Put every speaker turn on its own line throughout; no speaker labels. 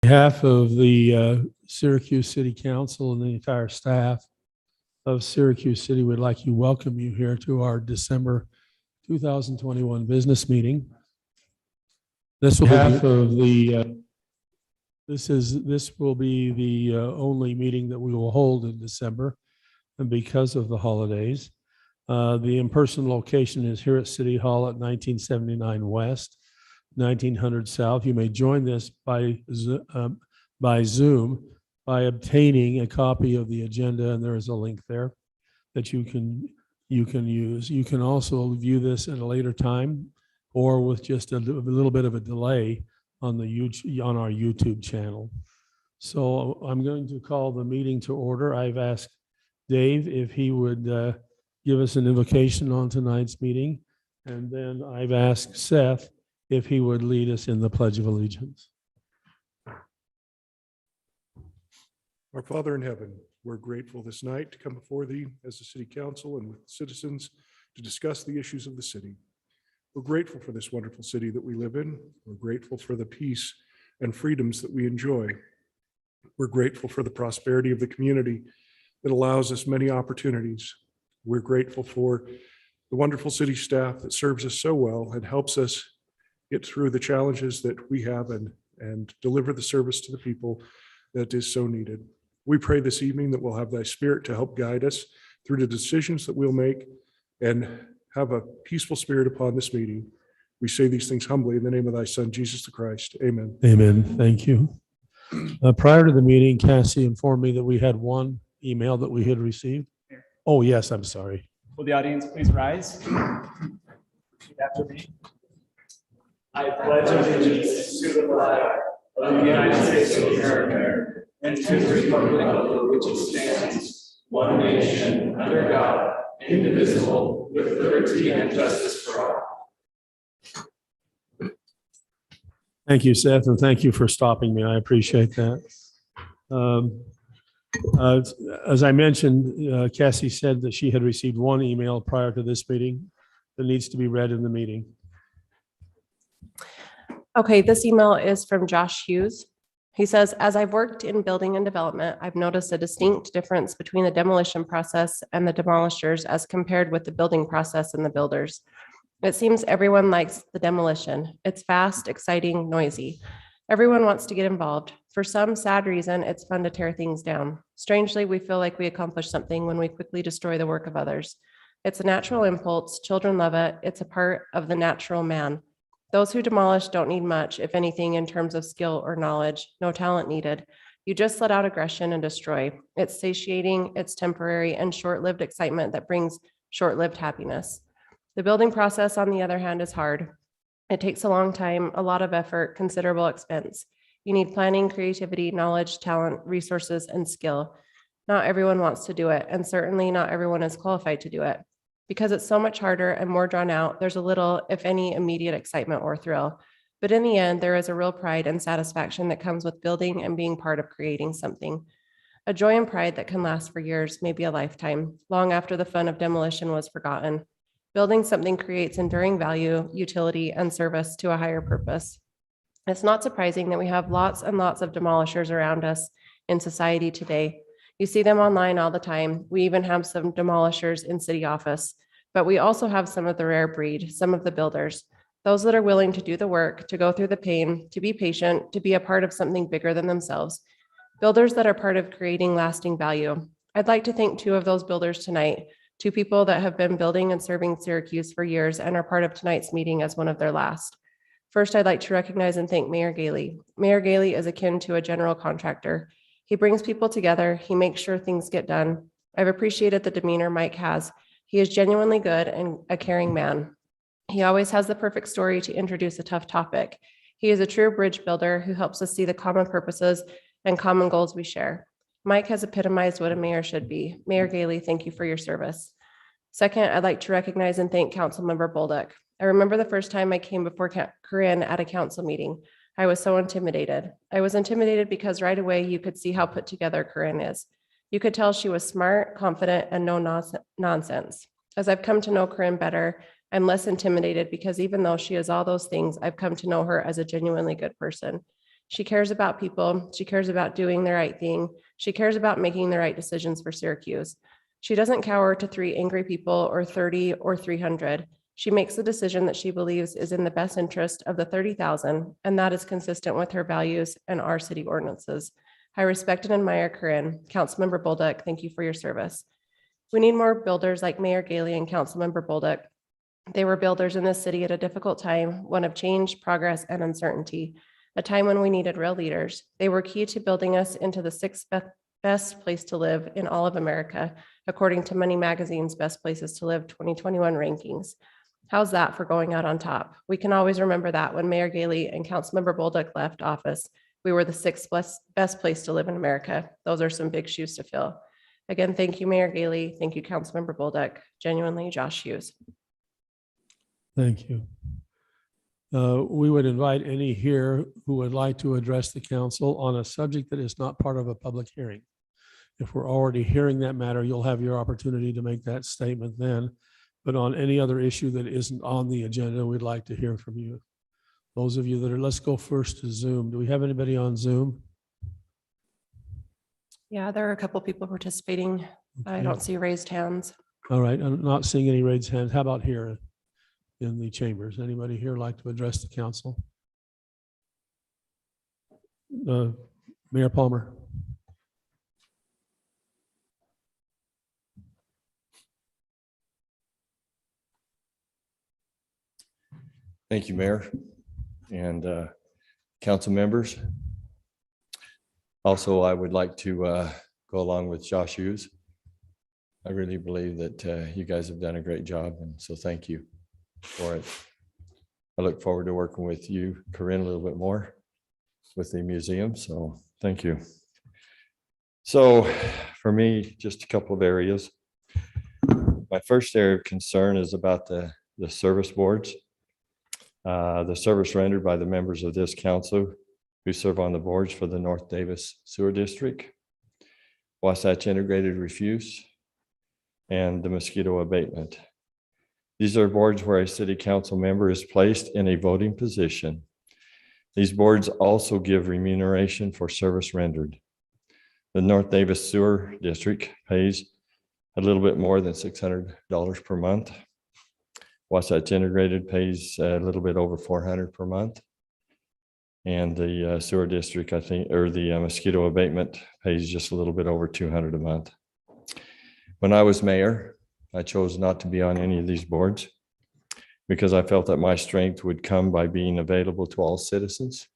On behalf of the Syracuse City Council and the entire staff of Syracuse City, we'd like to welcome you here to our December 2021 business meeting. This will be the only meeting that we will hold in December, and because of the holidays. The in-person location is here at City Hall at 1979 West, 1900 South. You may join this by Zoom by obtaining a copy of the agenda, and there is a link there that you can use. You can also view this at a later time or with just a little bit of a delay on our YouTube channel. So I'm going to call the meeting to order. I've asked Dave if he would give us an invocation on tonight's meeting, and then I've asked Seth if he would lead us in the Pledge of Allegiance.
Our Father in heaven, we're grateful this night to come before thee as the city council and with citizens to discuss the issues of the city. We're grateful for this wonderful city that we live in. We're grateful for the peace and freedoms that we enjoy. We're grateful for the prosperity of the community that allows us many opportunities. We're grateful for the wonderful city staff that serves us so well and helps us get through the challenges that we have and deliver the service to the people that is so needed. We pray this evening that we'll have thy spirit to help guide us through the decisions that we'll make and have a peaceful spirit upon this meeting. We say these things humbly in the name of thy Son, Jesus the Christ. Amen.
Amen. Thank you. Prior to the meeting, Cassie informed me that we had one email that we had received. Oh, yes, I'm sorry.
Will the audience please rise? Repeat after me. I pledge allegiance to the flag of the United States of America and to the republic for which it stands, one nation, under God, indivisible, with liberty and justice for all.
Thank you, Seth, and thank you for stopping me. I appreciate that. As I mentioned, Cassie said that she had received one email prior to this meeting that needs to be read in the meeting.
Okay, this email is from Josh Hughes. He says, as I've worked in building and development, I've noticed a distinct difference between the demolition process and the demolishers as compared with the building process and the builders. It seems everyone likes the demolition. It's fast, exciting, noisy. Everyone wants to get involved. For some sad reason, it's fun to tear things down. Strangely, we feel like we accomplish something when we quickly destroy the work of others. It's a natural impulse. Children love it. It's a part of the natural man. Those who demolish don't need much, if anything, in terms of skill or knowledge. No talent needed. You just let out aggression and destroy. It's satiating, it's temporary, and short-lived excitement that brings short-lived happiness. The building process, on the other hand, is hard. It takes a long time, a lot of effort, considerable expense. You need planning, creativity, knowledge, talent, resources, and skill. Not everyone wants to do it, and certainly not everyone is qualified to do it. Because it's so much harder and more drawn out, there's a little, if any, immediate excitement or thrill. But in the end, there is a real pride and satisfaction that comes with building and being part of creating something. A joy and pride that can last for years, maybe a lifetime, long after the fun of demolition was forgotten. Building something creates enduring value, utility, and service to a higher purpose. It's not surprising that we have lots and lots of demolishers around us in society today. You see them online all the time. We even have some demolishers in city office, but we also have some of the rare breed, some of the builders, those that are willing to do the work, to go through the pain, to be patient, to be a part of something bigger than themselves. Builders that are part of creating lasting value. I'd like to thank two of those builders tonight, two people that have been building and serving Syracuse for years and are part of tonight's meeting as one of their last. First, I'd like to recognize and thank Mayor Gailey. Mayor Gailey is akin to a general contractor. He brings people together. He makes sure things get done. I've appreciated the demeanor Mike has. He is genuinely good and a caring man. He always has the perfect story to introduce a tough topic. He is a true bridge builder who helps us see the common purposes and common goals we share. Mike has epitomized what a mayor should be. Mayor Gailey, thank you for your service. Second, I'd like to recognize and thank Councilmember Bolduc. I remember the first time I came before Corinne at a council meeting. I was so intimidated. I was intimidated because right away you could see how put together Corinne is. You could tell she was smart, confident, and no nonsense. As I've come to know Corinne better, I'm less intimidated because even though she is all those things, I've come to know her as a genuinely good person. She cares about people. She cares about doing the right thing. She cares about making the right decisions for Syracuse. She doesn't cower to 3 angry people or 30 or 300. She makes the decision that she believes is in the best interest of the 30,000, and that is consistent with her values and our city ordinances. I respect and admire Corinne. Councilmember Bolduc, thank you for your service. We need more builders like Mayor Gailey and Councilmember Bolduc. They were builders in this city at a difficult time, one of change, progress, and uncertainty, a time when we needed real leaders. They were key to building us into the 6th best place to live in all of America, according to Money Magazine's Best Places to Live 2021 rankings. How's that for going out on top? We can always remember that when Mayor Gailey and Councilmember Bolduc left office, we were the 6th best place to live in America. Those are some big shoes to fill. Again, thank you, Mayor Gailey. Thank you, Councilmember Bolduc. Genuinely, Josh Hughes.
Thank you. We would invite any here who would like to address the council on a subject that is not part of a public hearing. If we're already hearing that matter, you'll have your opportunity to make that statement then. But on any other issue that isn't on the agenda, we'd like to hear from you. Those of you that are, let's go first to Zoom. Do we have anybody on Zoom?
Yeah, there are a couple people participating. I
Okay.
don't see raised hands.
All right, I'm not seeing any raised hands. How about here in the chambers? Anybody here like to address the council? Mayor Palmer.
Thank you, Mayor and council members. Also, I would like to go along with Josh Hughes. I really believe that you guys have done a great job, and so thank you for it. I look forward to working with you, Corinne, a little bit more with the museum, so thank you. So for me, just a couple of areas. My first area of concern is about the service boards. The service rendered by the members of this council who serve on the boards for the North Davis Sewer District, Wasatch Integrated Refuse, and the mosquito abatement. These are boards where a city council member is placed in a voting position. These boards also give remuneration for service rendered. The North Davis Sewer District pays a little bit more than $600 per month. Wasatch Integrated pays a little bit over $400 per month. And the sewer district, I think, or the mosquito abatement pays just a little bit over $200 a month. When I was mayor, I chose not to be on any of these boards because I felt that my strength would come by being available to all citizens,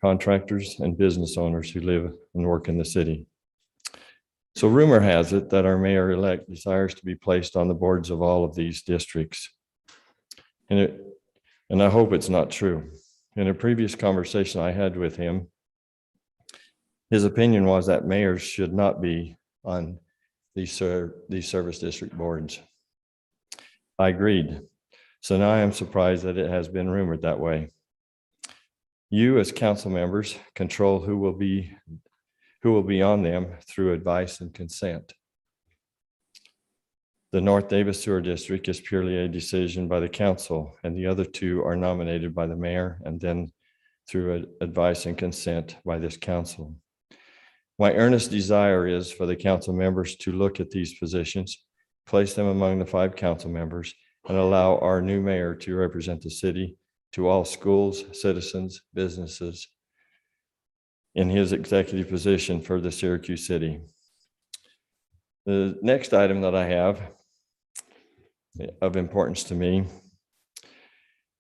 contractors, and business owners who live and work in the city. So rumor has it that our mayor-elect desires to be placed on the boards of all of these districts. And I hope it's not true. In a previous conversation I had with him, his opinion was that mayors should not be on these service district boards. I agreed. So now I am surprised that it has been rumored that way. You as council members control who will be on them through advice and consent. The North Davis Sewer District is purely a decision by the council, and the other two are nominated by the mayor and then through advice and consent by this council. My earnest desire is for the council members to look at these positions, place them among the 5 council members, and allow our new mayor to represent the city to all schools, citizens, businesses in his executive position for the Syracuse City. The next item that I have of importance to me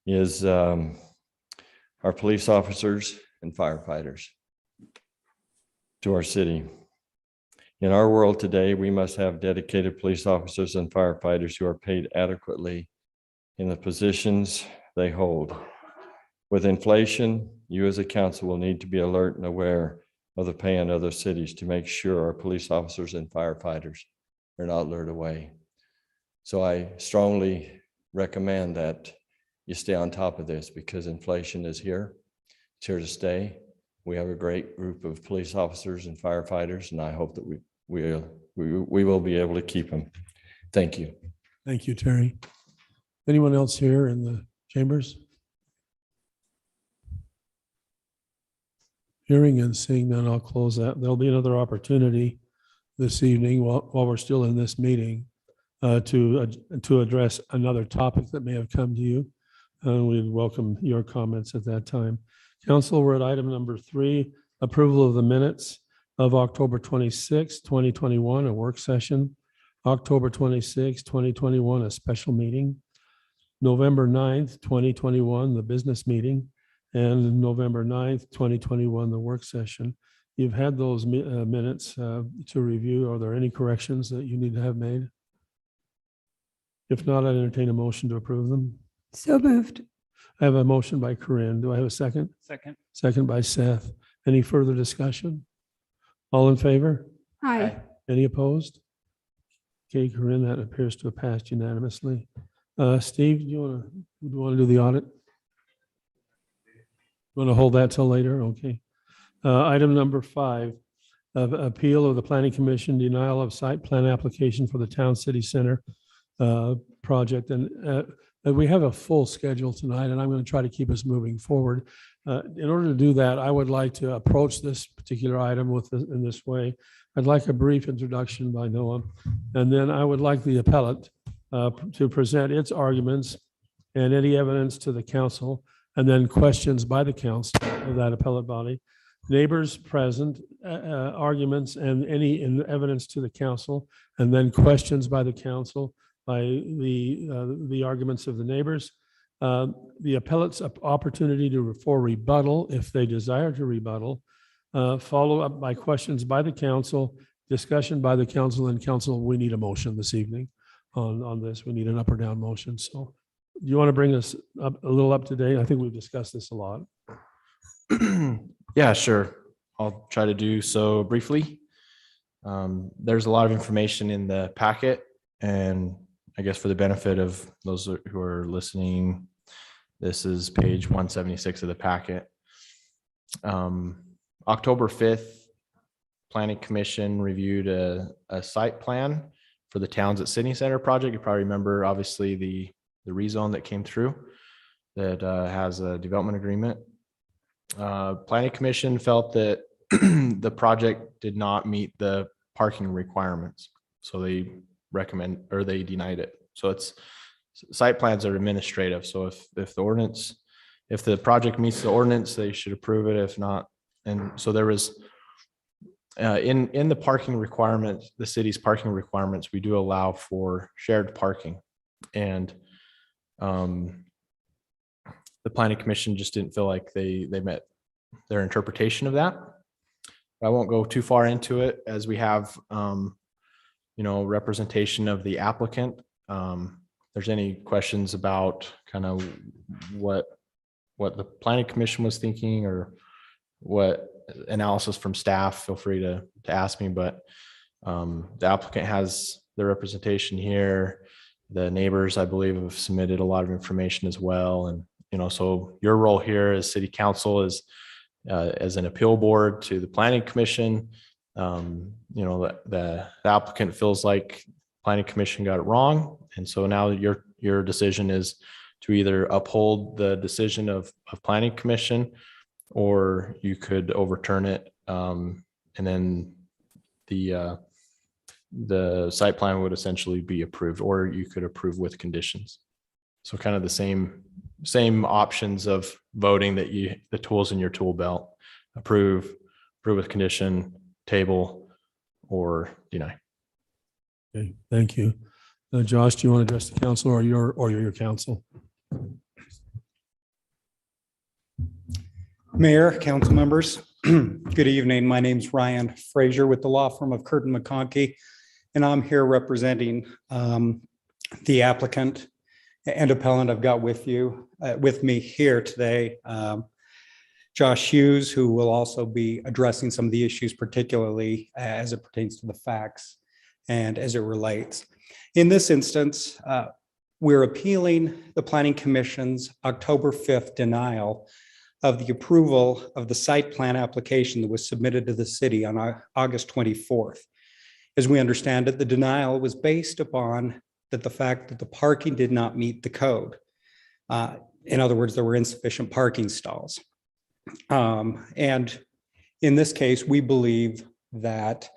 is our police officers and firefighters to our city. In our world today, we must have dedicated police officers and firefighters who are paid adequately in the positions they hold. With inflation, you as a council will need to be alert and aware of the pay in other cities to make sure our police officers and firefighters are not lured away. So I strongly recommend that you stay on top of this because inflation is here. It's here to stay. We have a great group of police officers and firefighters, and I hope that we will be able to keep them. Thank you.
Thank you, Terry. Anyone else here in the chambers? Hearing and seeing none, I'll close that. There'll be another opportunity this evening while we're still in this meeting to address another topic that may have come to you. We'd welcome your comments at that time. Council, we're at item number 3, approval of the minutes of October 26, 2021, a work session. October 26, 2021, a special meeting. November 9th, 2021, the business meeting. And November 9th, 2021, the work session. You've had those minutes to review. Are there any corrections that you need to have made? If not, I entertain a motion to approve them.
So moved.
I have a motion by Corinne. Do I have a second?
Second.
Second by Seth. Any further discussion? All in favor?
Aye.
Any opposed? Okay, Corinne, that appears to have passed unanimously. Steve, do you want to do the audit? Want to hold that till later? Okay. Item number 5, appeal of the Planning Commission denial of site plan application for the Town City Center project. And we have a full schedule tonight, and I'm going to try to keep us moving forward. In order to do that, I would like to approach this particular item in this way. I'd like a brief introduction by Noah, and then I would like the appellate to present its arguments and any evidence to the council, and then questions by the council of that appellate body. Neighbors present, arguments, and any evidence to the council, and then questions by the council by the arguments of the neighbors. The appellate's opportunity for rebuttal, if they desire to rebuttal, follow up by questions by the council, discussion by the council, and council, we need a motion this evening on this. We need an up or down motion. So do you want to bring us up a little up to date? I think we've discussed this a lot.
Yeah, sure. I'll try to do so briefly. There's a lot of information in the packet, and I guess for the benefit of those who are listening, this is page 176 of the packet. October 5th, Planning Commission reviewed a site plan for the Towns at City Center project. You probably remember, obviously, the rezone that came through that has a development agreement. Planning Commission felt that the project did not meet the parking requirements, so they denied it. So site plans are administrative. So if the project meets the ordinance, they should approve it. If not, and so there was in the parking requirements, the city's parking requirements, we do allow for shared parking, and the Planning Commission just didn't feel like they met their interpretation of that. I won't go too far into it, as we have representation of the applicant. There's any questions about kind of what the Planning Commission was thinking, or what analysis from staff, feel free to ask me. But the applicant has the representation here. The neighbors, I believe, have submitted a lot of information as well. And so your role here as City Council is as an appeal board to the Planning Commission. The applicant feels like Planning Commission got it wrong, and so now your decision is to either uphold the decision of Planning Commission, or you could overturn it, and then the site plan would essentially be approved, or you could approve with conditions. So kind of the same options of voting that the tools in your tool belt: approve with condition, table, or deny.
Okay, thank you. Josh, do you want to address the council, or your council?
Mayor, council members, good evening. My name's Ryan Frazier with the law firm of Curtin McConkey, and I'm here representing the applicant and appellant. I've got with me here today, Josh Hughes, who will also be addressing some of the issues, particularly as it pertains to the facts and as it relates. In this instance, we're appealing the Planning Commission's October 5th denial of the approval of the site plan application that was submitted to the city on August 24th. As we understand it, the denial was based upon the fact that the parking did not meet the code. In other words, there were insufficient parking stalls. And in this case, we believe that,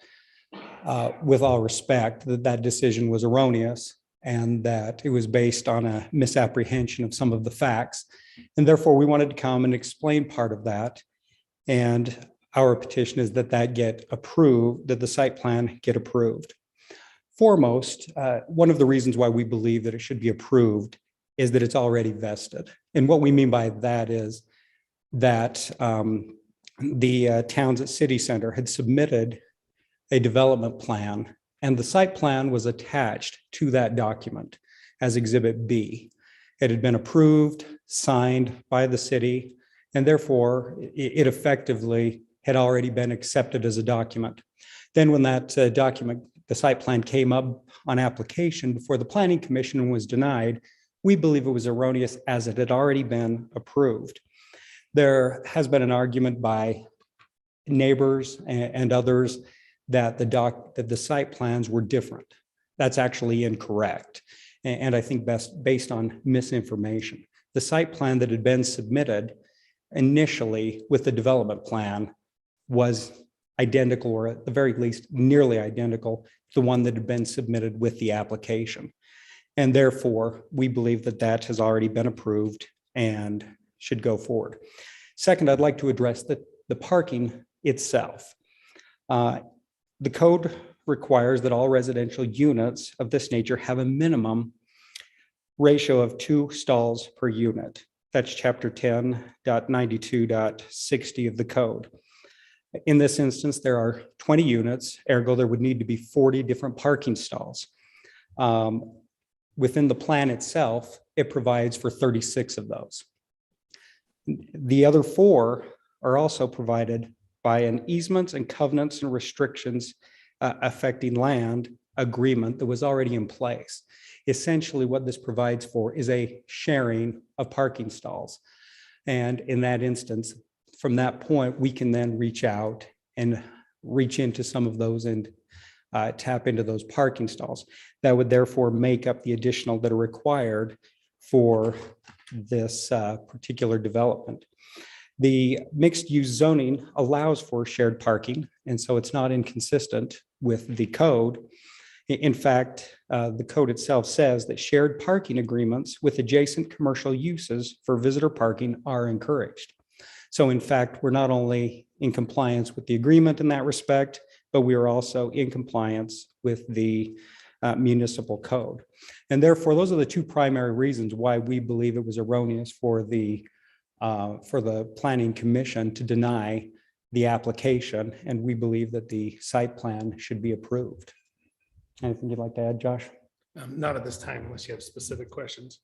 with all respect, that decision was erroneous and that it was based on a misapprehension of some of the facts. And therefore, we wanted to come and explain part of that. And our petition is that get approved, that the site plan get approved. Foremost, one of the reasons why we believe that it should be approved is that it's already vested. And what we mean by that is that the Towns at City Center had submitted a development plan, and the site plan was attached to that document as Exhibit B. It had been approved, signed by the city, and therefore it effectively had already been accepted as a document. Then when that document, the site plan, came up on application before the Planning Commission and was denied, we believe it was erroneous as it had already been approved. There has been an argument by neighbors and others that the site plans were different. That's actually incorrect. And I think based on misinformation. The site plan that had been submitted initially with the development plan was identical, or at the very least nearly identical to the one that had been submitted with the application. And therefore, we believe that has already been approved and should go forward. Second, I'd like to address the parking itself. The code requires that all residential units of this nature have a minimum ratio of 2 stalls per unit. That's chapter 10.92.60 of the code. In this instance, there are 20 units, ergo there would need to be 40 different parking stalls. Within the plan itself, it provides for 36 of those. The other 4 are also provided by an easements and covenants and restrictions affecting land agreement that was already in place. Essentially, what this provides for is a sharing of parking stalls. And in that instance, from that point, we can then reach out and reach into some of those and tap into those parking stalls. That would therefore make up the additional that are required for this particular development. The mixed use zoning allows for shared parking, and so it's not inconsistent with the code. In fact, the code itself says that shared parking agreements with adjacent commercial uses for visitor parking are encouraged. So in fact, we're not only in compliance with the agreement in that respect, but we are also in compliance with the municipal code. And therefore, those are the 2 primary reasons why we believe it was erroneous for the Planning Commission to deny the application. And we believe that the site plan should be approved. Anything you'd like to add, Josh?
Not at this time, unless you have specific questions.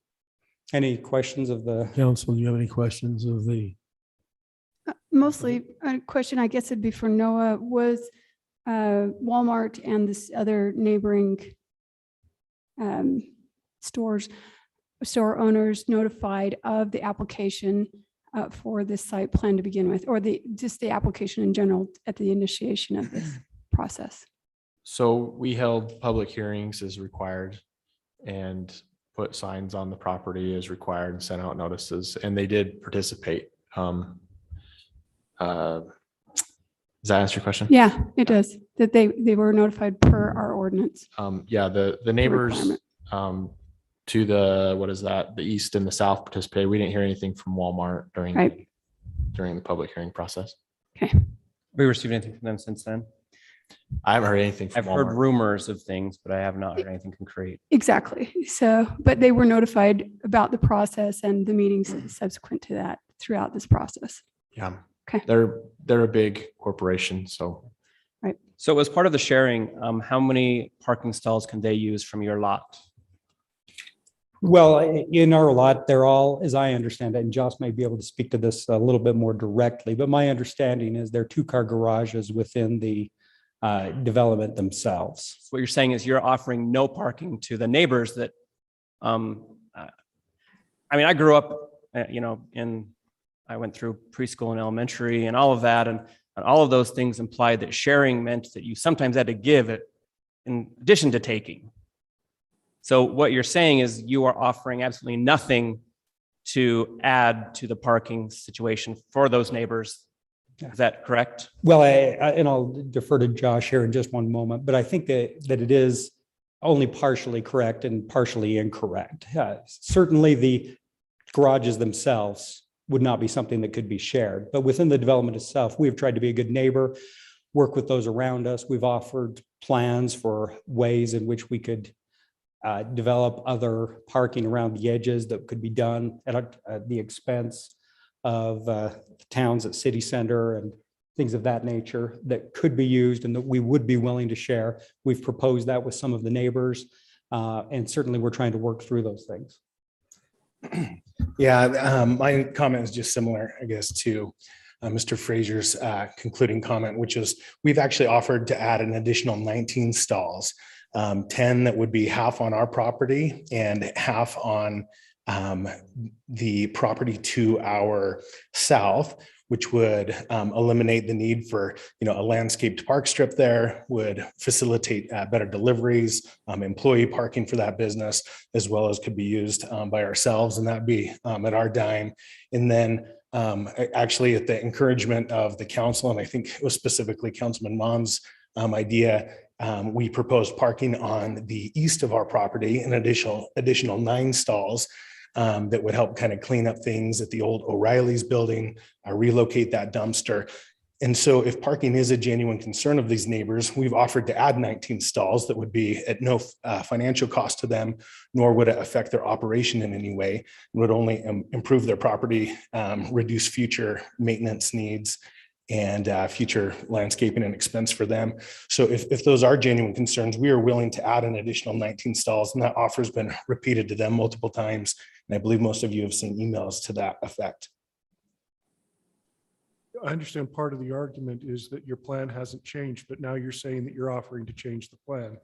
Any questions of the?
Council, do you have any questions of the?
Mostly a question, I guess it'd be for Noah, was Walmart and this other neighboring store owners notified of the application for this site plan to begin with, or just the application in general at the initiation of this process?
So we held public hearings as required and put signs on the property as required and sent out notices, and they did participate. Does that answer your question?
Yeah, it does. That they were notified per our ordinance.
Yeah, the neighbors to the, what is that? The east and the south participated. We didn't hear anything from Walmart during the public hearing process.
Okay.
Have we received anything from them since then?
I haven't heard anything from
I've heard
Walmart.
rumors of things, but I have not heard anything concrete.
Exactly. So, but they were notified about the process and the meetings subsequent to that throughout this process.
Yeah.
Okay.
They're a big corporation, so.
So as part of the sharing, how many parking stalls can they use from your lot?
Well, in our lot, they're all, as I understand it, and Josh may be able to speak to this a little bit more directly, but my understanding is they're 2-car garages within the development themselves.
What you're saying is you're offering no parking to the neighbors that, I mean, I grew up, I went through preschool and elementary and all of that, and all of those things implied that sharing meant that you sometimes had to give it in addition to taking. So what you're saying is you are offering absolutely nothing to add to the parking situation for those neighbors Is that correct?
Well, and I'll defer to Josh here in just one moment, but I think that it is only partially correct and partially incorrect. Certainly the garages themselves would not be something that could be shared, but within the development itself, we've tried to be a good neighbor, work with those around us. We've offered plans for ways in which we could develop other parking around the edges that could be done at the expense of the towns at city center and things of that nature that could be used and that we would be willing to share. We've proposed that with some of the neighbors, and certainly we're trying to work through those things.
Yeah, my comment is just similar, I guess, to Mr. Frazier's concluding comment, which is we've actually offered to add an additional 19 stalls, 10 that would be half on our property and half on the property to our south, which would eliminate the need for, a landscaped park strip there, would facilitate better deliveries, employee parking for that business, as well as could be used by ourselves, and that'd be at our dime. And then actually at the encouragement of the council, and I think it was specifically Councilman Mon's idea, we proposed parking on the east of our property, an additional 9 stalls that would help kind of clean up things at the old O'Reilly's building, relocate that dumpster. And so if parking is a genuine concern of these neighbors, we've offered to add 19 stalls that would be at no financial cost to them, nor would it affect their operation in any way. It would only improve their property, reduce future maintenance needs, and future landscaping and expense for them. So if those are genuine concerns, we are willing to add an additional 19 stalls, and that offer has been repeated to them multiple times. And I believe most of you have seen emails to that effect.
I understand part of the argument is that your plan hasn't changed, but now you're saying that you're offering to change the plan.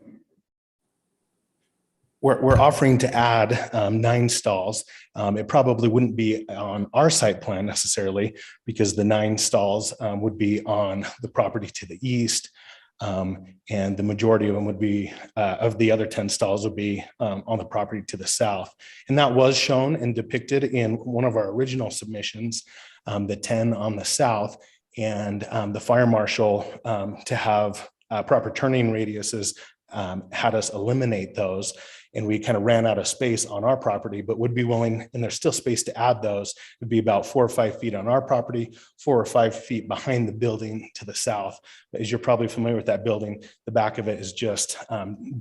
We're offering to add 9 stalls. It probably wouldn't be on our site plan necessarily, because the 9 stalls would be on the property to the east. And the majority of them would be, of the other 10 stalls would be on the property to the south. And that was shown and depicted in one of our original submissions, the 10 on the south, and the fire marshal to have proper turning radiuses had us eliminate those. And we kind of ran out of space on our property, but would be willing, and there's still space to add those. It'd be about 4 or 5 feet on our property, 4 or 5 feet behind the building to the south. But as you're probably familiar with that building, the back of it is just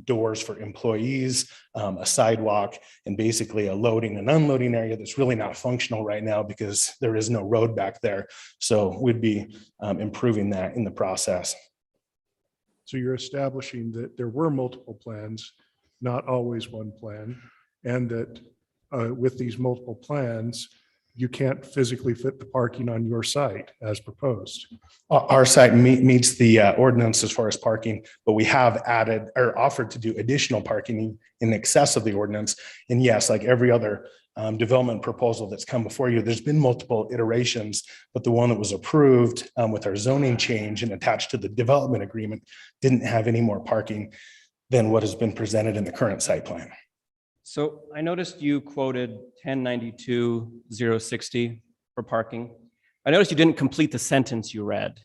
doors for employees, a sidewalk, and basically a loading and unloading area that's really not functional right now because there is no road back there. So we'd be improving that in the process.
So you're establishing that there were multiple plans, not always one plan, and that with these multiple plans, you can't physically fit the parking on your site as proposed.
Our site meets the ordinance as far as parking, but we have added or offered to do additional parking in excess of the ordinance. And yes, like every other development proposal that's come before you, there's been multiple iterations, but the one that was approved with our zoning change and attached to the development agreement didn't have any more parking than what has been presented in the current site plan.
So I noticed you quoted 1092-060 for parking. I noticed you didn't complete the sentence you read.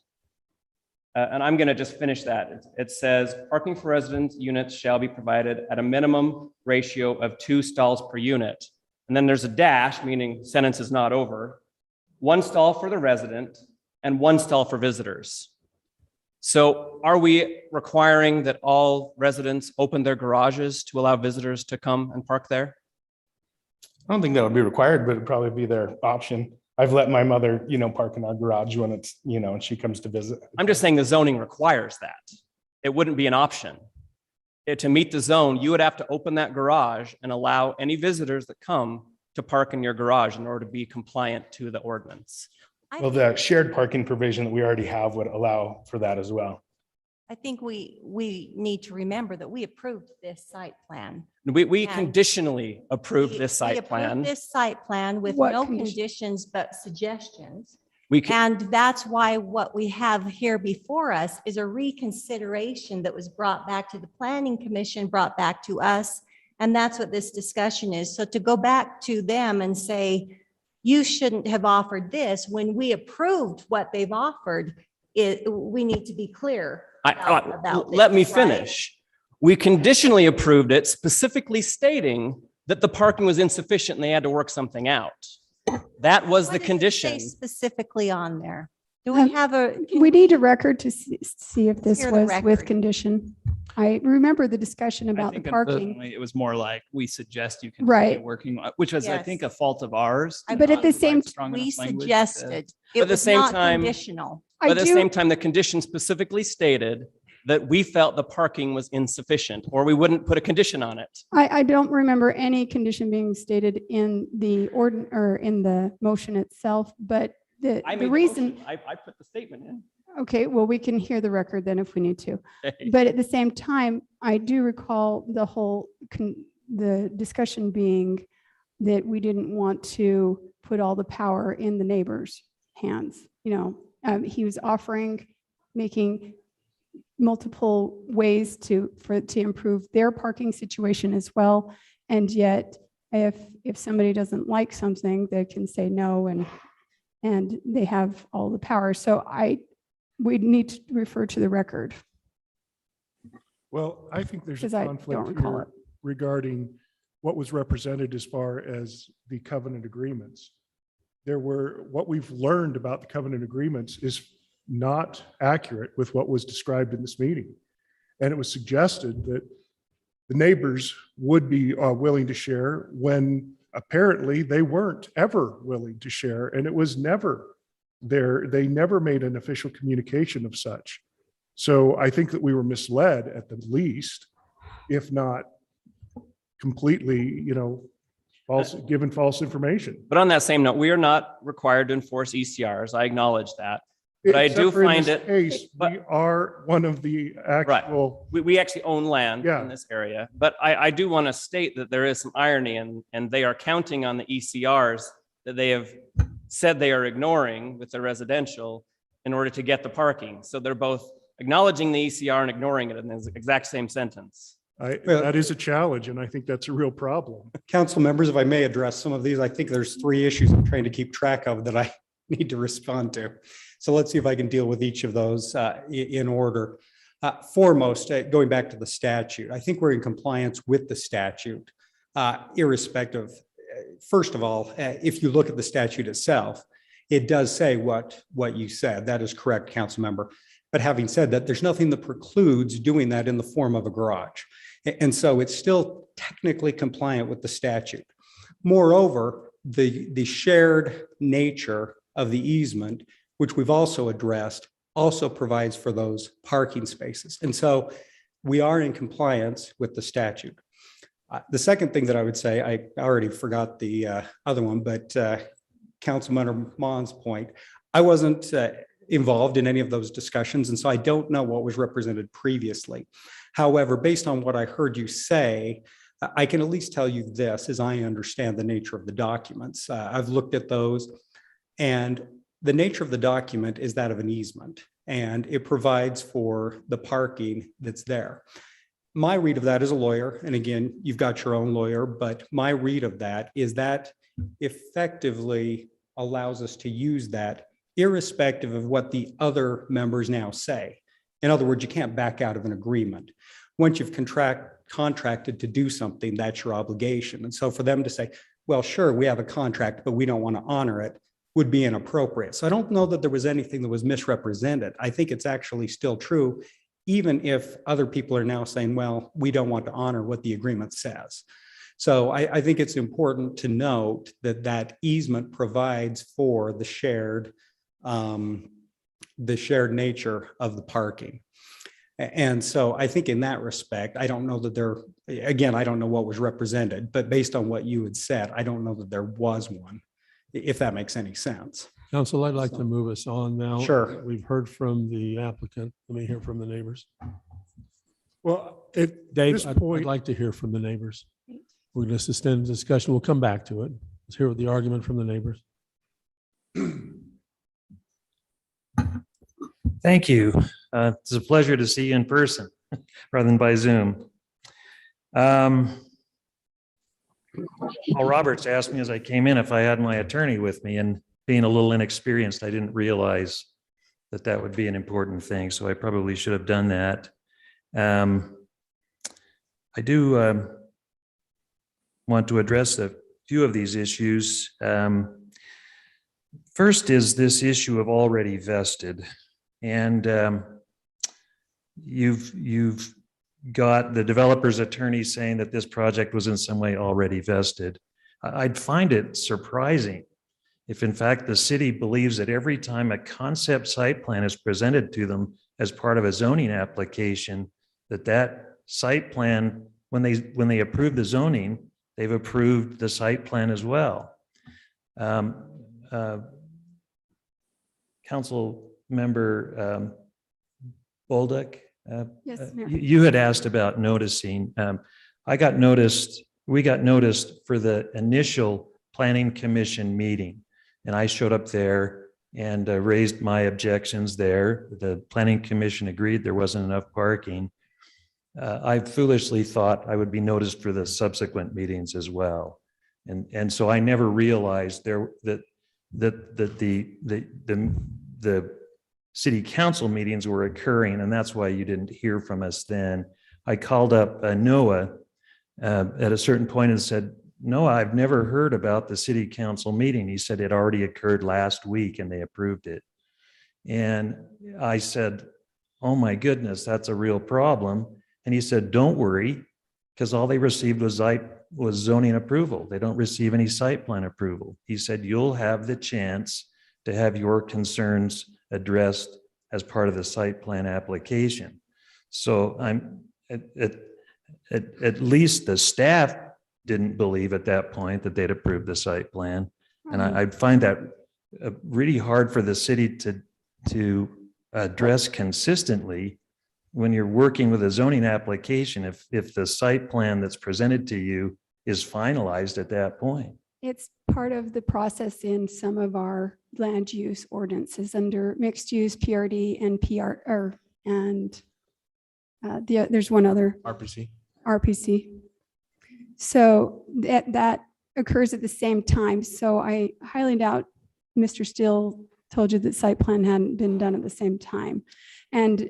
And I'm going to just finish that. It says, parking for residence units shall be provided at a minimum ratio of 2 stalls per unit. And then there's a dash, meaning sentence is not over. 1 stall for the resident and 1 stall for visitors. So are we requiring that all residents open their garages to allow visitors to come and park there?
I don't think that would be required, but it'd probably be their option. I've let my mother, park in our garage when it's, and she comes to visit.
I'm just saying the zoning requires that. It wouldn't be an option. To meet the zone, you would have to open that garage and allow any visitors that come to park in your garage in order to be compliant to the ordinance.
Well, the shared parking provision that we already have would allow for that as well.
I think we need to remember that we approved this site plan.
We
And
conditionally approved
We-
this
we
site
approved
plan.
This site plan with
What
no
condition?
conditions but suggestions.
We can,
And that's why what we have here before us is a reconsideration that was brought back to the Planning Commission, brought back to us. And that's what this discussion is. So to go back to them and say, you shouldn't have offered this when we approved what they've offered. We need to be clear about
Let me
this, right?
finish. We conditionally approved it, specifically stating that the parking was insufficient and they had to work something out. That was
What
the
does it say
condition.
specifically on there? Do we have a?
We need a record to see if this
Hear the
was with
record.
condition. I remember the discussion
I
about the
think
parking.
unfortunately, it was more like, we suggest you continue
Right.
working, which was, I
Yes.
think, a fault of ours. to
But at
not
the
provide
same-
strong
We
enough language to-
suggested.
But
It
at the
was
same
not
time-
conditional.
I
But at the
do-
same time, the condition specifically stated that we felt the parking was insufficient, or we wouldn't put a condition on it.
I don't remember any condition being stated in the or in the motion itself, but
I
the
made the
reason,
motion. I put the statement in.
okay, well, we can hear the record then if we need to.
Okay.
But at the same time, I do recall the whole, the discussion being that we didn't want to put all the power in the neighbor's hands. He was offering, making multiple ways to improve their parking situation as well. And yet, if somebody doesn't like something, they can say no, and they have all the power. So we need to refer to the record.
Well, I think there's a
'Cause I
conflict
don't recall
here
it.
regarding what was represented as far as the covenant agreements. What we've learned about the covenant agreements is not accurate with what was described in this meeting. And it was suggested that the neighbors would be willing to share when apparently they weren't ever willing to share, and it was never there. They never made an official communication of such. So I think that we were misled at the least, if not completely, given false information.
But on that same note, we are not required to enforce ECRs. I acknowledge that. But I
Except
do
for in
find
this
it,
case,
but-
we are one of the actual,
we actually own land
Yeah.
in this area. But I do want to state that there is some irony and they are counting on the ECRs that they have said they are ignoring with the residential in order to get the parking. So they're both acknowledging the ECR and ignoring it in the exact same sentence.
that is a challenge, and I think that's a real problem.
Council members, if I may address some of these, I think there's 3 issues I'm trying to keep track of that I need to respond to. So let's see if I can deal with each of those in order. Foremost, going back to the statute, I think we're in compliance with the statute, irrespective. First of all, if you look at the statute itself, it does say what you said. That is correct, council member. But having said that, there's nothing that precludes doing that in the form of a garage. And so it's still technically compliant with the statute. Moreover, the shared nature of the easement, which we've also addressed, also provides for those parking spaces. And so we are in compliance with the statute. The second thing that I would say, I already forgot the other one, but Councilmember Mon's point, I wasn't involved in any of those discussions, and so I don't know what was represented previously. However, based on what I heard you say, I can at least tell you this, as I understand the nature of the documents. I've looked at those, and the nature of the document is that of an easement, and it provides for the parking that's there. My read of that as a lawyer, and again, you've got your own lawyer, but my read of that is that effectively allows us to use that irrespective of what the other members now say. In other words, you can't back out of an agreement. Once you've contracted to do something, that's your obligation. And so for them to say, well, sure, we have a contract, but we don't want to honor it, would be inappropriate. So I don't know that there was anything that was misrepresented. I think it's actually still true, even if other people are now saying, well, we don't want to honor what the agreement says. So I think it's important to note that that easement provides for the shared nature of the parking. And so I think in that respect, I don't know that I don't know what was represented, but based on what you had said, I don't know that there was one, if that makes any sense.
Council, I'd like to move us on now.
Sure.
We've heard from the applicant. Let me hear from the neighbors.
Well, at
Dave,
this
I'd
point,
like to hear from the neighbors. We're going to suspend the discussion. We'll come back to it. Let's hear the argument from the neighbors.
Thank you. It's a pleasure to see you in person rather than by Zoom. Paul Roberts asked me as I came in if I had my attorney with me, and being a little inexperienced, I didn't realize that that would be an important thing. So I probably should have done that. I do want to address a few of these issues. First is this issue of already vested. And you've got the developer's attorney saying that this project was in some way already vested. I'd find it surprising if in fact the city believes that every time a concept site plan is presented to them as part of a zoning application, that site plan, when they approve the zoning, they've approved the site plan as well. Council member Bolduc,
Yes, Mayor.
you had asked about noticing. We got noticed for the initial planning commission meeting, and I showed up there and raised my objections there. The planning commission agreed there wasn't enough parking. I foolishly thought I would be noticed for the subsequent meetings as well, and so I never realized that the city council meetings were occurring, and that's why you didn't hear from us then. I called up Noah at a certain point and said, "Noah, I've never heard about the city council meeting." He said it already occurred last week and they approved it. And I said, "Oh my goodness, that's a real problem." And he said, "Don't worry, because all they received was zoning approval. They don't receive any site plan approval." He said, "You'll have the chance to have your concerns addressed as part of the site plan application." So I'm at least the staff didn't believe at that point that they'd approved the site plan. And I find that really hard for the city to address consistently when you're working with a zoning application, if the site plan that's presented to you is finalized at that point.
It's part of the process in some of our land use ordinances under mixed use, PRD and there's one other, RPC. So that occurs at the same time. So I highly doubt Mr. Steele told you that site plan hadn't been done at the same time. And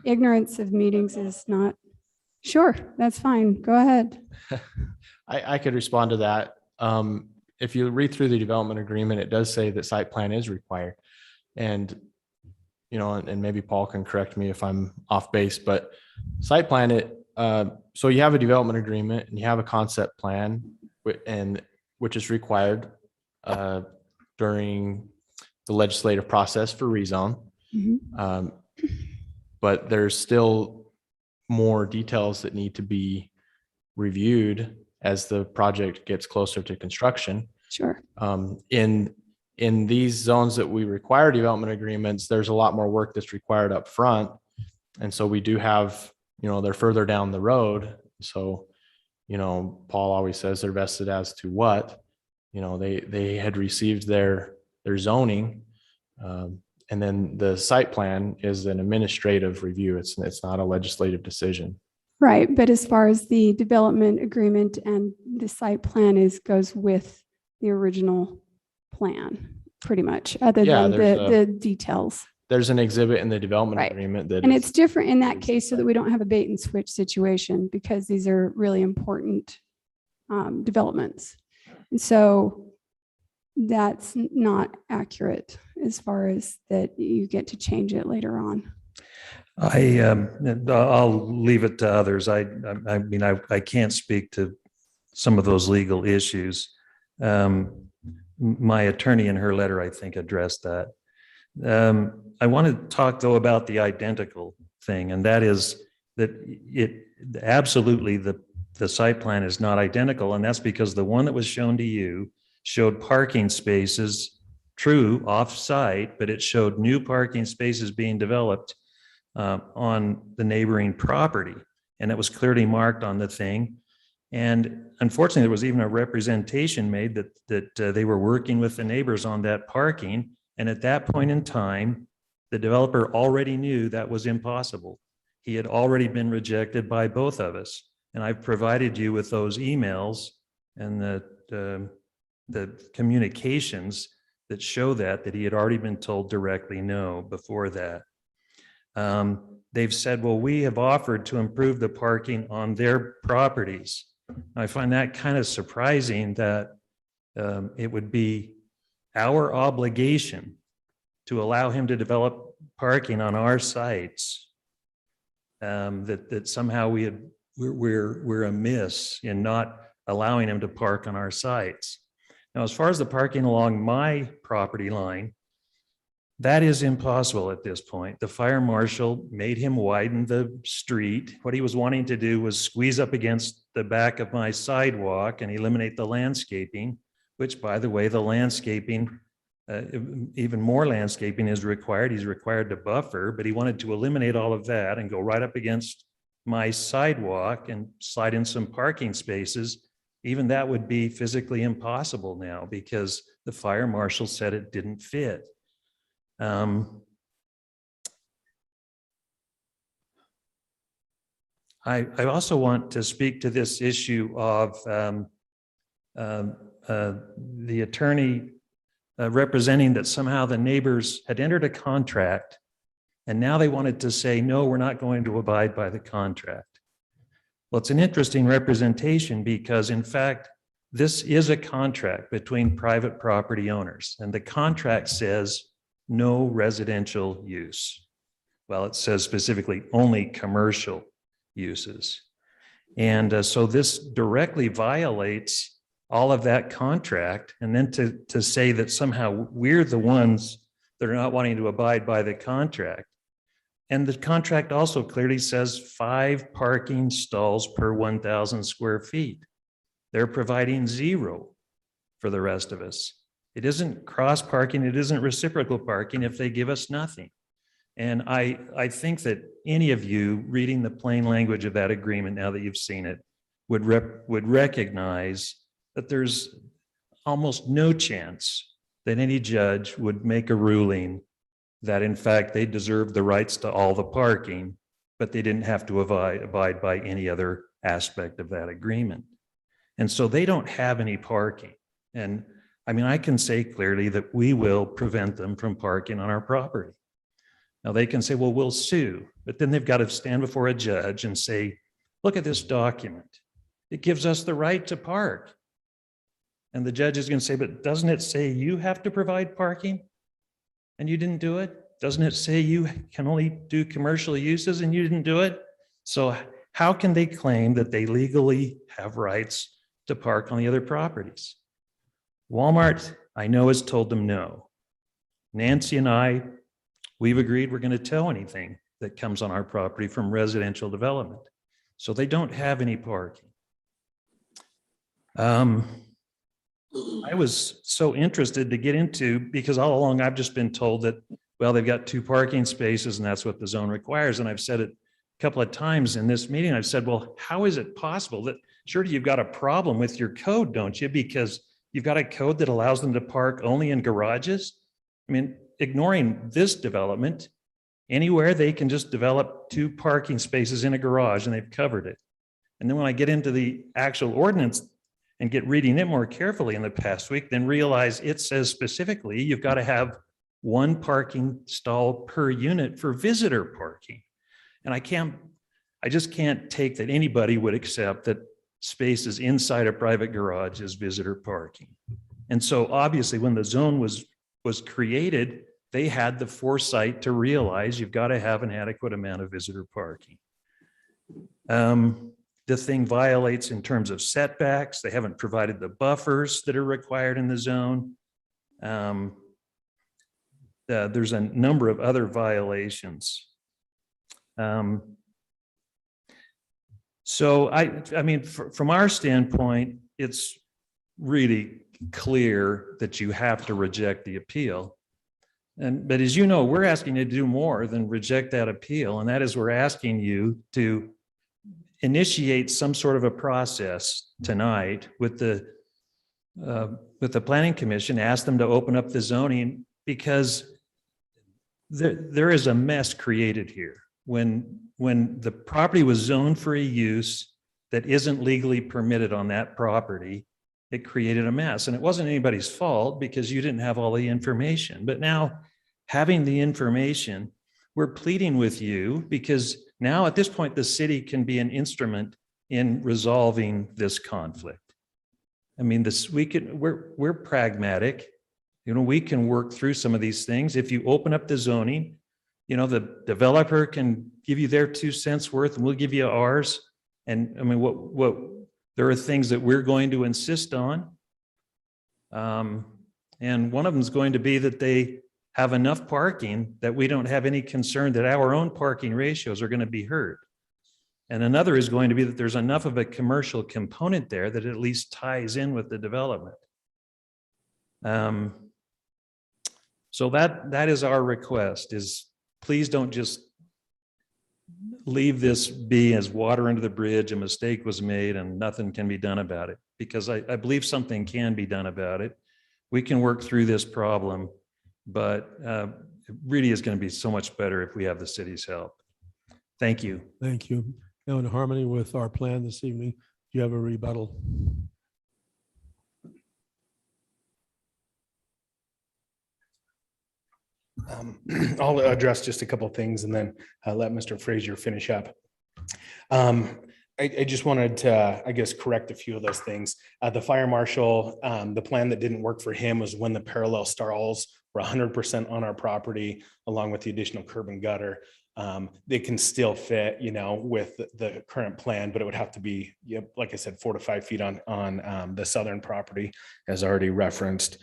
ignorance of meetings is not, sure, that's fine. Go ahead.
I could respond to that. If you read through the development agreement, it does say that site plan is required. And, and maybe Paul can correct me if I'm off base, but site plan, so you have a development agreement and you have a concept plan, which is required during the legislative process for rezone.
Mm-hmm.
But there's still more details that need to be reviewed as the project gets closer to construction.
Sure.
In these zones that we require development agreements, there's a lot more work that's required up front. And so we do have, they're further down the road. So, Paul always says they're vested as to what, they had received their zoning. And then the site plan is an administrative review. It's not a legislative decision.
Right. But as far as the development agreement and the site plan goes with the original plan, pretty much, other than the details.
There's an exhibit in the development agreement
and it's different in that case so that we don't have a bait and switch situation, because these are really important developments. And so that's not accurate as far as that you get to change it later on.
I'll leave it to others. I mean, I can't speak to some of those legal issues. My attorney in her letter, I think, addressed that. I want to talk though about the identical thing, and that is that absolutely the site plan is not identical, and that's because the one that was shown to you showed parking spaces, true, off-site, but it showed new parking spaces being developed on the neighboring property, and it was clearly marked on the thing. And unfortunately, there was even a representation made that they were working with the neighbors on that parking. And at that point in time, the developer already knew that was impossible. He had already been rejected by both of us. And I've provided you with those emails and the communications that show that he had already been told directly no before that. They've said, well, we have offered to improve the parking on their properties. I find that kind of surprising that it would be our obligation to allow him to develop parking on our sites. That somehow we're amiss in not allowing him to park on our sites. Now, as far as the parking along my property line, that is impossible at this point. The fire marshal made him widen the street. What he was wanting to do was squeeze up against the back of my sidewalk and eliminate the landscaping, which, by the way, the landscaping, even more landscaping is required. He's required to buffer, but he wanted to eliminate all of that and go right up against my sidewalk and slide in some parking spaces. Even that would be physically impossible now because the fire marshal said it didn't fit. I also want to speak to this issue of the attorney representing that somehow the neighbors had entered a contract and now they wanted to say, no, we're not going to abide by the contract. Well, it's an interesting representation because in fact, this is a contract between private property owners and the contract says no residential use. Well, it says specifically only commercial uses. And so this directly violates all of that contract. And then to say that somehow we're the ones that are not wanting to abide by the contract. And the contract also clearly says 5 parking stalls per 1,000 square feet. They're providing 0 for the rest of us. It isn't cross parking. It isn't reciprocal parking if they give us nothing. And I think that any of you reading the plain language of that agreement, now that you've seen it, would recognize that there's almost no chance that any judge would make a ruling that in fact they deserve the rights to all the parking, but they didn't have to abide by any other aspect of that agreement. And so they don't have any parking. And I mean, I can say clearly that we will prevent them from parking on our property. Now they can say, well, we'll sue, but then they've got to stand before a judge and say, look at this document. It gives us the right to park. And the judge is going to say, but doesn't it say you have to provide parking? And you didn't do it? Doesn't it say you can only do commercial uses and you didn't do it? So how can they claim that they legally have rights to park on the other properties? Walmart, I know, has told them no. Nancy and I, we've agreed we're going to tow anything that comes on our property from residential development. So they don't have any parking. I was so interested to get into, because all along I've just been told that, well, they've got 2 parking spaces and that's what the zone requires. And I've said it a couple of times in this meeting. I've said, well, how is it possible that surely you've got a problem with your code, don't you? Because you've got a code that allows them to park only in garages. I mean, ignoring this development, anywhere they can just develop 2 parking spaces in a garage and they've covered it. And then when I get into the actual ordinance and get reading it more carefully in the past week, then realize it says specifically you've got to have 1 parking stall per unit for visitor parking. And I just can't take that anybody would accept that spaces inside a private garage is visitor parking. And so obviously when the zone was created, they had the foresight to realize you've got to have an adequate amount of visitor parking. The thing violates in terms of setbacks. They haven't provided the buffers that are required in the zone. There's a number of other violations. So I mean, from our standpoint, it's really clear that you have to reject the appeal. But as you know, we're asking you to do more than reject that appeal. And that is, we're asking you to initiate some sort of a process tonight with the Planning Commission, ask them to open up the zoning, because there is a mess created here. When the property was zoned for a use that isn't legally permitted on that property, it created a mess. And it wasn't anybody's fault because you didn't have all the information. But now, having the information, we're pleading with you because now at this point, the city can be an instrument in resolving this conflict. I mean, we're pragmatic. You know, we can work through some of these things. If you open up the zoning, you know, the developer can give you their 2 cents worth and we'll give you ours. And I mean, there are things that we're going to insist on. And one of them is going to be that they have enough parking that we don't have any concern that our own parking ratios are going to be hurt. And another is going to be that there's enough of a commercial component there that at least ties in with the development. So that is our request, is please don't just leave this be as water under the bridge. A mistake was made and nothing can be done about it, because I believe something can be done about it. We can work through this problem, but it really is going to be so much better if we have the city's help. Thank you.
Thank you. Now, in harmony with our plan this evening, do you have a rebuttal?
I'll address just a couple of things and then let Mr. Frazier finish up. I just wanted to, I guess, correct a few of those things. The fire marshal, the plan that didn't work for him was when the parallel stalls were 100% on our property, along with the additional curb and gutter. They can still fit, you know, with the current plan, but it would have to be, like I said, 4 to 5 feet on the southern property, as already referenced.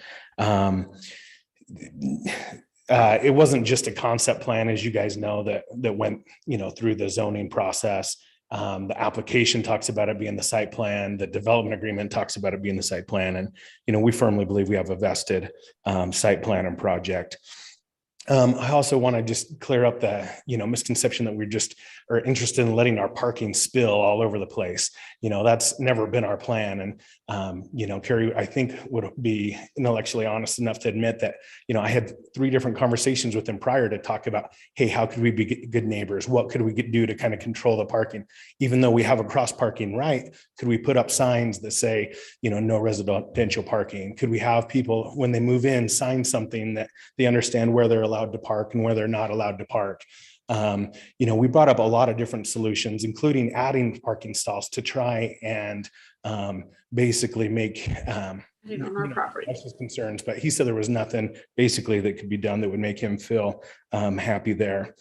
It wasn't just a concept plan, as you guys know, that went, you know, through the zoning process. The application talks about it being the site plan. The development agreement talks about it being the site plan. And, you know, we firmly believe we have a vested site plan and project. I also want to just clear up the, you know, misconception that we just are interested in letting our parking spill all over the place. You know, that's never been our plan. And, you know, Carrie, I think would be intellectually honest enough to admit that, you know, I had 3 different conversations with him prior to talk about, hey, how could we be good neighbors? What could we do to kind of control the parking? Even though we have a cross parking right, could we put up signs that say, you know, no residential parking? Could we have people, when they move in, sign something that they understand where they're allowed to park and where they're not allowed to park? You know, we brought up a lot of different solutions, including adding parking stalls to try and basically make his concerns, but he said there was nothing basically that could be done that would make him feel happy there.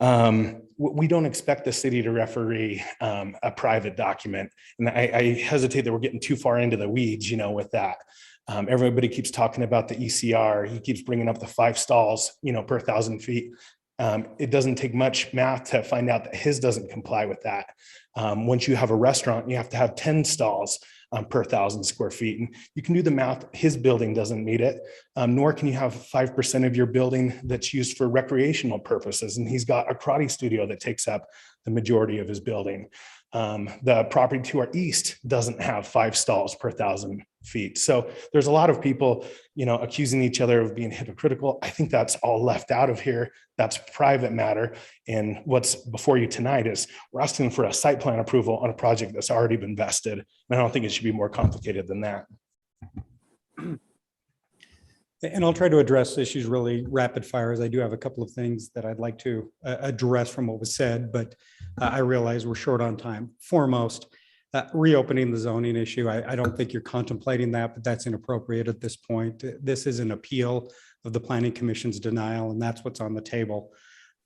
We don't expect the city to referee a private document, and I hesitate that we're getting too far into the weeds, you know, with that. Everybody keeps talking about the ECR. He keeps bringing up the 5 stalls, you know, per 1,000 feet. It doesn't take much math to find out that his doesn't comply with that. Once you have a restaurant, you have to have 10 stalls per 1,000 square feet. And you can do the math. His building doesn't meet it, nor can you have 5% of your building that's used for recreational purposes. And he's got a karate studio that takes up the majority of his building. The property to our east doesn't have 5 stalls per 1,000 feet. So there's a lot of people, you know, accusing each other of being hypocritical. I think that's all left out of here. That's private matter. And what's before you tonight is we're asking for a site plan approval on a project that's already been vested. And I don't think it should be more complicated than that.
And I'll try to address issues really rapid fire, as I do have a couple of things that I'd like to address from what was said, but I realize we're short on time. Foremost, reopening the zoning issue. I don't think you're contemplating that, but that's inappropriate at this point. This is an appeal of the Planning Commission's denial, and that's what's on the table.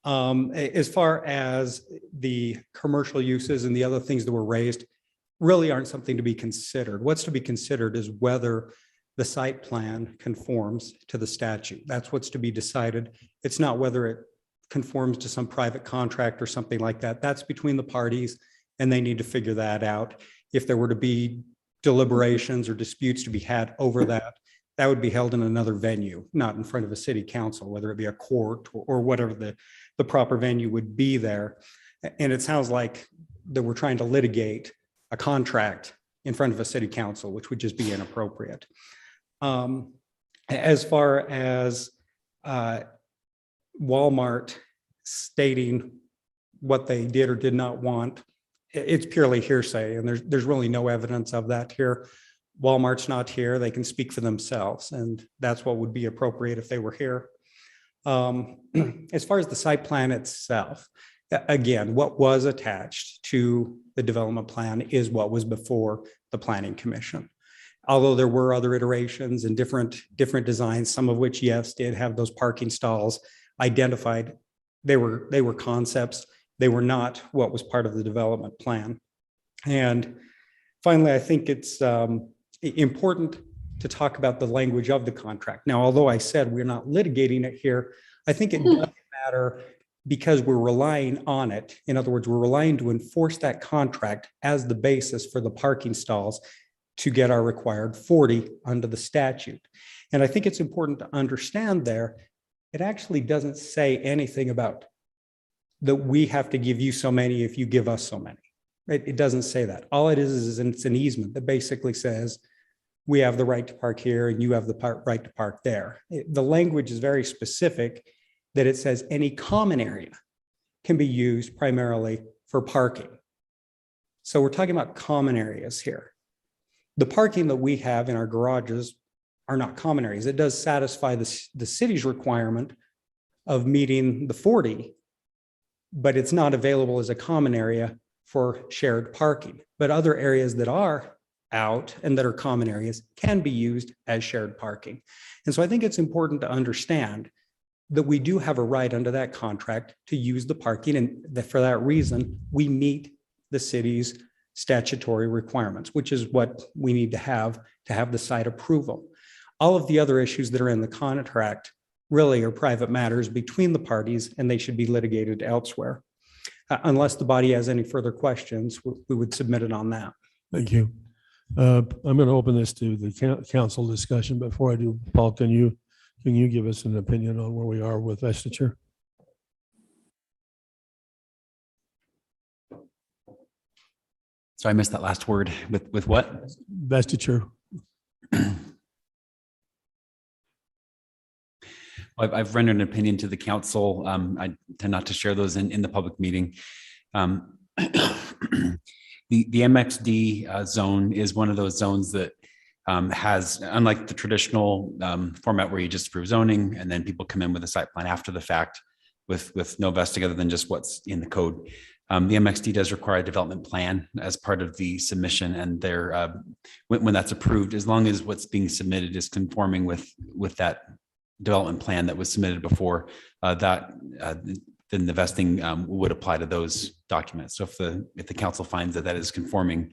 As far as the commercial uses and the other things that were raised, really aren't something to be considered. What's to be considered is whether the site plan conforms to the statute. That's what's to be decided. It's not whether it conforms to some private contract or something like that. That's between the parties, and they need to figure that out. If there were to be deliberations or disputes to be had over that, that would be held in another venue, not in front of a city council, whether it be a court or whatever the proper venue would be there. And it sounds like that we're trying to litigate a contract in front of a city council, which would just be inappropriate. As far as Walmart stating what they did or did not want, it's purely hearsay, and there's really no evidence of that here. Walmart's not here. They can speak for themselves, and that's what would be appropriate if they were here. As far as the site plan itself, again, what was attached to the development plan is what was before the Planning Commission. Although there were other iterations and different designs, some of which, yes, did have those parking stalls identified. They were concepts. They were not what was part of the development plan. And finally, I think it's important to talk about the language of the contract. Now, although I said we're not litigating it here, I think it doesn't matter because we're relying on it. In other words, we're relying to enforce that contract as the basis for the parking stalls to get our required 40 under the statute. And I think it's important to understand there, it actually doesn't say anything about that we have to give you so many if you give us so many. Right? It doesn't say that. All it is it's an easement that basically says we have the right to park here and you have the right to park there. The language is very specific that it says any common area can be used primarily for parking. So we're talking about common areas here. The parking that we have in our garages are not common areas. It does satisfy the city's requirement of meeting the 40, but it's not available as a common area for shared parking. But other areas that are out and that are common areas can be used as shared parking. And so I think it's important to understand that we do have a right under that contract to use the parking, and that for that reason, we meet the city's statutory requirements, which is what we need to have the site approval. All of the other issues that are in the contract really are private matters between the parties, and they should be litigated elsewhere. Unless the body has any further questions, we would submit it on that.
Thank you. I'm going to open this to the council discussion. Before I do, Paul, can you give us an opinion on where we are with vestiture?
So I missed that last word with what?
Vestiture.
I've rendered an opinion to the council. I tend not to share those in the public meeting. The MXD zone is one of those zones that has, unlike the traditional format where you just approve zoning and then people come in with a site plan after the fact with no vesting other than just what's in the code. The MXD does require a development plan as part of the submission, and when that's approved, as long as what's being submitted is conforming with that development plan that was submitted before, then the vesting would apply to those documents. So if the council finds that is conforming,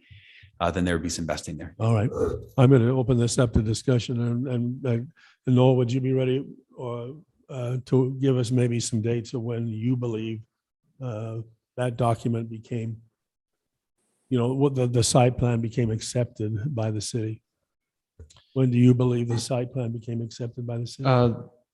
then there would be some vesting there.
All right, I'm going to open this up to discussion, and Noah, would you be ready to give us maybe some dates of when you believe that document became, what the site plan became accepted by the city? When do you believe the site plan became accepted by the city?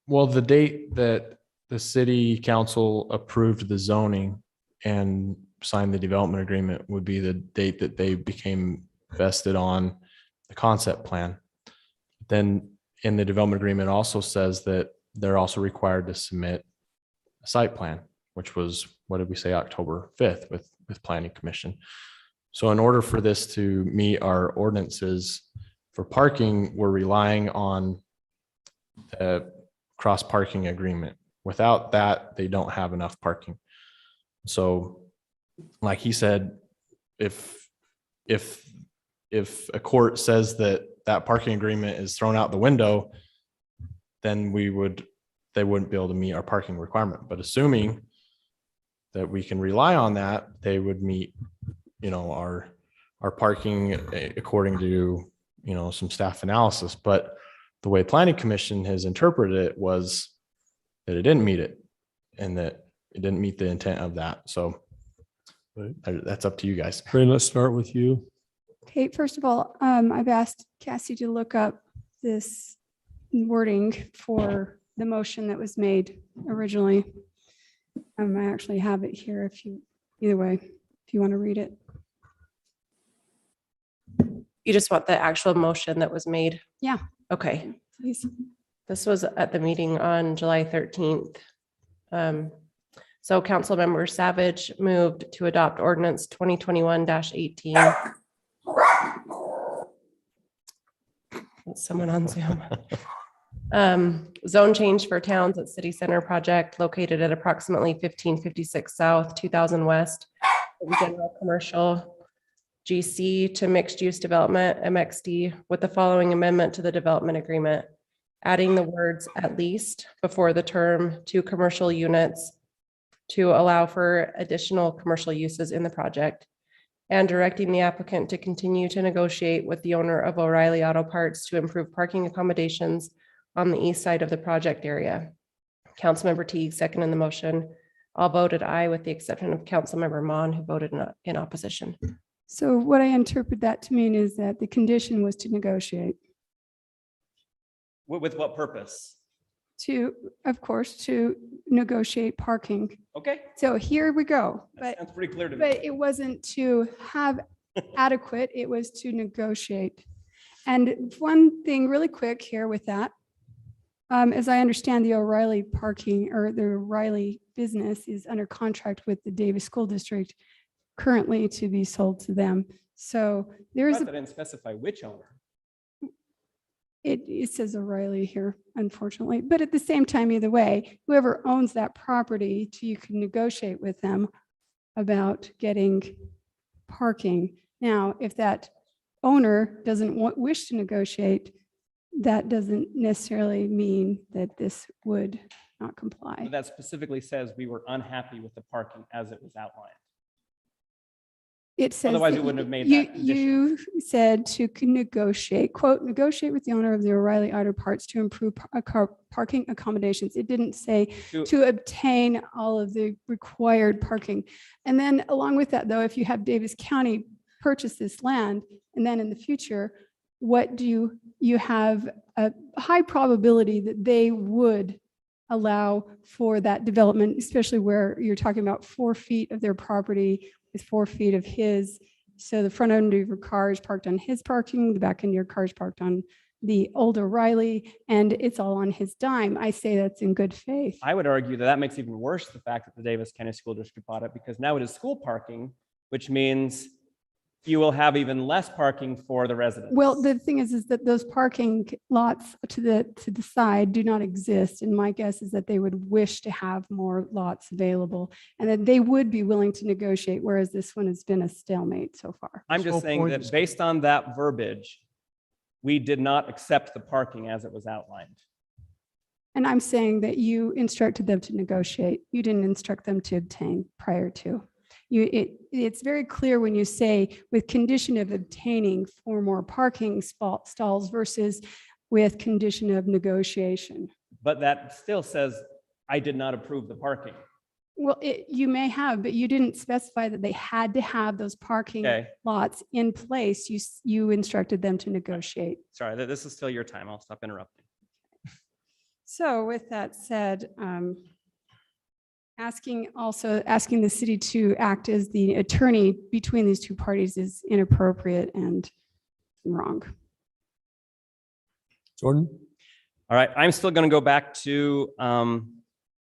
Well, the date that the city council approved the zoning and signed the development agreement would be the date that they became vested on the concept plan. Then in the development agreement also says that they're also required to submit a site plan, which was, what did we say, October 5th with Planning Commission. So in order for this to meet our ordinances for parking, we're relying on the cross parking agreement. Without that, they don't have enough parking. So like he said, if a court says that parking agreement is thrown out the window, then they wouldn't be able to meet our parking requirement. But assuming that we can rely on that, they would meet, our parking according to, some staff analysis. But the way Planning Commission has interpreted it was that it didn't meet it, and that it didn't meet the intent of that. So that's up to you guys.
Ray, let's start with you.
Okay, first of all, I've asked Cassie to look up this wording for the motion that was made originally. I actually have it here either way, if you want to read it.
You just want the actual motion that was made?
Yeah.
Okay.
Please.
This was at the meeting on July 13th. So Councilmember Savage moved to adopt ordinance 2021-18. Someone on Zoom. Zone change for towns at City Center project located at approximately 1556 South, 2000 West. From general commercial GC to mixed use development, MXD, with the following amendment to the development agreement. Adding the words "at least" before the term "to commercial units" to allow for additional commercial uses in the project, and directing the applicant to continue to negotiate with the owner of O'Reilly Auto Parts to improve parking accommodations on the east side of the project area. Councilmember Teague, second in the motion. All voted aye with the exception of Councilmember Mon, who voted in opposition.
So what I interpret that to mean is that the condition was to negotiate,
With what purpose?
to, of course, to negotiate parking.
Okay,
So here we go.
that
But,
sounds pretty clear to me.
but it wasn't to have adequate, it was to negotiate. And one thing really quick here with that, as I understand, the O'Reilly parking or the O'Reilly business is under contract with the Davis School District currently to be sold to them. So there's,
But I didn't specify which owner.
it says O'Reilly here, unfortunately, but at the same time, either way, whoever owns that property, you can negotiate with them about getting parking. Now, if that owner doesn't wish to negotiate, that doesn't necessarily mean that this would not comply.
But that specifically says we were unhappy with the parking as it was outlined.
It says.
Otherwise,
that
we wouldn't have made
you-
that condition.
You said to negotiate, quote, negotiate with the owner of the O'Reilly Auto Parts to improve parking accommodations. It didn't say to obtain all of the required parking. And then along with that, though, if you have Davis County purchase this land, and then in the future, what do you have a high probability that they would allow for that development, especially where you're talking about 4 feet of their property with 4 feet of his. So the front end of your car is parked on his parking, the back end of your car is parked on the old O'Reilly, and it's all on his dime. I say that's in good faith.
I would argue that that makes even worse the fact that the Davis County School District bought it, because now it is school parking, which means you will have even less parking for the residents.
Well, the thing is that those parking lots to the side do not exist. And my guess is that they would wish to have more lots available and that they would be willing to negotiate, whereas this one has been a stalemate so far.
I'm
This
just
whole
saying
point
that
is-
based on that verbiage, we did not accept the parking as it was outlined.
And I'm saying that you instructed them to negotiate. You didn't instruct them to obtain prior to. It's very clear when you say with condition of obtaining 4 more parking stalls versus with condition of negotiation.
But that still says, I did not approve the parking.
Well, you may have, but you didn't specify that they had to have those parking
Okay,
lots in place. You instructed them to negotiate.
sorry, this is still your time. I'll stop interrupting.
So with that said, asking the city to act as the attorney between these two parties is inappropriate and wrong.
Jordan?
All right, I'm still going to go back to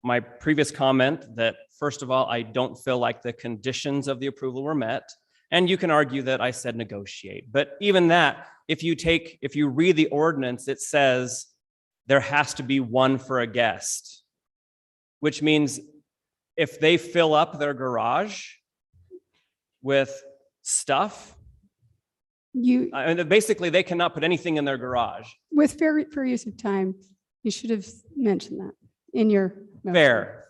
my previous comment that, first of all, I don't feel like the conditions of the approval were met. And you can argue that I said negotiate. But even that, if you read the ordinance, it says there has to be 1 for a guest, which means if they fill up their garage with stuff, basically they cannot put anything in their garage.
With fair use of time, you should have mentioned that in your motion.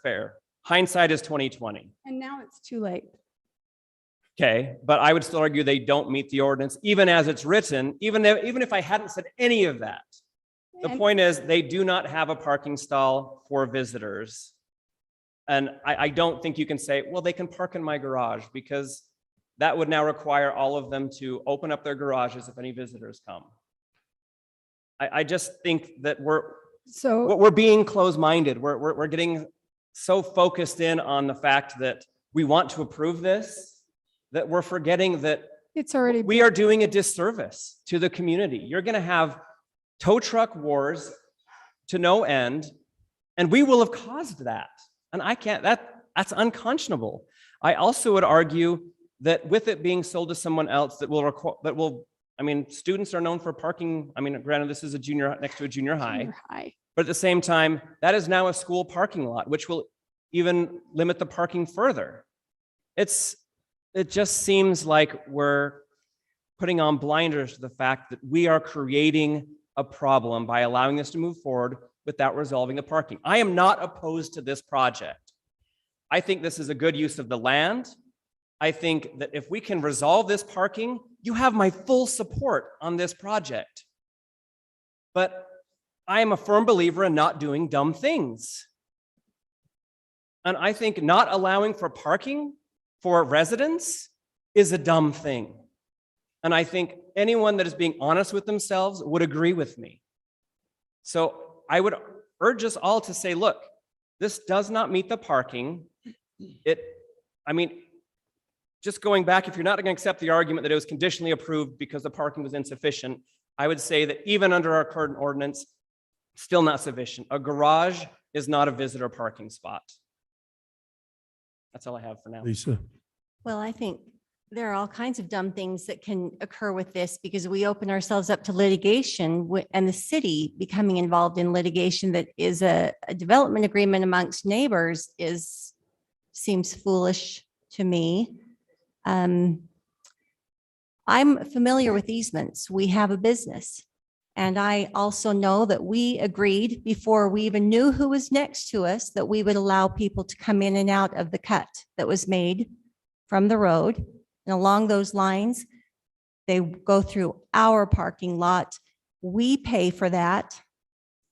Fair. Hindsight is 20/20.
And now it's too late.
Okay, but I would still argue they don't meet the ordinance, even as it's written, even if I hadn't said any of that. The
And-
point is, they do not have a parking stall for visitors. And I don't think you can say, well, they can park in my garage, because that would now require all of them to open up their garages if any visitors come. I just think that we're being closed-minded. We're getting so focused in on the fact that we want to approve this, that we're forgetting that
It's already.
we are doing a disservice to the community. You're going to have tow truck wars to no end, and we will have caused that. And that's unconscionable. I also would argue that with it being sold to someone else that will I mean, students are known for parking. I mean, granted, this is a junior, next to a junior high,
Junior high.
but at the same time, that is now a school parking lot, which will even limit the parking further. It just seems like we're putting on blinders to the fact that we are creating a problem by allowing this to move forward without resolving the parking. I am not opposed to this project. I think this is a good use of the land. I think that if we can resolve this parking, you have my full support on this project. But I am a firm believer in not doing dumb things. And I think not allowing for parking for residents is a dumb thing. And I think anyone that is being honest with themselves would agree with me. So I would urge us all to say, look, this does not meet the parking. I mean, just going back, if you're not going to accept the argument that it was conditionally approved because the parking was insufficient, I would say that even under our current ordinance, still not sufficient. A garage is not a visitor parking spot. That's all I have for now.
Lisa.
Well, I think there are all kinds of dumb things that can occur with this because we open ourselves up to litigation and the city becoming involved in litigation that is a development agreement amongst neighbors seems foolish to me. I'm familiar with easements. We have a business. And I also know that we agreed before we even knew who was next to us that we would allow people to come in and out of the cut that was made from the road. And along those lines, they go through our parking lot. We pay for that.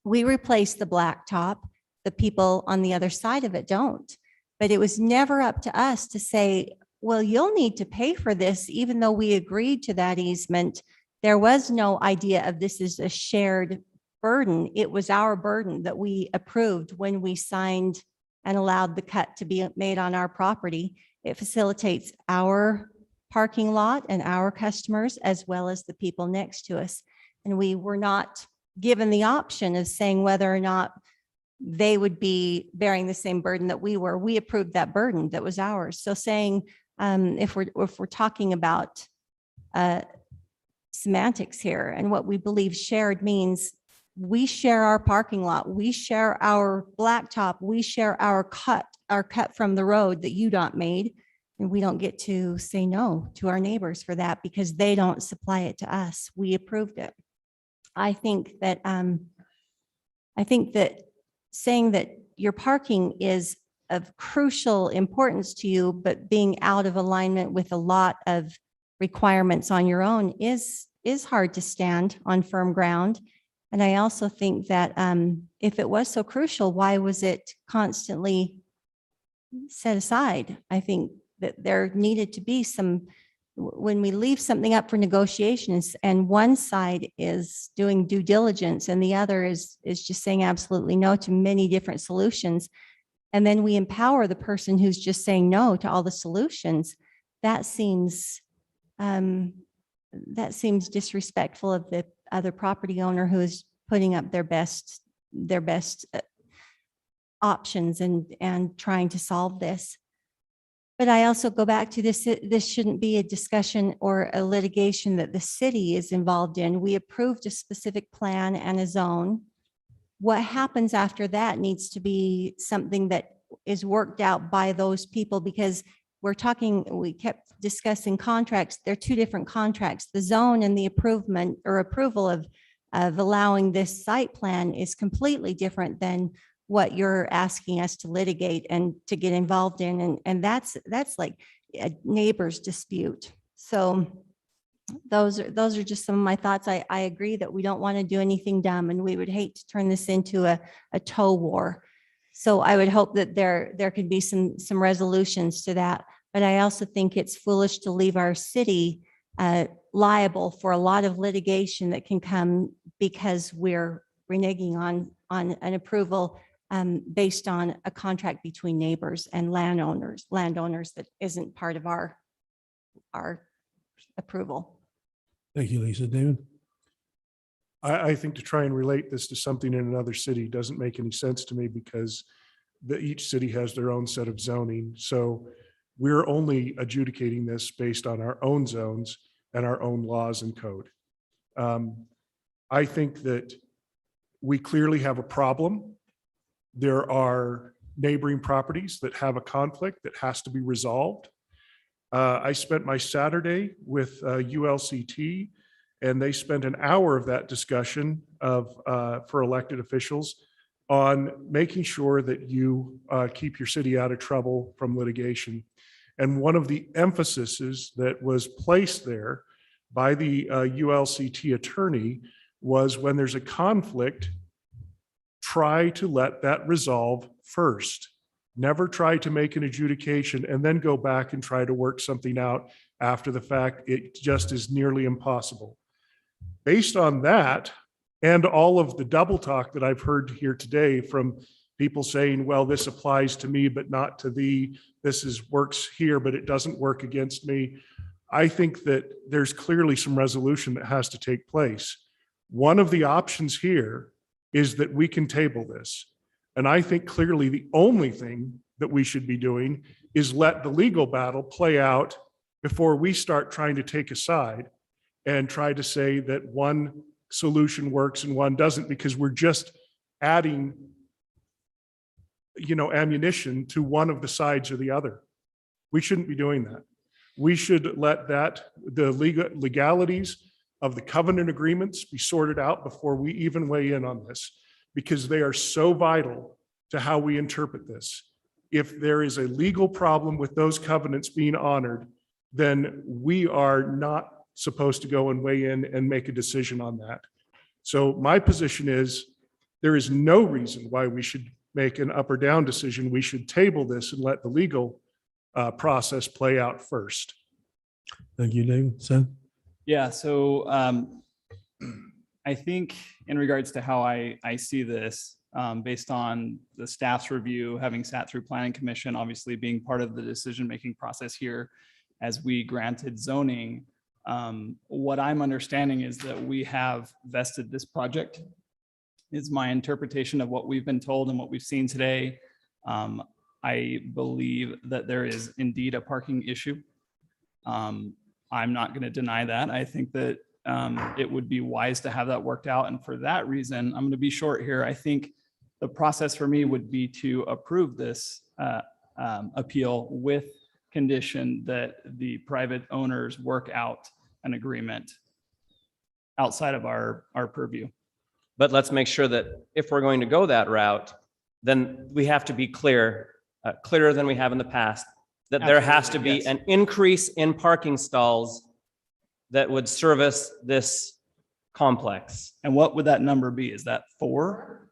We replace the blacktop. The people on the other side of it don't. But it was never up to us to say, well, you'll need to pay for this, even though we agreed to that easement. There was no idea of this as a shared burden. It was our burden that we approved when we signed and allowed the cut to be made on our property. It facilitates our parking lot and our customers as well as the people next to us. And we were not given the option of saying whether or not they would be bearing the same burden that we were. We approved that burden that was ours. So saying if we're talking about semantics here and what we believe shared means, we share our parking lot, we share our blacktop, we share our cut from the road that UDOT made, and we don't get to say no to our neighbors for that because they don't supply it to us. We approved it. I think that saying that your parking is of crucial importance to you, but being out of alignment with a lot of requirements on your own is hard to stand on firm ground. And I also think that if it was so crucial, why was it constantly set aside? I think that there needed to be some, when we leave something up for negotiations and one side is doing due diligence and the other is just saying absolutely no to many different solutions, and then we empower the person who's just saying no to all the solutions, that seems disrespectful of the other property owner who is putting up their best options and trying to solve this. But I also go back to this shouldn't be a discussion or a litigation that the city is involved in. We approved a specific plan and a zone. What happens after that needs to be something that is worked out by those people, because we kept discussing contracts. They're two different contracts. The zone and the approval of allowing this site plan is completely different than what you're asking us to litigate and to get involved in. And that's like a neighbor's dispute. So those are just some of my thoughts. I agree that we don't want to do anything dumb and we would hate to turn this into a tow war. So I would hope that there could be some resolutions to that. But I also think it's foolish to leave our city liable for a lot of litigation that can come because we're reneging on an approval based on a contract between neighbors and landowners that isn't part of our approval.
Thank you, Lisa. David?
I think to try and relate this to something in another city doesn't make any sense to me because each city has their own set of zoning. So we're only adjudicating this based on our own zones and our own laws and code. I think that we clearly have a problem. There are neighboring properties that have a conflict that has to be resolved. I spent my Saturday with ULCT, and they spent an hour of that discussion for elected officials on making sure that you keep your city out of trouble from litigation. And one of the emphases that was placed there by the ULCT attorney was when there's a conflict, try to let that resolve first. Never try to make an adjudication and then go back and try to work something out after the fact. It just is nearly impossible. Based on that, and all of the double talk that I've heard here today from people saying, well, this applies to me, but not to thee. Works here, but it doesn't work against me. I think that there's clearly some resolution that has to take place. One of the options here is that we can table this. And I think clearly the only thing that we should be doing is let the legal battle play out before we start trying to take a side and try to say that one solution works and one doesn't, because we're just adding, ammunition to one of the sides or the other. We shouldn't be doing that. We should let the legalities of the covenant agreements be sorted out before we even weigh in on this, because they are so vital to how we interpret this. If there is a legal problem with those covenants being honored, then we are not supposed to go and weigh in and make a decision on that. So my position is there is no reason why we should make an up or down decision. We should table this and let the legal process play out first.
Thank you, Dave. Sam?
Yeah, so I think in regards to how I see this, based on the staff's review, having sat through Planning Commission, obviously being part of the decision-making process here as we granted zoning, what I'm understanding is that we have vested this project, is my interpretation of what we've been told and what we've seen today. I believe that there is indeed a parking issue. I'm not going to deny that. I think that it would be wise to have that worked out. And for that reason, I'm going to be short here. I think the process for me would be to approve this appeal with condition that the private owners work out an agreement outside of our purview.
But let's make sure that if we're going to go that route, then we have to be clearer than we have in the past, that there has to be an increase in parking stalls that would service this complex.
And what would that number be? Is that 4?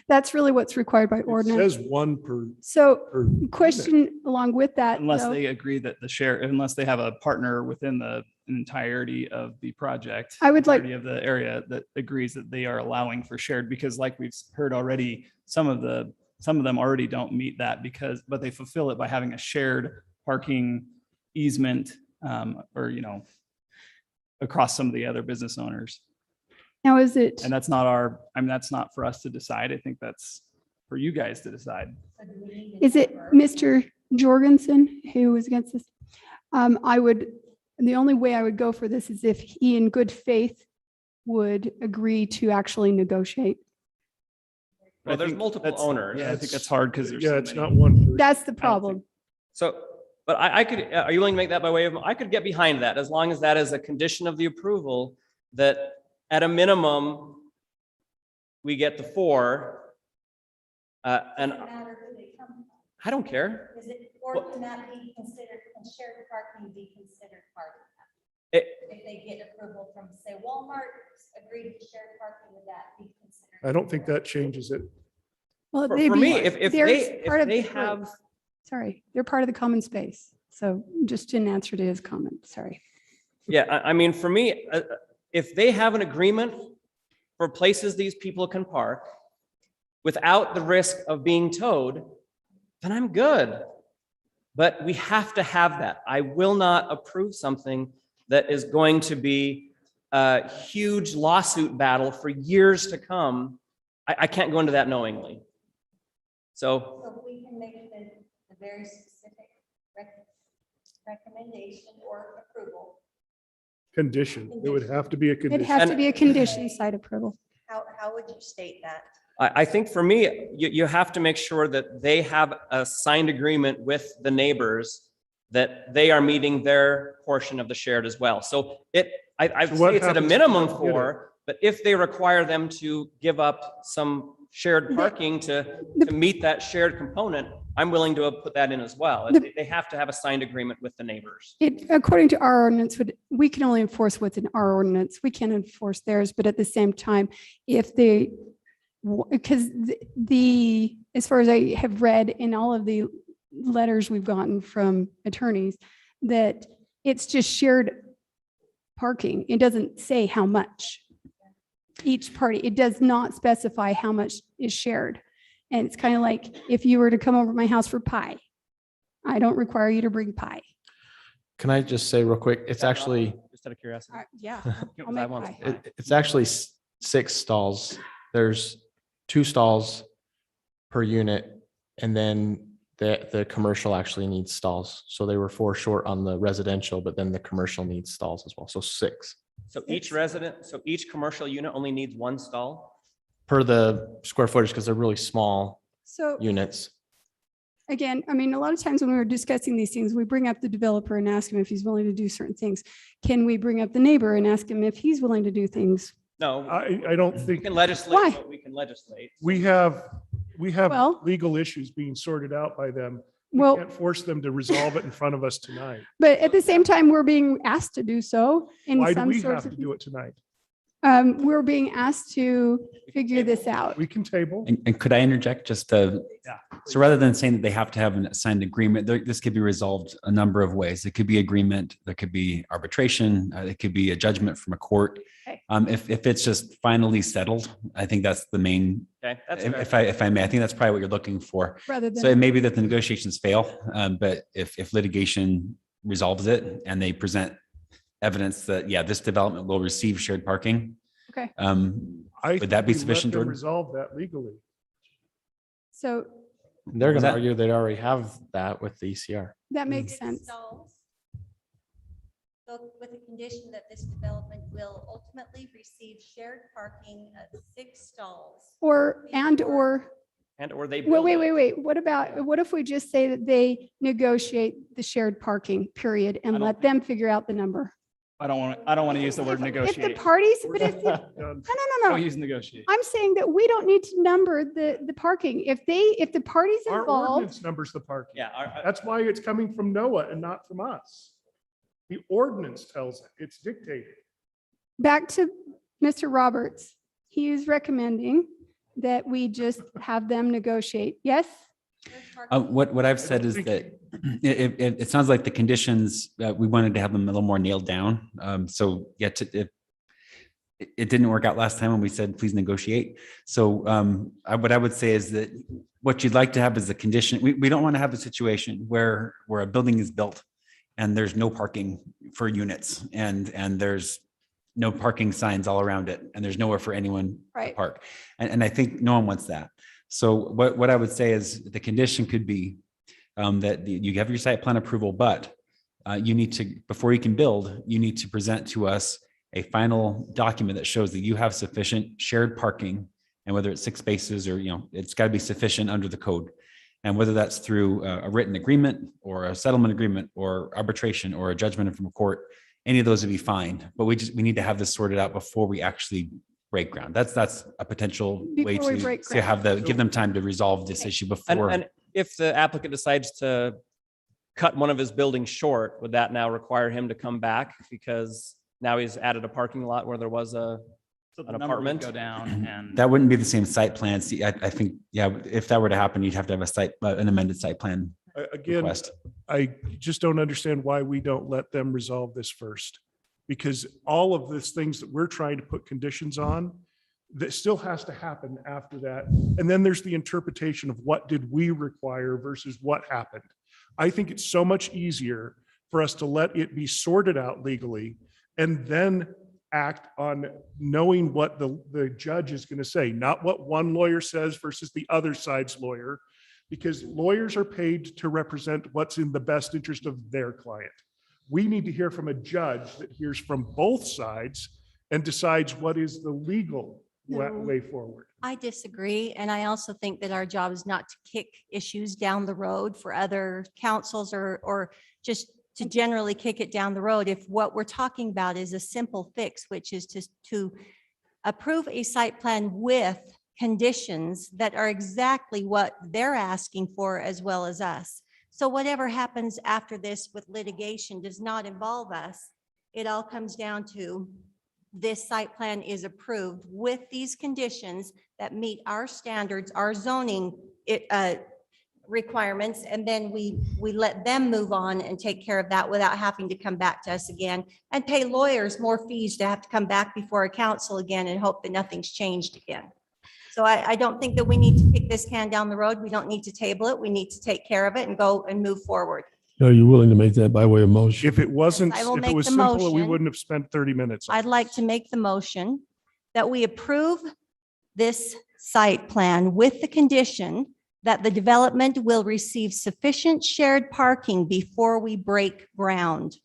That's really what's required by
It
ordinance.
says one per.
So
per
question along with that,
Unless
though,
they agree that unless they have a partner within the entirety of the project.
I would like-
entirety of the area that agrees that they are allowing for shared, because like we've heard already, some of them already don't meet that but they fulfill it by having a shared parking easement, or, across some of the other business owners.
now is it,
And that's not that's not for us to decide. I think that's for you guys to decide.
is it Mr. Jorgensen who was against this? The only way I would go for this is if he in good faith would agree to actually negotiate.
Well, there's multiple owners.
Yeah, I think that's hard because there's
Yeah,
so
it's
many.
not one. per-
That's the problem.
So, but I could, are you willing to make that by way of, I could get behind that as long as that is a condition of the approval, that at a minimum, we get the 4. And I don't care.
Is it, or can that be considered, can shared parking be considered part of
It-
that? If they get approval from, say, Walmart, agreed to shared parking, would that be considered?
I don't think that changes it.
Well,
For
they'd
me,
be-
if
they're part of
they
the group.
have,
Sorry, they're part of the common space. So just in answer to his comment, sorry.
yeah, I mean, for me, if they have an agreement for places these people can park without the risk of being towed, then I'm good. But we have to have that. I will not approve something that is going to be a huge lawsuit battle for years to come. I can't go into that knowingly. So,
So we can make the very specific recommendation or approval
Condition. It would have to be a
It
condition.
has to be a condition side approval.
How would you state that?
I think for me, you have to make sure that they have a signed agreement with the neighbors that they are meeting their portion of the shared as well. So I'd
So what
say it's at a
happens if
minimum
they don't get it?
4, but if they require them to give up some shared parking to meet that shared component, I'm willing to put that in as well. They have to have a signed agreement with the neighbors.
According to our ordinance, we can only enforce what's in our ordinance. We can't enforce theirs, but at the same time, if they, because as far as I have read in all of the letters we've gotten from attorneys, that it's just shared parking. It doesn't say how much each party, it does not specify how much is shared. And it's kind of like if you were to come over to my house for pie, I don't require you to bring pie.
Can I just say real quick, it's actually,
Just out of curiosity.
Yeah. I'll
I
make
want
pie.
it's actually 6 stalls. There's 2 stalls per unit. And then the commercial actually needs stalls. So they were 4 short on the residential, but then the commercial needs stalls as well. So 6
So each commercial unit only needs 1 stall?
per the square footage because they're really small
So
units.
again, I mean, a lot of times when we were discussing these things, we bring up the developer and ask him if he's willing to do certain things. Can we bring up the neighbor and ask him if he's willing to do things?
No,
I don't
we
think
can legislate,
Why?
what we can legislate.
we have
Well-
legal issues being sorted out by them. We
Well,
can't force them to resolve it in front of us tonight.
but at the same time, we're being asked to do so in
Why do
some
we
sorts
have
of.
to do it tonight?
We're being asked to figure this out.
We can table.
And could I interject just so rather than saying that they have to have an signed agreement, this could be resolved a number of ways. It could be agreement, there could be arbitration, it could be a judgment from a court.
Okay.
If it's just finally settled, I think that's the main,
Okay, that's
if
fair.
I may, I think that's probably what you're looking for.
Rather
So it
than,
may be that the negotiations fail, but if litigation resolves it and they present evidence that, yeah, this development will receive shared parking.
Okay.
Would that be
think we let
sufficient,
them
Jordan?
Resolve that legally.
so
They're going to
that-
argue they already have that with the ECR.
that makes
6
sense.
stalls. So with the condition that this development will ultimately receive shared parking of 6 stalls.
Or they
And or they build it.
wait. What if we just say that they negotiate the shared parking period
I
and
don't
let them figure out the number?
I don't want to use the word
If the
negotiate.
parties, but if,
Done.
no.
Don't use negotiate.
I'm saying that we don't need to number the parking. If the parties
Our
involved,
ordinance numbers the parking.
Yeah,
That's why it's coming from Noah and not from us. The ordinance tells it. It's dictated.
back to Mr. Roberts, he is recommending that we just have them negotiate. Yes?
Shared parking.
What I've said is
think-
that it sounds like the conditions, we wanted to have them a little more nailed down. So yet it didn't work out last time when we said, please negotiate. So what I would say is that what you'd like to have is a condition. We don't want to have a situation where a building is built and there's no parking for units and there's no parking signs all around it and there's nowhere for anyone to
Right.
park. And I think no one wants that. So what I would say is the condition could be that you have your site plan approval, but you need to, before you can build, you need to present to us a final document that shows that you have sufficient shared parking, and whether it's 6 spaces or, it's got to be sufficient under the code. And whether that's through a written agreement or a settlement agreement or arbitration or a judgment from a court, any of those would be fine. But we need to have this sorted out before we actually break ground. That's a potential way
Before we break
to have give them time to resolve this issue before.
and if the applicant decides to cut one of his buildings short, would that now require him to come back because now he's added a parking lot where there was
So the
an
number would
apartment?
Go down and.
That wouldn't be the same site plan. See, I think, if that were to happen, you'd have to have an amended site plan
Again,
request.
I just don't understand why we don't let them resolve this first. Because all of these things that we're trying to put conditions on, that still has to happen after that. And then there's the interpretation of what did we require versus what happened. I think it's so much easier for us to let it be sorted out legally and then act on knowing what the judge is going to say, not what one lawyer says versus the other side's lawyer, because lawyers are paid to represent what's in the best interest of their client. We need to hear from a judge that hears from both sides and decides what is the legal way forward.
I disagree. And I also think that our job is not to kick issues down the road for other councils or just to generally kick it down the road. If what we're talking about is a simple fix, which is to approve a site plan with conditions that are exactly what they're asking for as well as us. So whatever happens after this with litigation does not involve us. It all comes down to this site plan is approved with these conditions that meet our standards, our zoning requirements, and then we let them move on and take care of that without having to come back to us again and pay lawyers more fees to have to come back before a council again and hope that nothing's changed again. So I don't think that we need to kick this can down the road. We don't need to table it. We need to take care of it and go and move forward.
Are you willing to make that by way of motion?
If it wasn't,
Yes, I will
if it
make
was
the
simple, we
motion.
wouldn't have spent 30 minutes. on
I'd like to make the motion that we approve this site plan with the condition that the development will receive sufficient shared parking before we break ground.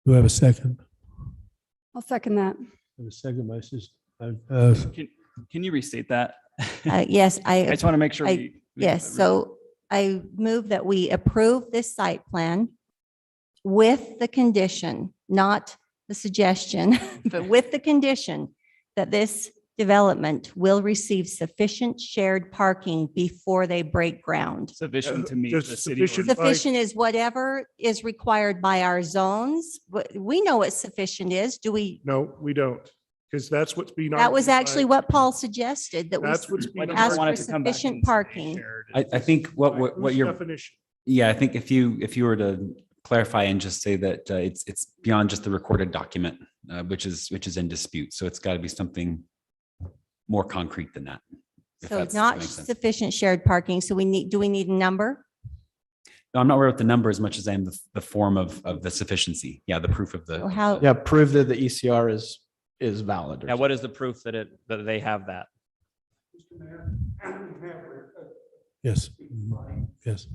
Do I have a second?
I'll second that.
I have a second, my sister.
Can you restate that?
Yes,
I just want to make sure
I-
we.
yes, so I move that we approve this site plan with the condition, not the suggestion, but with the condition that this development will receive sufficient shared parking before they break ground.
Sufficient to meet
Just
the city.
sufficient-
ordinance.
Sufficient is whatever is required by our zones. We know what sufficient is. Do we?
No, we don't, because that's what's being.
That was
argued
actually
by-
what Paul suggested, that we
That's what's being.
I
ask
want
for
it to come back
sufficient
and say
parking.
shared.
I think what
Whose
you're,
definition?
yeah, I think if you were to clarify and just say that it's beyond just the recorded document, which is in dispute. So it's got to be something more concrete than that. if
So
that's-
not
that makes sense.
sufficient shared parking. So do we need a number?
No, I'm not worried about the number as much as I am the form of the sufficiency. Yeah, the proof of the.
Or how?
Yeah, prove that the ECR is valid. or
Now, what is the proof that they have that?
Yes. Yes.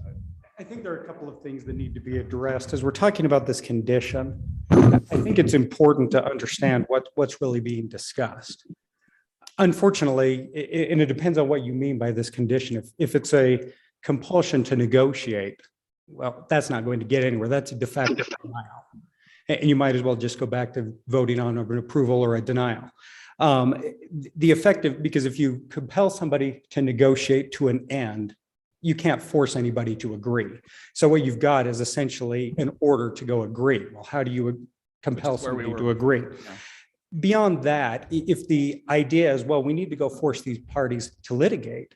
I think there are a couple of things that need to be addressed. As we're talking about this condition, I think it's important to understand what's really being discussed. Unfortunately, and it depends on what you mean by this condition. If it's a compulsion to negotiate, well, that's not going to get anywhere. That's a de facto denial. And you might as well just go back to voting on an approval or a denial. The effective, because if you compel somebody to negotiate to an end, you can't force anybody to agree. So what you've got is essentially an order to go agree. Well, how do you compel somebody to agree? Beyond that, if the idea is, well, we need to go force these parties to litigate,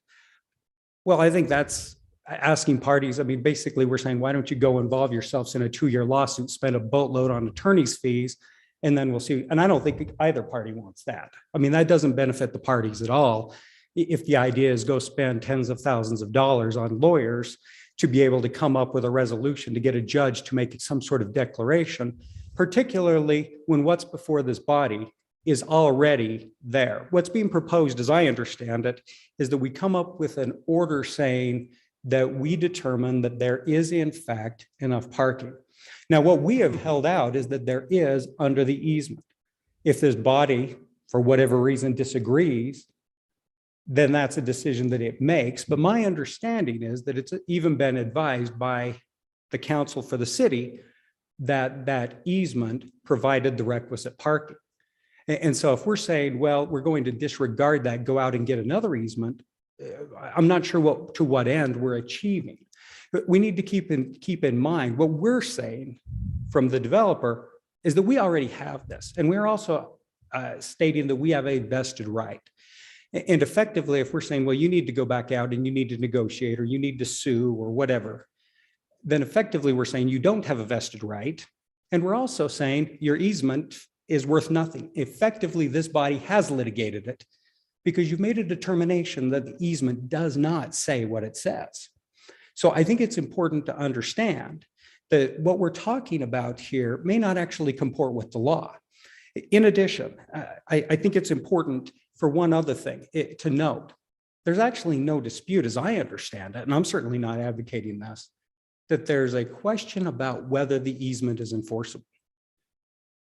well, I think that's asking parties. I mean, basically, we're saying, why don't you go involve yourselves in a 2-year lawsuit, spend a boatload on attorney's fees, and then we'll see. And I don't think either party wants that. I mean, that doesn't benefit the parties at all. If the idea is go spend tens of thousands of dollars on lawyers to be able to come up with a resolution to get a judge to make some sort of declaration, particularly when what's before this body is already there. What's being proposed, as I understand it, is that we come up with an order saying that we determine that there is in fact enough parking. Now, what we have held out is that there is under the easement. If this body, for whatever reason, disagrees, then that's a decision that it makes. But my understanding is that it's even been advised by the council for the city that that easement provided the requisite parking. And so if we're saying, well, we're going to disregard that, go out and get another easement, I'm not sure to what end we're achieving. But we need to keep in mind what we're saying from the developer is that we already have this. And we're also stating that we have a vested right. And effectively, if we're saying, well, you need to go back out and you need to negotiate or you need to sue or whatever, then effectively we're saying you don't have a vested right. And we're also saying your easement is worth nothing. Effectively, this body has litigated it because you've made a determination that the easement does not say what it says. So I think it's important to understand that what we're talking about here may not actually comport with the law. In addition, I think it's important for one other thing to note. There's actually no dispute, as I understand it, and I'm certainly not advocating this, that there's a question about whether the easement is enforceable.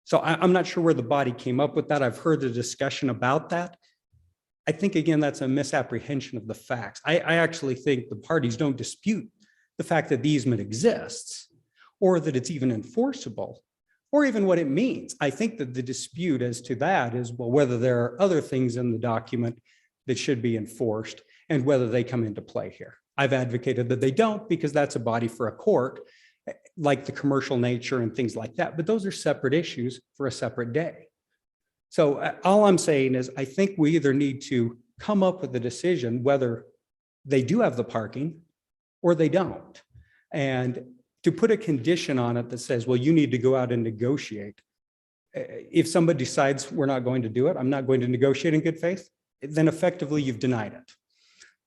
So I'm not sure where the body came up with that. I've heard the discussion about that. I think, again, that's a misapprehension of the facts. I actually think the parties don't dispute the fact that the easement exists or that it's even enforceable or even what it means. I think that the dispute as to that is, well, whether there are other things in the document that should be enforced and whether they come into play here. I've advocated that they don't because that's a body for a court, like the commercial nature and things like that. But those are separate issues for a separate day. So all I'm saying is I think we either need to come up with a decision whether they do have the parking or they don't. And to put a condition on it that says, well, you need to go out and negotiate. If somebody decides we're not going to do it, I'm not going to negotiate in good faith, then effectively you've denied it.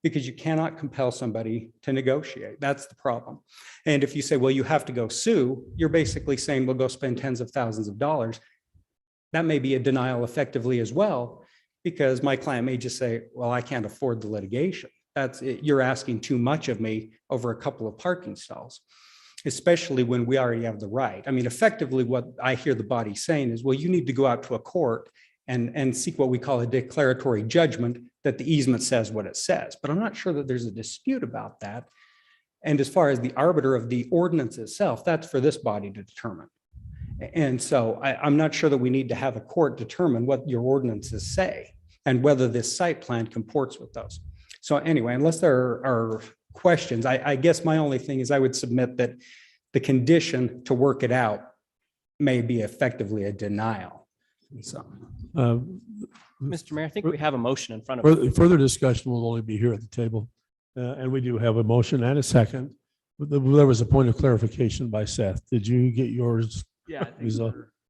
Because you cannot compel somebody to negotiate. That's the problem. And if you say, well, you have to go sue, you're basically saying, well, go spend tens of thousands of dollars. That may be a denial effectively as well, because my client may just say, well, I can't afford the litigation. You're asking too much of me over a couple of parking stalls, especially when we already have the right. I mean, effectively what I hear the body saying is, well, you need to go out to a court and seek what we call a declaratory judgment that the easement says what it says. But I'm not sure that there's a dispute about that. And as far as the arbiter of the ordinance itself, that's for this body to determine. And so I'm not sure that we need to have a court determine what your ordinances say and whether this site plan comports with those. So anyway, unless there are questions, I guess my only thing is I would submit that the condition to work it out may be effectively a denial. So.
Mr. Mayor, I think we have a motion in front of us.
Further discussion will only be here at the table. And we do have a motion and a second. There was a point of clarification by Seth. Did you get yours?
Yeah,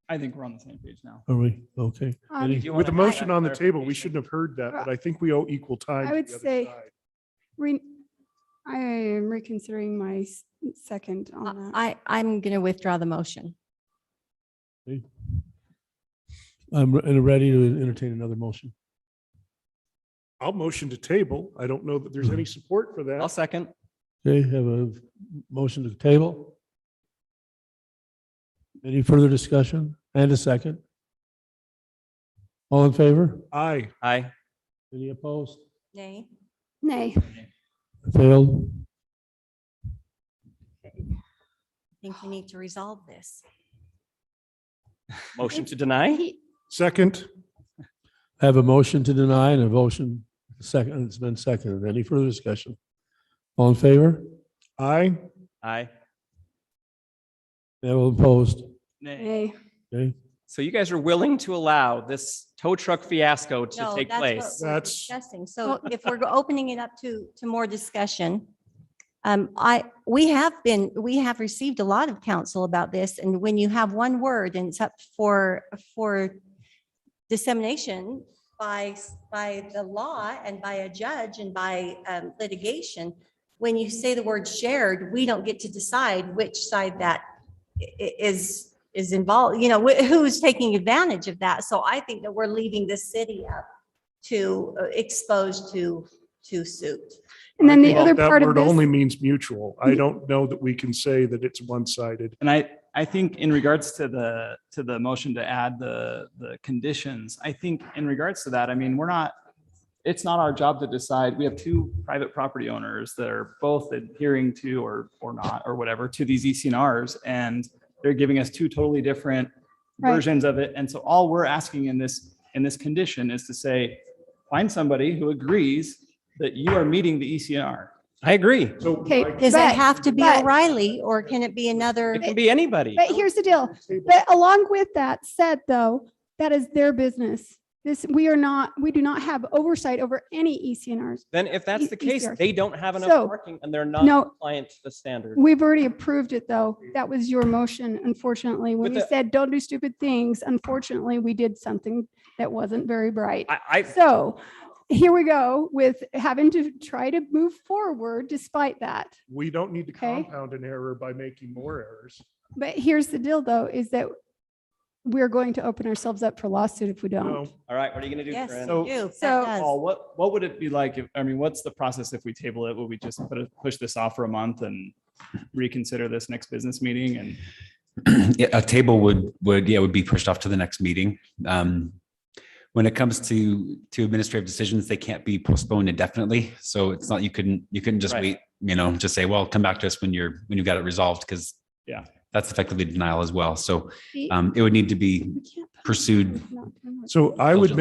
I think we're on the same page now.
Are we? Okay. Any-
With the motion on the table, we shouldn't have heard that, but I think we owe equal time.
I
to
would
the other
say,
side.
I am reconsidering my second on that.
I'm going to withdraw the motion.
I'm ready to entertain another motion.
I'll motion to table. I don't know that there's any support for
I'll
that.
second.
Okay, have a motion to table. Any further discussion? And a second. All in favor?
Aye.
Aye.
Any opposed?
Nay.
Nay.
Failed?
I think we need to resolve this.
Motion to deny?
Second.
Have a motion to deny and a motion second. It's been seconded. Any further discussion? All in favor?
Aye.
Aye.
All opposed?
Nay.
Okay.
So you guys are willing to allow this tow truck fiasco to
No,
take
that's
place?
what we're
That's-
discussing. So if we're opening it up to more discussion, we have received a lot of counsel about this, and when you have one word and it's up for dissemination by the law and by a judge and by litigation, when you say the word shared, we don't get to decide which side that is involved, who's taking advantage of that. So I think that we're leaving the city up to exposed to suit.
And then the
Well,
other
that
part of
word
this.
only means mutual. I don't know that we can say that it's one-sided.
And I think in regards to the motion to add the conditions, I think in regards to that, I mean, it's not our job to decide. We have two private property owners that are both adhering to or not, or whatever, to these ECNRs, and they're giving us two totally different
Right.
versions of it. And so all we're asking in this condition is to say, find somebody who agrees that you are meeting the ECNR.
I agree.
So
Okay.
Does it have to be
but-
O'Reilly, or can it be another?
It can be anybody.
But here's the deal. But along with that said, though, that is their business. We do not have oversight over any ECNRs.
Then if that's the case,
ECRs.
they don't have enough
So,
parking and they're not
no.
compliant to the standard.
We've already approved it, though. That was your motion, unfortunately. When
But
you
the-
said, don't do stupid things, unfortunately, we did something that wasn't very bright.
I
So here we go with having to try to move forward despite that.
we don't need to
Okay.
compound an error by making more errors.
But here's the deal, though, is that we're going to open ourselves up for lawsuit if we don't.
No,
all right, what are you gonna do,
Yes,
Corinne?
So-
you do. That
So-
does.
Paul, what would it be like if, what's the process if we table it? Will we just push this off for a month and
reconsider this next business meeting and
Yeah, a table would be pushed off to the next meeting. When it comes to administrative decisions, they can't be postponed indefinitely. So it's not, you couldn't just
Right.
wait, just say, well, come back to us when you got it resolved, because
Yeah.
that's effectively denial as well. So it would need to be pursued.
So I would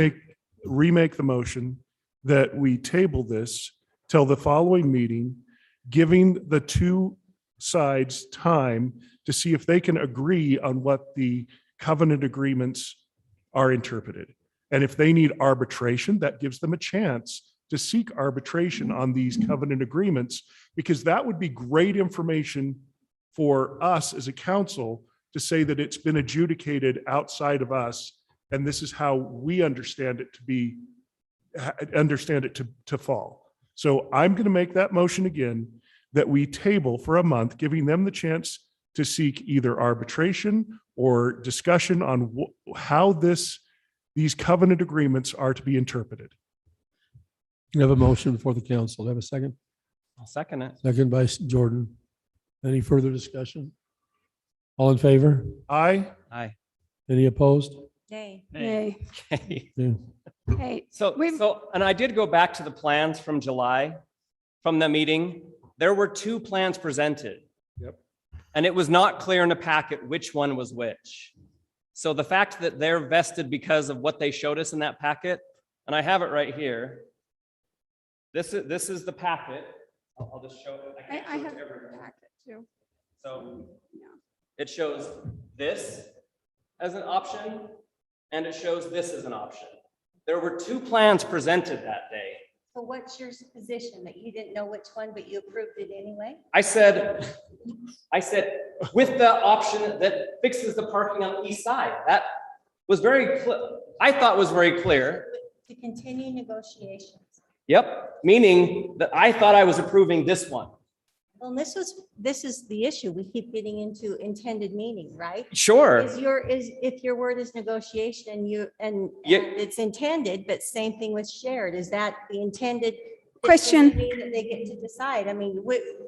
remake the motion that we table this till the following meeting, giving the two sides time to see if they can agree on what the covenant agreements are interpreted. And if they need arbitration, that gives them a chance to seek arbitration on these covenant agreements, because that would be great information for us as a council to say that it's been adjudicated outside of us, and this is how we understand it to fall. So I'm going to make that motion again, that we table for a month, giving them the chance to seek either arbitration or discussion on how these covenant agreements are to be interpreted.
You have a motion for the council. Have a second?
I'll second it.
Second by Jordan. Any further discussion? All in favor?
Aye.
Aye.
Any opposed?
Nay.
Yay.
Okay.
Yeah.
Hey,
So, and I did go back to the plans from July, from the meeting. There were two plans presented.
Yep.
And it was not clear in the packet which one was which. So the fact that they're vested because of what they showed us in that packet, and I have it right here. This is the packet. I'll just show it. can't
I
show it
have
to
a
everyone.
packet too.
So
Yeah.
it shows this as an option, and it shows this as an option. There were two plans presented that day.
So what's your position, that you didn't know which one, but you approved it anyway?
I said, with the option that fixes the parking on the east side. That was very clear. I thought was very clear.
To continue negotiations.
Yep, meaning that I thought I was approving this one.
Well, this is the issue. We keep getting into intended meaning, right?
Sure.
If your word is negotiation and
Yeah.
it's intended, but same thing with shared, is that the intended?
Question.
It doesn't mean that they get to decide. I mean,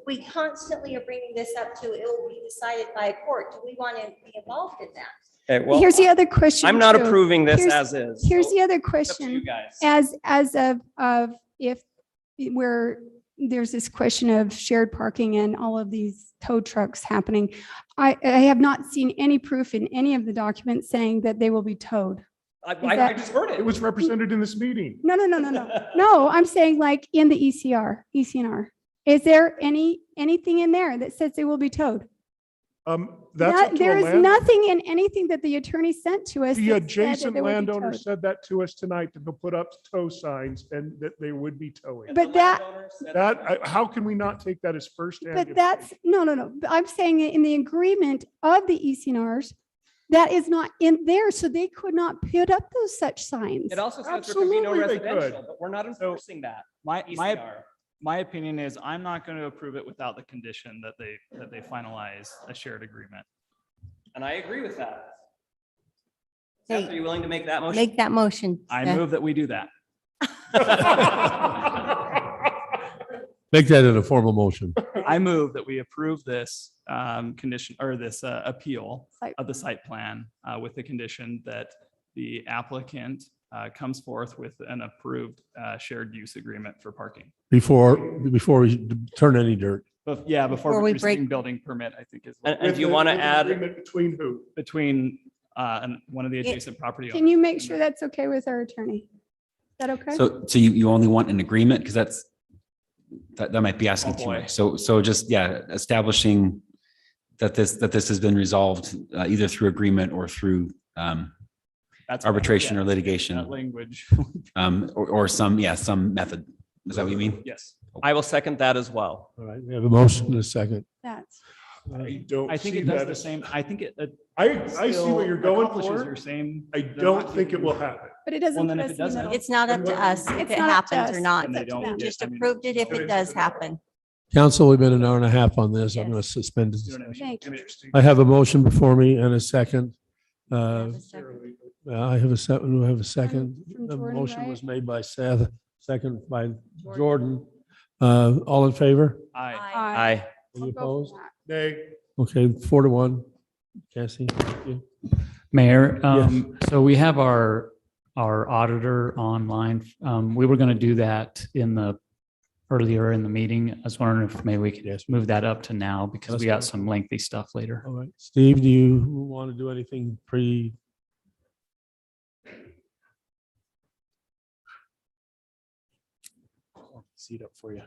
we constantly are bringing this up to, it will be decided by a court. Do we want to be involved in that?
Okay, well,
Here's the other question.
I'm not
too.
approving this
Here's-
as is.
Here's
so
the other
it's up to you
question.
guys.
As of if where there's this question of shared parking and all of these tow trucks happening, I have not seen any proof in any of the documents saying that they will be towed.
I
that-
just heard it.
It was represented in this meeting.
No. No, I'm saying like in the ECNR. Is there anything in there that says they will be towed?
That's up to
There
a
is
land-
nothing in anything that the attorney sent to us.
The
that said that
adjacent
they would be
landowner
towed.
said that to us tonight, to go put up tow signs and that they would be towing.
But that,
How can we not take that as firsthand?
but that's, no. I'm saying in the agreement of the ECNRs, that is not in there, so they could not put up those such signs.
It also says there could be no
Absolutely they could.
residential, but we're not enforcing that.
My
ECR.
my opinion is I'm not going to approve it without the condition that they finalize a shared agreement.
And I agree with that.
Hey,
Seth, are you willing to make that motion?
Make that motion.
I
Seth.
move that we do that.
Make that in a formal motion.
I move that we approve this condition or this appeal
Site.
of the site plan with the condition that the applicant comes forth with an approved shared use agreement for parking.
Before we turn any dirt.
But yeah, before
Before we
receiving
break-
building permit, I think is
And do you want to add,
Between who?
between one of the adjacent property.
Can you
owners.
make sure that's okay with our attorney? Is that okay?
So you only want an agreement, because that might be asking
Oh,
too
boy.
much. So just, establishing that this has been resolved either through agreement or through
That's
arbitration or
yeah,
litigation.
that language.
or some method. Is that what you mean?
Yes.
I will second that as well.
All right, we have a motion and a second.
That's,
I don't
I think
see
it does
that
the
as-
same. I think it.
I see
still
what you're going
accomplishes
for.
Your same.
I
they're
don't
not
think it
giving
will
you-
happen.
but it doesn't.
Well, then
put
if
us
it
in the
doesn't-
middle.
It's not up to us if
It's
it
not up to
happens or
us.
not.
Then they don't
We
get-
just
I mean,
approved it if it does happen.
Council, we've been an hour and a half on this. I'm
Yes.
going to suspend it.
You know what I mean?
Thank you.
Interesting.
I have a motion before me and a second.
Have a second.
I have a second. We have a second.
From
The
Jordan,
motion
right?
was made by Seth, second by Jordan. All in favor?
Aye.
Aye.
Any
I'll go for
opposed?
that.
Nay.
Okay, 4-1. Cassie, thank you.
Mayor,
Yes.
so we have our auditor online. We were going to do that earlier in the meeting. I was wondering if maybe we could just move that up to now because
That's
we got
fine.
some lengthy stuff later.
All right. Steve, do you want to do anything
Seat up for you.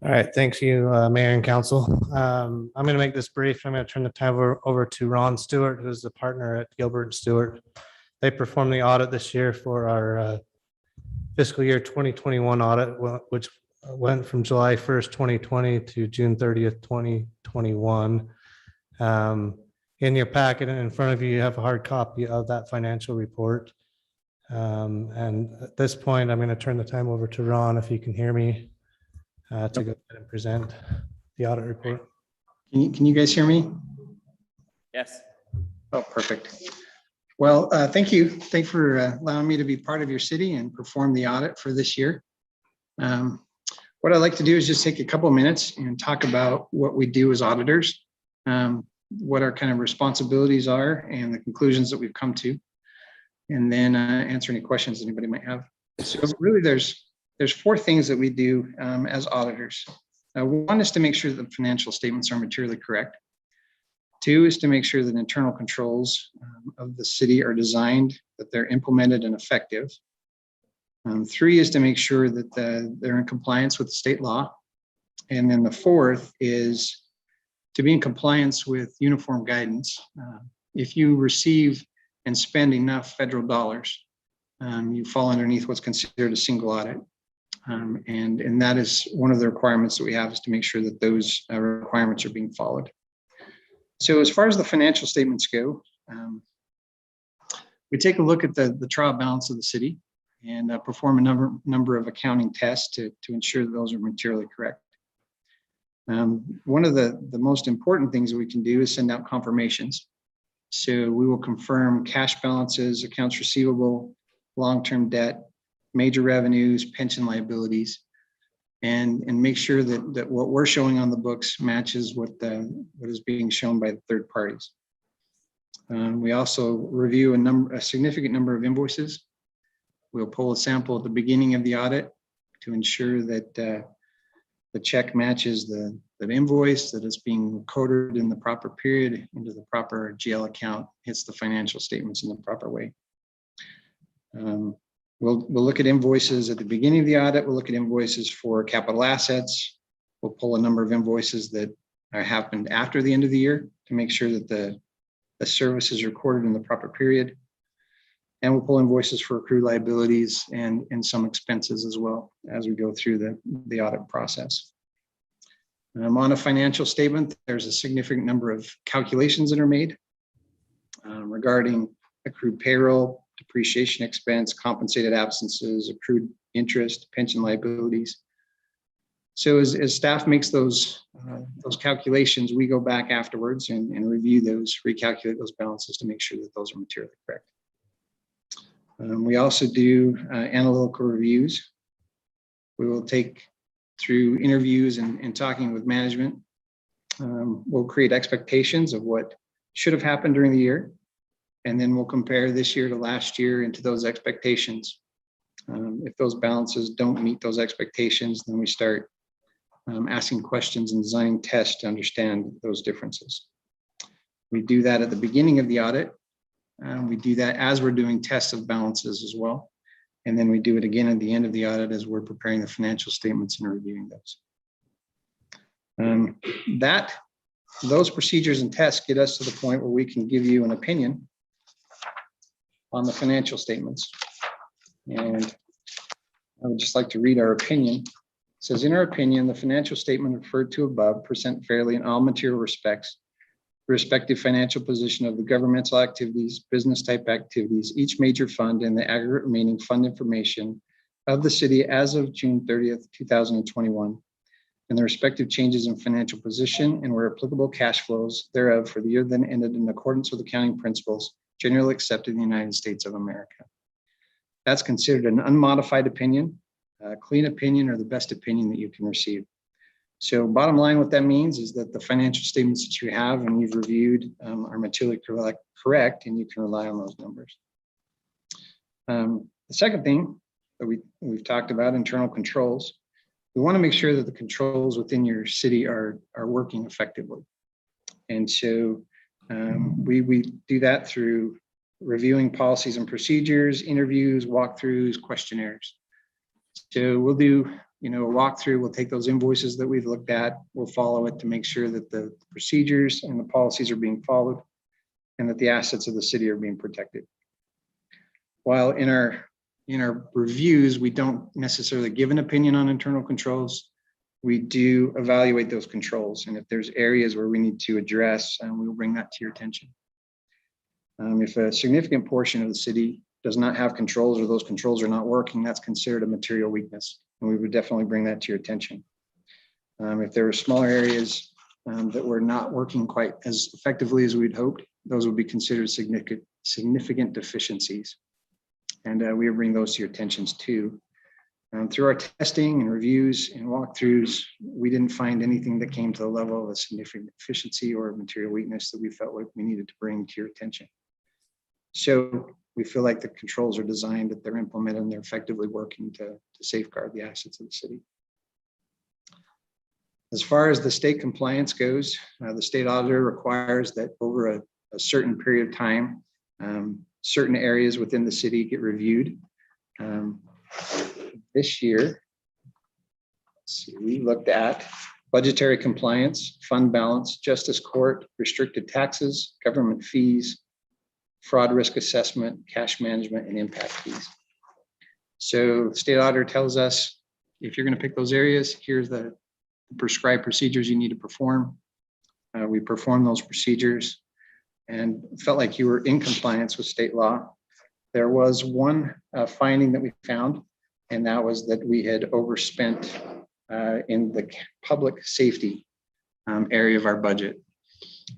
All right, thanks you, Mayor and Council. I'm going to make this brief. I'm going to turn the time over to Ron Stewart, who's the partner at Gilbert and Stewart. They performed the audit this year for our fiscal year 2021 audit, which went from July 1st, 2020 to June 30th, 2021. In your packet in front of you, you have a hard copy of that financial report. And at this point, I'm going to turn the time over to Ron, if you can hear me, to go ahead and present the audit report.
Can you guys hear me?
Yes.
Oh, perfect. Well, thank you. Thank you for allowing me to be part of your city and perform the audit for this year. What I'd like to do is just take a couple of minutes and talk about what we do as auditors, what our kind of responsibilities are and the conclusions that we've come to, and then answer any questions anybody might have. So really there's 4 things that we do as auditors. One is to make sure that the financial statements are materially correct. 2 is to make sure that internal controls of the city are designed, that they're implemented and effective. 3 is to make sure that they're in compliance with the state law. And then the 4th is to be in compliance with uniform guidance. If you receive and spend enough federal dollars, you fall underneath what's considered a single audit. And that is one of the requirements that we have, is to make sure that those requirements are being followed. So as far as the financial statements go, we take a look at the trial balance of the city and perform a number of accounting tests to ensure that those are materially correct. One of the most important things that we can do is send out confirmations. So we will confirm cash balances, accounts receivable, long-term debt, major revenues, pension liabilities, and make sure that what we're showing on the books matches what is being shown by the third parties. We also review a significant number of invoices. We'll pull a sample at the beginning of the audit to ensure that the check matches the invoice, that it's being coded in the proper period into the proper GL account, hits the financial statements in the proper way. We'll look at invoices at the beginning of the audit. We'll look at invoices for capital assets. We'll pull a number of invoices that happened after the end of the year to make sure that the service is recorded in the proper period. And we'll pull invoices for accrued liabilities and some expenses as well as we go through the audit process. On a financial statement, there's a significant number of calculations that are made regarding accrued payroll, depreciation expense, compensated absences, accrued interest, pension liabilities. So as staff makes those calculations, we go back afterwards and review those, recalculate those balances to make sure that those are materially correct. We also do analytical reviews. We will take through interviews and talking with management. We'll create expectations of what should have happened during the year. And then we'll compare this year to last year and to those expectations. If those balances don't meet those expectations, then we start asking questions and designing tests to understand those differences. We do that at the beginning of the audit. We do that as we're doing tests of balances as well. And then we do it again at the end of the audit as we're preparing the financial statements and reviewing those. Those procedures and tests get us to the point where we can give you an opinion on the financial statements. And I would just like to read our opinion. It says, in our opinion, the financial statement referred to above present fairly in all material respects the respective financial position of the governmental activities, business type activities, each major fund, and the aggregate remaining fund information of the city as of June 30th, 2021, and the respective changes in financial position and where applicable cash flows thereof for the year then ended in accordance with accounting principles generally accepted in the United States of America. That's considered an unmodified opinion, a clean opinion, or the best opinion that you can receive. So bottom line, what that means is that the financial statements that you have and you've reviewed are materially correct, and you can rely on those numbers. The second thing that we've talked about, internal controls. We want to make sure that the controls within your city are working effectively. And so we do that through reviewing policies and procedures, interviews, walkthroughs, questionnaires. So we'll do, a walkthrough. We'll take those invoices that we've looked at. We'll follow it to make sure that the procedures and the policies are being followed and that the assets of the city are being protected. While in our reviews, we don't necessarily give an opinion on internal controls. We do evaluate those controls. And if there's areas where we need to address, we will bring that to your attention. If a significant portion of the city does not have controls or those controls are not working, that's considered a material weakness. And we would definitely bring that to your attention. If there are smaller areas that were not working quite as effectively as we'd hoped, those would be considered significant deficiencies. And we will bring those to your attentions too. Through our testing and reviews and walkthroughs, we didn't find anything that came to the level of a significant deficiency or material weakness that we felt like we needed to bring to your attention. So we feel like the controls are designed, that they're implemented, and they're effectively working to safeguard the assets of the city. As far as the state compliance goes, the state auditor requires that over a certain period of time, certain areas within the city get reviewed. This year, we looked at budgetary compliance, fund balance, justice court, restricted taxes, government fees, fraud risk assessment, cash management, and impact fees. So the state auditor tells us, if you're going to pick those areas, here's the prescribed procedures you need to perform. We perform those procedures and felt like you were in compliance with state law. There was one finding that we found, and that was that we had overspent in the public safety area of our budget.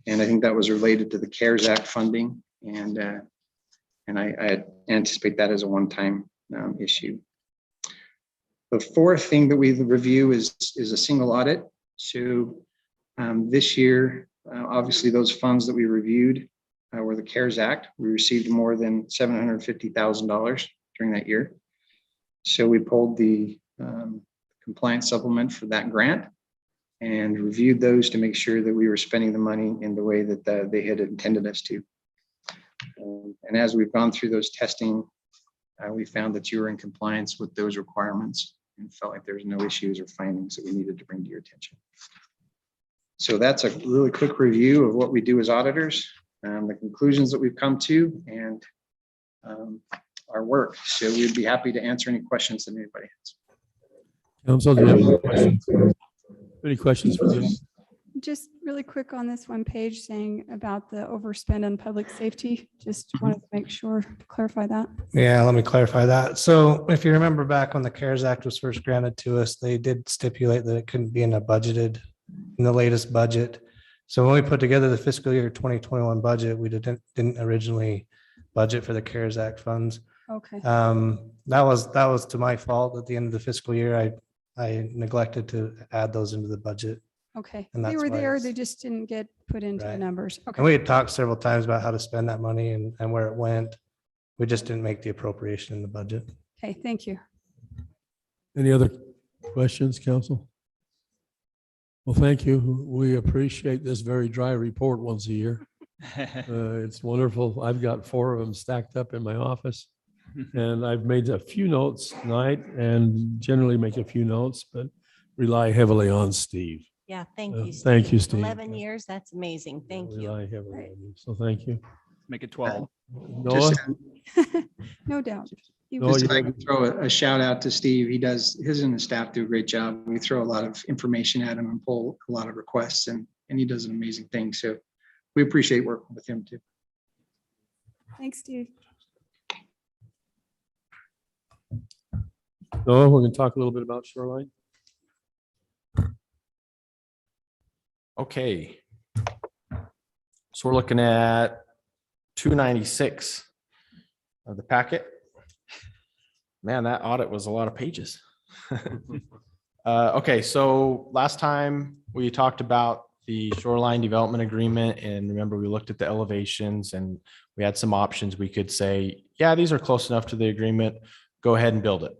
And I think that was related to the CARES Act funding. And I anticipate that as a one-time issue. The fourth thing that we review is a single audit. So this year, obviously those funds that we reviewed were the CARES Act. We received more than $750,000 during that year. So we pulled the compliance supplement for that grant and reviewed those to make sure that we were spending the money in the way that they had intended us to. And as we've gone through those testing, we found that you were in compliance with those requirements and felt like there was no issues or findings that we needed to bring to your attention. So that's a really quick review of what we do as auditors, the conclusions that we've come to, and our work. So we'd be happy to answer any questions that anybody has.
Council, do you have any questions? Any questions for you?
Just really quick on this one page saying about the overspend on public safety. Just wanted to make sure to clarify that.
Yeah, let me clarify that. So if you remember back when the CARES Act was first granted to us, they did stipulate that it couldn't be in the latest budget. So when we put together the fiscal year 2021 budget, we didn't originally budget for the CARES Act funds.
Okay.
That was to my fault. At the end of the fiscal year, I neglected to add those into the budget.
Okay.
And
They
that's
were
why
there.
it's-
They just didn't get put into the
Right.
numbers.
And
Okay.
we had talked several times about how to spend that money and where it went. We just didn't make the appropriation in the budget.
Okay. Thank you.
Any other questions, council? Well, thank you. We appreciate this very dry report once a year. It's wonderful. I've got 4 of them stacked up in my office. And I've made a few notes tonight and generally make a few notes, but rely heavily on Steve.
Yeah, thank you.
Thank you, Steve.
11 years, that's amazing. Thank you.
Rely heavily on you. So thank you.
Make it 12.
Noah?
No doubt. He
No,
was-
you-
Just like to throw a shout out to Steve. His and his staff do a great job. We throw a lot of information at him and pull a lot of requests, and he does an amazing thing. So we appreciate working with him too.
Thanks, Steve.
Noah, we're going to talk a little bit about Shoreline.
Okay. So we're looking at 296 of the packet. Man, that audit was a lot of pages. Okay, so last time we talked about the Shoreline Development Agreement, and remember, we looked at the elevations and we had some options. We could say, yeah, these are close enough to the agreement. Go ahead and build it.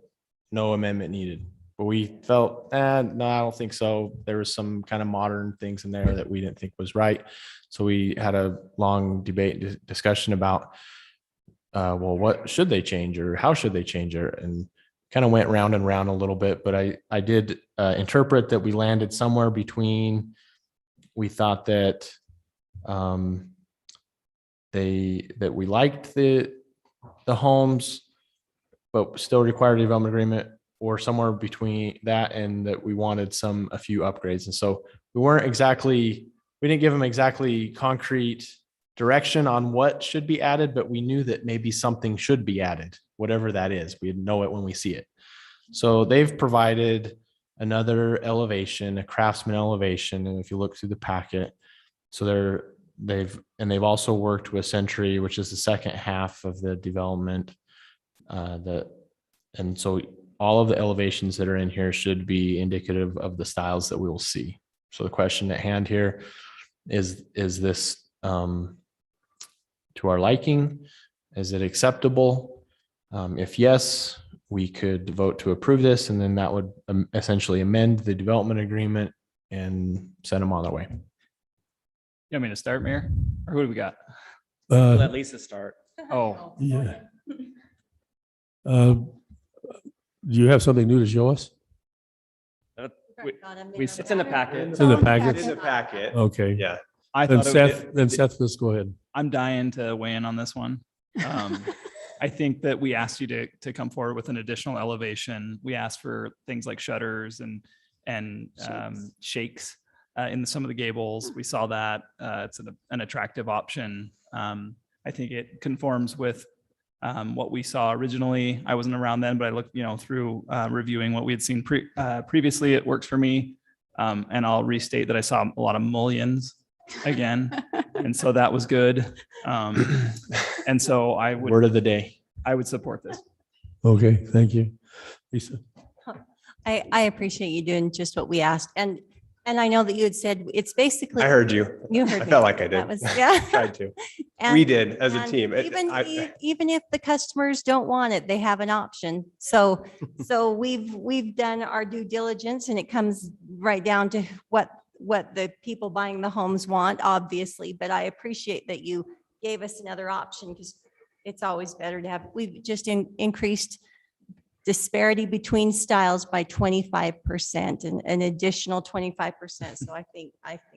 No amendment needed. But we felt, no, I don't think so. There was some kind of modern things in there that we didn't think was right. So we had a long debate and discussion about, well, what should they change or how should they change it? And kind of went round and round a little bit, but I did interpret that we landed somewhere between, we thought that that we liked the homes, but still required a development agreement, or somewhere between that and that we wanted a few upgrades. And so we didn't give them exactly concrete direction on what should be added, but we knew that maybe something should be added, whatever that is. We'd know it when we see it. So they've provided another elevation, a craftsman elevation. And if you look through the packet, so they've also worked with Century, which is the second half of the development. And so all of the elevations that are in here should be indicative of the styles that we will see. So the question at hand here is this to our liking? Is it acceptable? If yes, we could vote to approve this, and then that would essentially amend the development agreement and send them on their way.
You want me to start, Mayor? Or who do we got?
Let
Lisa start. Oh,
Yeah. Do you have something new to show us?
it's in the packet.
It's in the packet?
It's in the packet.
Okay.
Yeah.
Then Seth, let's go ahead.
I'm dying to weigh in on this one. I think that we asked you to come forward with an additional elevation. We asked for things like shutters and shakes in some of the gables. We saw that it's an attractive option. I think it conforms with what we saw originally. I wasn't around then, but I looked, through reviewing what we had seen previously. It works for me. And I'll restate that I saw a lot of mullions again. And so that was good. And so
Word of the day.
I would support this.
Okay, thank you. Lisa.
I appreciate you doing just what we asked. And I know that you had said it's basically.
I heard you.
You heard
I
me.
felt like I did.
That was, yeah.
Tried to.
And-
We did as a
and
team.
Even if the customers don't want it, they have an option. So we've done our due diligence, and it comes right down to what the people buying the homes want, obviously. But I appreciate that you gave us another option, because it's always better to have. We've just increased disparity between styles by 25% and an additional 25%. So I think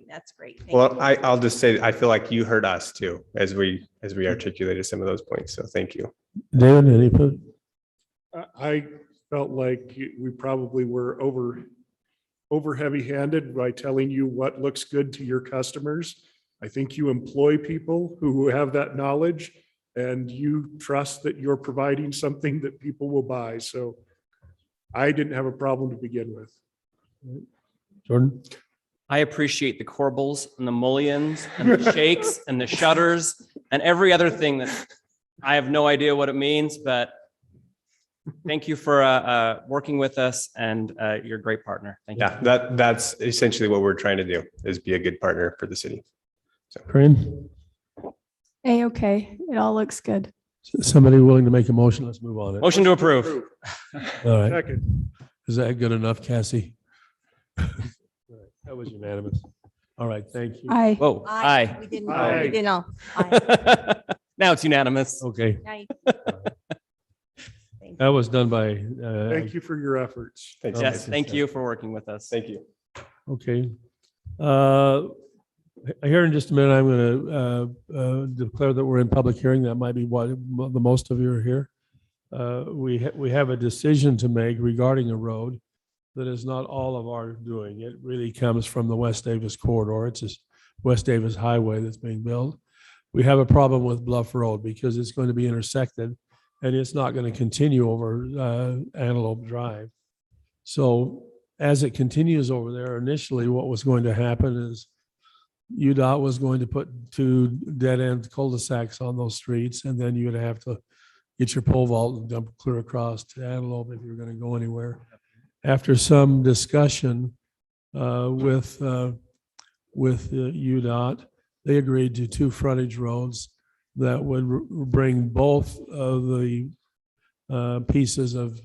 that's great. Thank
Well,
you.
I'll just say, I feel like you heard us too, as we articulated some of those points. So thank you.
David, any input?
I felt like we probably were over heavy-handed by telling you what looks good to your customers. I think you employ people who have that knowledge, and you trust that you're providing something that people will buy. So I didn't have a problem to begin with.
Jordan?
I appreciate the corbels and the mullions and the shakes and the shutters and every other thing that I have no idea what it means, but thank you for working with us, and you're a great partner. Thank you.
Yeah, that's essentially what we're trying to do, is be a good partner for the city. So.
Corinne?
Okay, it all looks good.
Somebody willing to make a motion? Let's move on.
Motion to approve.
All right.
Second.
Is that good enough, Cassie? That was unanimous. All right, thank you.
Aye.
Whoa, aye.
We didn't
Aye.
know. We didn't know. Aye.
Now it's unanimous.
Okay,
Aye.
that was done by,
Thank you for your efforts.
Thanks.
Yes, thank you for working with us.
Thank you.
okay. Here in just a minute, I'm going to declare that we're in public hearing. That might be why the most of you are here. We have a decision to make regarding a road that is not all of our doing. It really comes from the West Davis corridor. It's this West Davis Highway that's being built. We have a problem with Bluff Road because it's going to be intersected, and it's not going to continue over Antelope Drive. So as it continues over there, initially what was going to happen is UDOT was going to put 2 dead-end cul-de-sacs on those streets, and then you would have to get your pole vault and dump clear across to Antelope if you're going to go anywhere. After some discussion with UDOT, they agreed to 2 frontage roads that would bring both of the pieces of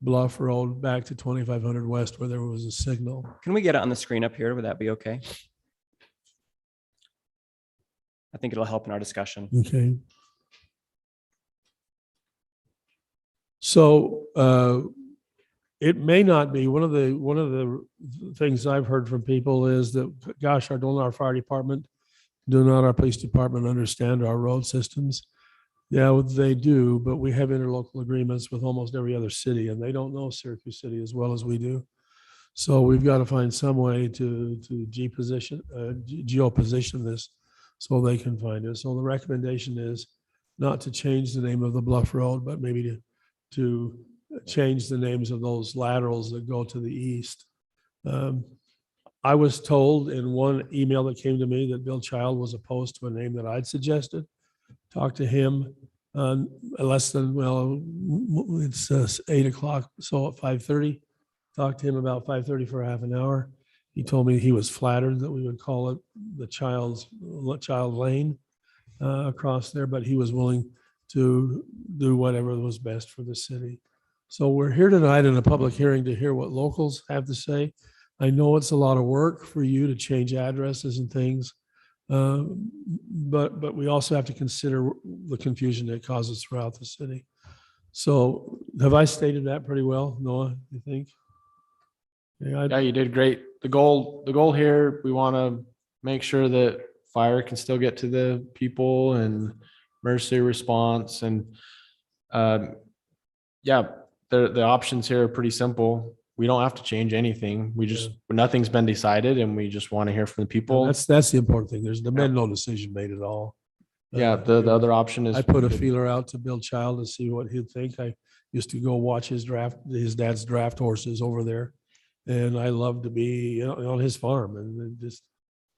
Bluff Road back to 2500 West where there was a signal.
Can we get it on the screen up here? Would that be okay? I think it'll help in our discussion.
Okay. So it may not be one of the things I've heard from people is that, gosh, don't our fire department, do not our police department understand our road systems? Yeah, they do, but we have interlocal agreements with almost every other city, and they don't know Syracuse City as well as we do. So we've got to find some way to geoposition this so they can find it. So the recommendation is not to change the name of the Bluff Road, but maybe to change the names of those laterals that go to the east. I was told in one email that came to me that Bill Child was opposed to a name that I'd suggested. Talked to him less than, well, it's 8 o'clock, so at 5:30. Talked to him about 5:30 for half an hour. He told me he was flattered that we would call it the Child Lane across there, but he was willing to do whatever was best for the city. So we're here tonight in a public hearing to hear what locals have to say. I know it's a lot of work for you to change addresses and things, but we also have to consider the confusion it causes throughout the city. So have I stated that pretty well, Noah, you think?
Yeah, you did great. The goal here, we want to make sure that fire can still get to the people and emergency response. And yeah, the options here are pretty simple. We don't have to change anything. We just, nothing's been decided and we just want to hear from the people.
That's the important thing. There's been no decision made at all.
Yeah, the other option is.
I put a feeler out to Bill Child to see what he'd think. I used to go watch his dad's draft horses over there. And I love to be on his farm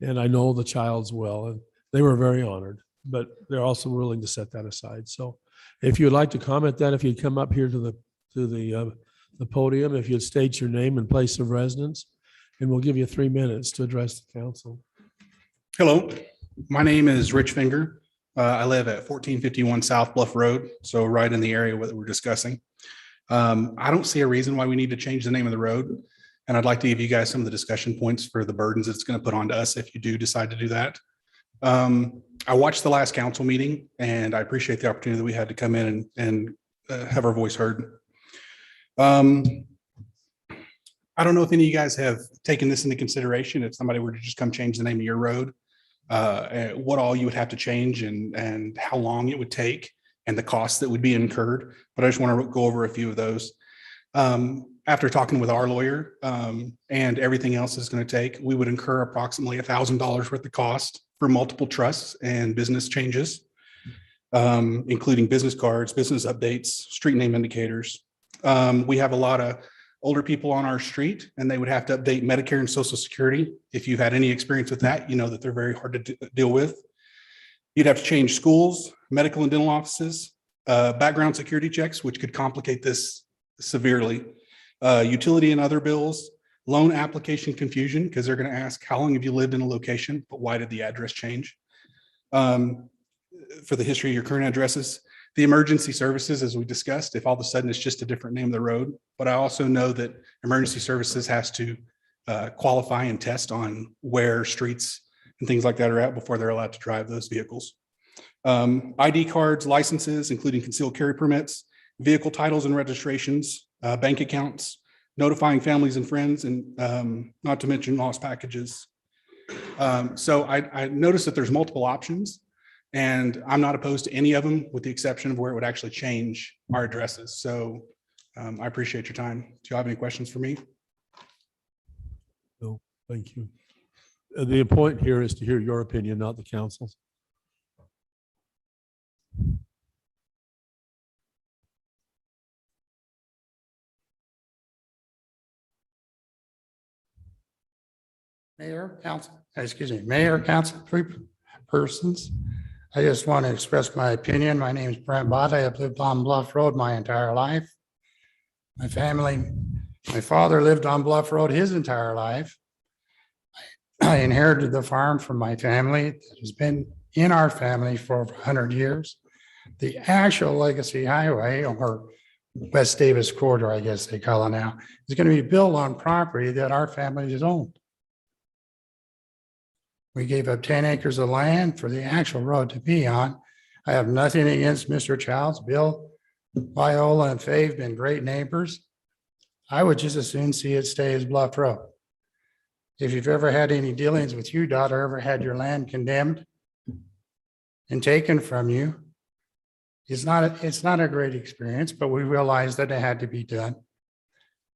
and I know the Childs well, and they were very honored, but they're also willing to set that aside. So if you'd like to comment that, if you'd come up here to the podium, if you'd state your name and place of residence, and we'll give you 3 minutes to address the council.
Hello, my name is Rich Finger. I live at 1451 South Bluff Road, so right in the area that we're discussing. I don't see a reason why we need to change the name of the road. And I'd like to give you guys some of the discussion points for the burdens it's going to put onto us if you do decide to do that. I watched the last council meeting and I appreciate the opportunity that we had to come in and have our voice heard. I don't know if any of you guys have taken this into consideration. If somebody were to just come change the name of your road, what all you would have to change and how long it would take and the costs that would be incurred. But I just want to go over a few of those. After talking with our lawyer and everything else is going to take, we would incur approximately $1,000 worth of cost for multiple trusts and business changes, including business cards, business updates, street name indicators. We have a lot of older people on our street and they would have to update Medicare and Social Security. If you've had any experience with that, you know that they're very hard to deal with. You'd have to change schools, medical and dental offices, background security checks, which could complicate this severely. Utility and other bills, loan application confusion, because they're going to ask, how long have you lived in a location, but why did the address change? For the history of your current addresses, the emergency services, as we discussed, if all of a sudden it's just a different name of the road. But I also know that emergency services has to qualify and test on where streets and things like that are at before they're allowed to drive those vehicles. ID cards, licenses, including concealed carry permits, vehicle titles and registrations, bank accounts, notifying families and friends, and not to mention lost packages. So I noticed that there's multiple options and I'm not opposed to any of them with the exception of where it would actually change our addresses. So I appreciate your time. Do you have any questions for me?
No, thank you. The point here is to hear your opinion, not the council's.
Mayor, council, excuse me, Mayor, council, three persons. I just want to express my opinion. My name is Brent Bott. I have lived on Bluff Road my entire life. My father lived on Bluff Road his entire life. I inherited the farm from my family that has been in our family for over 100 years. The actual Legacy Highway, or West Davis Corridor, I guess they call it now, is going to be built on property that our family has owned. We gave up 10 acres of land for the actual road to be on. I have nothing against Mr. Childs. Bill, Viola, and Faye have been great neighbors. I would just as soon see it stay as Bluff Road. If you've ever had any dealings with UDOT or ever had your land condemned and taken from you, it's not a great experience, but we realized that it had to be done.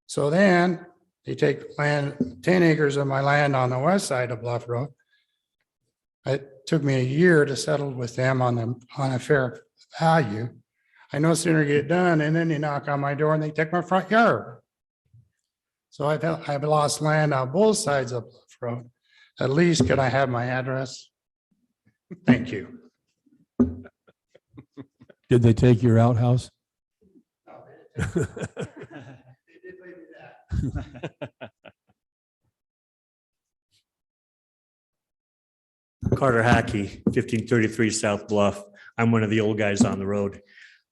So then they take land, 10 acres of my land on the west side of Bluff Road. It took me a year to settle with them on a fair value. I no sooner get done and then they knock on my door and they take my front yard. So I've lost land on both sides of Bluff Road. At least could I have my address? Thank you.
Did they take your outhouse?
Carter Hackey, 1533 South Bluff. I'm one of the old guys on the road.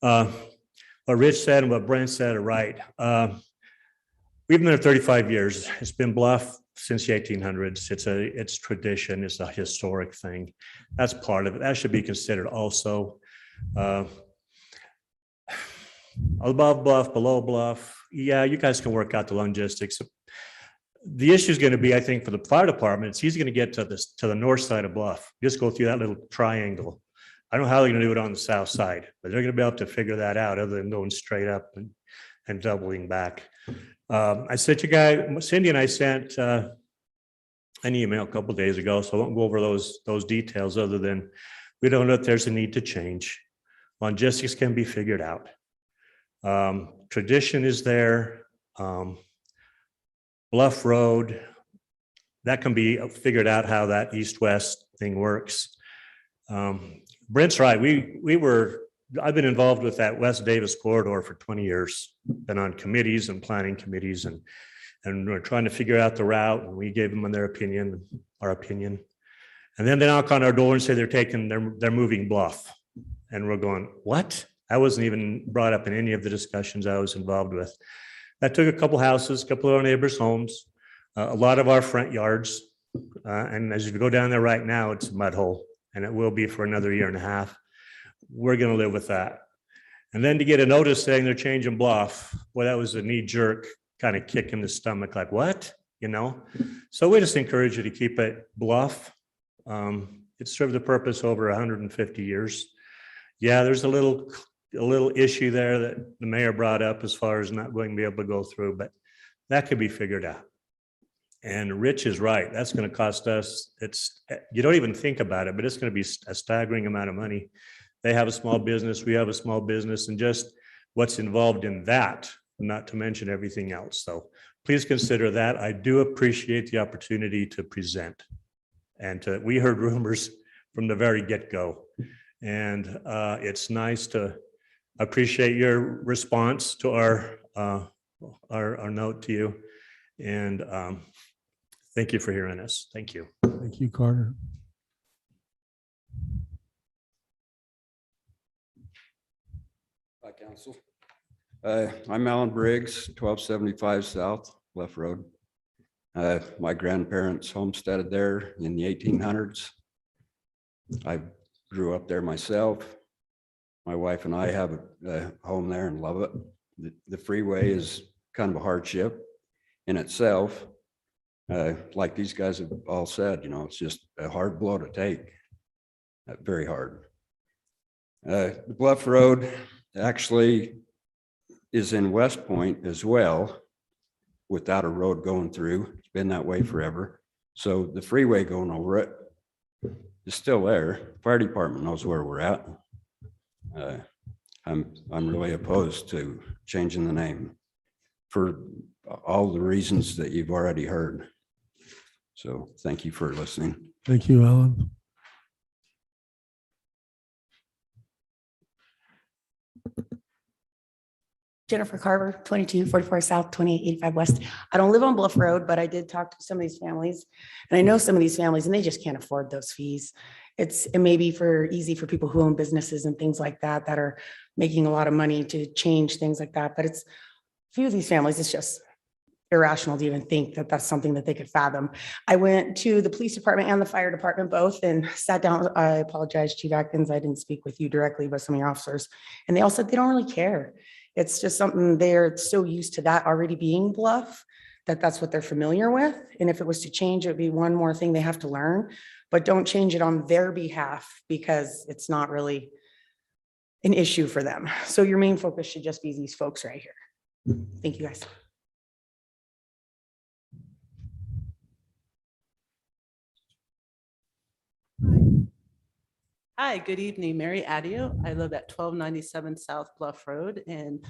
What Rich said and what Brent said are right. We've been there 35 years. It's been Bluff since the 1800s. It's tradition. It's a historic thing. That's part of it. That should be considered also. Above Bluff, below Bluff. Yeah, you guys can work out the logistics. The issue is going to be, I think, for the fire department, it's easy going to get to the north side of Bluff. Just go through that little triangle. I don't know how they're going to do it on the south side, but they're going to be able to figure that out other than going straight up and doubling back. I sent Cindy and I sent an email a couple of days ago, so I won't go over those details other than we don't know if there's a need to change. Logistics can be figured out. Tradition is there. Bluff Road, that can be figured out how that east-west thing works. Brent's right. I've been involved with that West Davis corridor for 20 years. Been on committees and planning committees, and we're trying to figure out the route. And we gave them our opinion, and then they knock on our door and say they're moving Bluff, and we're going, what? I wasn't even brought up in any of the discussions I was involved with. That took a couple houses, a couple of our neighbors' homes, a lot of our front yards. And as you go down there right now, it's a mud hole, and it will be for another year and a half. We're going to live with that. And then to get a notice saying they're changing Bluff, well, that was a knee jerk kind of kick in the stomach, like, what? So we just encourage you to keep it Bluff. It's served the purpose over 150 years. Yeah, there's a little issue there that the mayor brought up as far as not going to be able to go through, but that could be figured out. And Rich is right. That's going to cost us, you don't even think about it, but it's going to be a staggering amount of money. They have a small business, we have a small business, and just what's involved in that, not to mention everything else. So please consider that. I do appreciate the opportunity to present. And we heard rumors from the very get-go. And it's nice to appreciate your response to our note to you. And thank you for hearing us. Thank you.
Thank you, Carter.
Hi, Council. I'm Alan Briggs, 1275 South Bluff Road. My grandparents homesteaded there in the 1800s. I grew up there myself. My wife and I have a home there and love it. The freeway is kind of a hardship in itself. Like these guys have all said, it's just a hard blow to take. Very hard. The Bluff Road actually is in West Point as well, without a road going through. It's been that way forever. So the freeway going over it is still there. Fire department knows where we're at. I'm really opposed to changing the name for all the reasons that you've already heard. So thank you for listening.
Thank you, Alan.
Jennifer Carver, 2244 South, 2885 West. I don't live on Bluff Road, but I did talk to some of these families. And I know some of these families and they just can't afford those fees. It may be easy for people who own businesses and things like that, that are making a lot of money to change things like that. But a few of these families, it's just irrational to even think that that's something that they could fathom. I went to the police department and the fire department both and sat down. I apologize, Chief Atkins, I didn't speak with you directly, but some of your officers, and they all said they don't really care. It's just something they're so used to that already being Bluff, that's what they're familiar with. And if it was to change, it would be one more thing they have to learn, but don't change it on their behalf because it's not really an issue for them. So your main focus should just be these folks right here. Thank you, guys.
Hi, good evening. Mary Adio. I live at 1297 South Bluff Road. And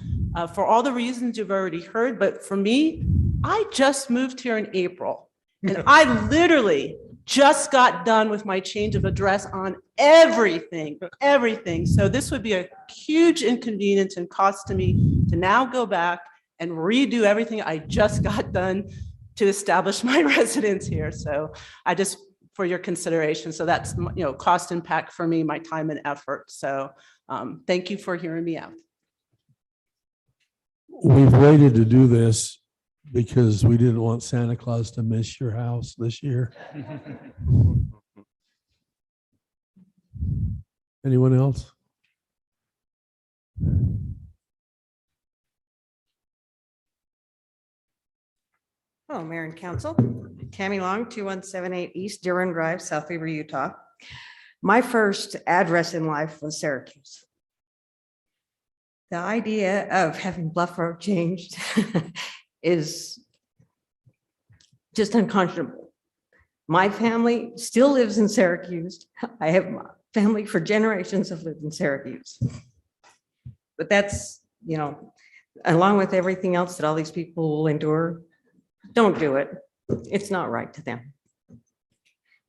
for all the reasons you've already heard, but for me, I just moved here in April. And I literally just got done with my change of address on everything. So this would be a huge inconvenience and cost to me to now go back and redo everything I just got done to establish my residence here. So I just, for your consideration. So that's, cost impact for me, my time and effort. So thank you for hearing me out.
We've waited to do this because we didn't want Santa Claus to miss your house this year. Anyone else?
Hello, Mayor and Council. Tammy Long, 2178 East Deer Run Drive, South Weaver, Utah. My first address in life was Syracuse. The idea of having Bluff Road changed is just unconscionable. My family still lives in Syracuse. I have family for generations have lived in Syracuse. But that's, along with everything else that all these people will endure, don't do it. It's not right to them.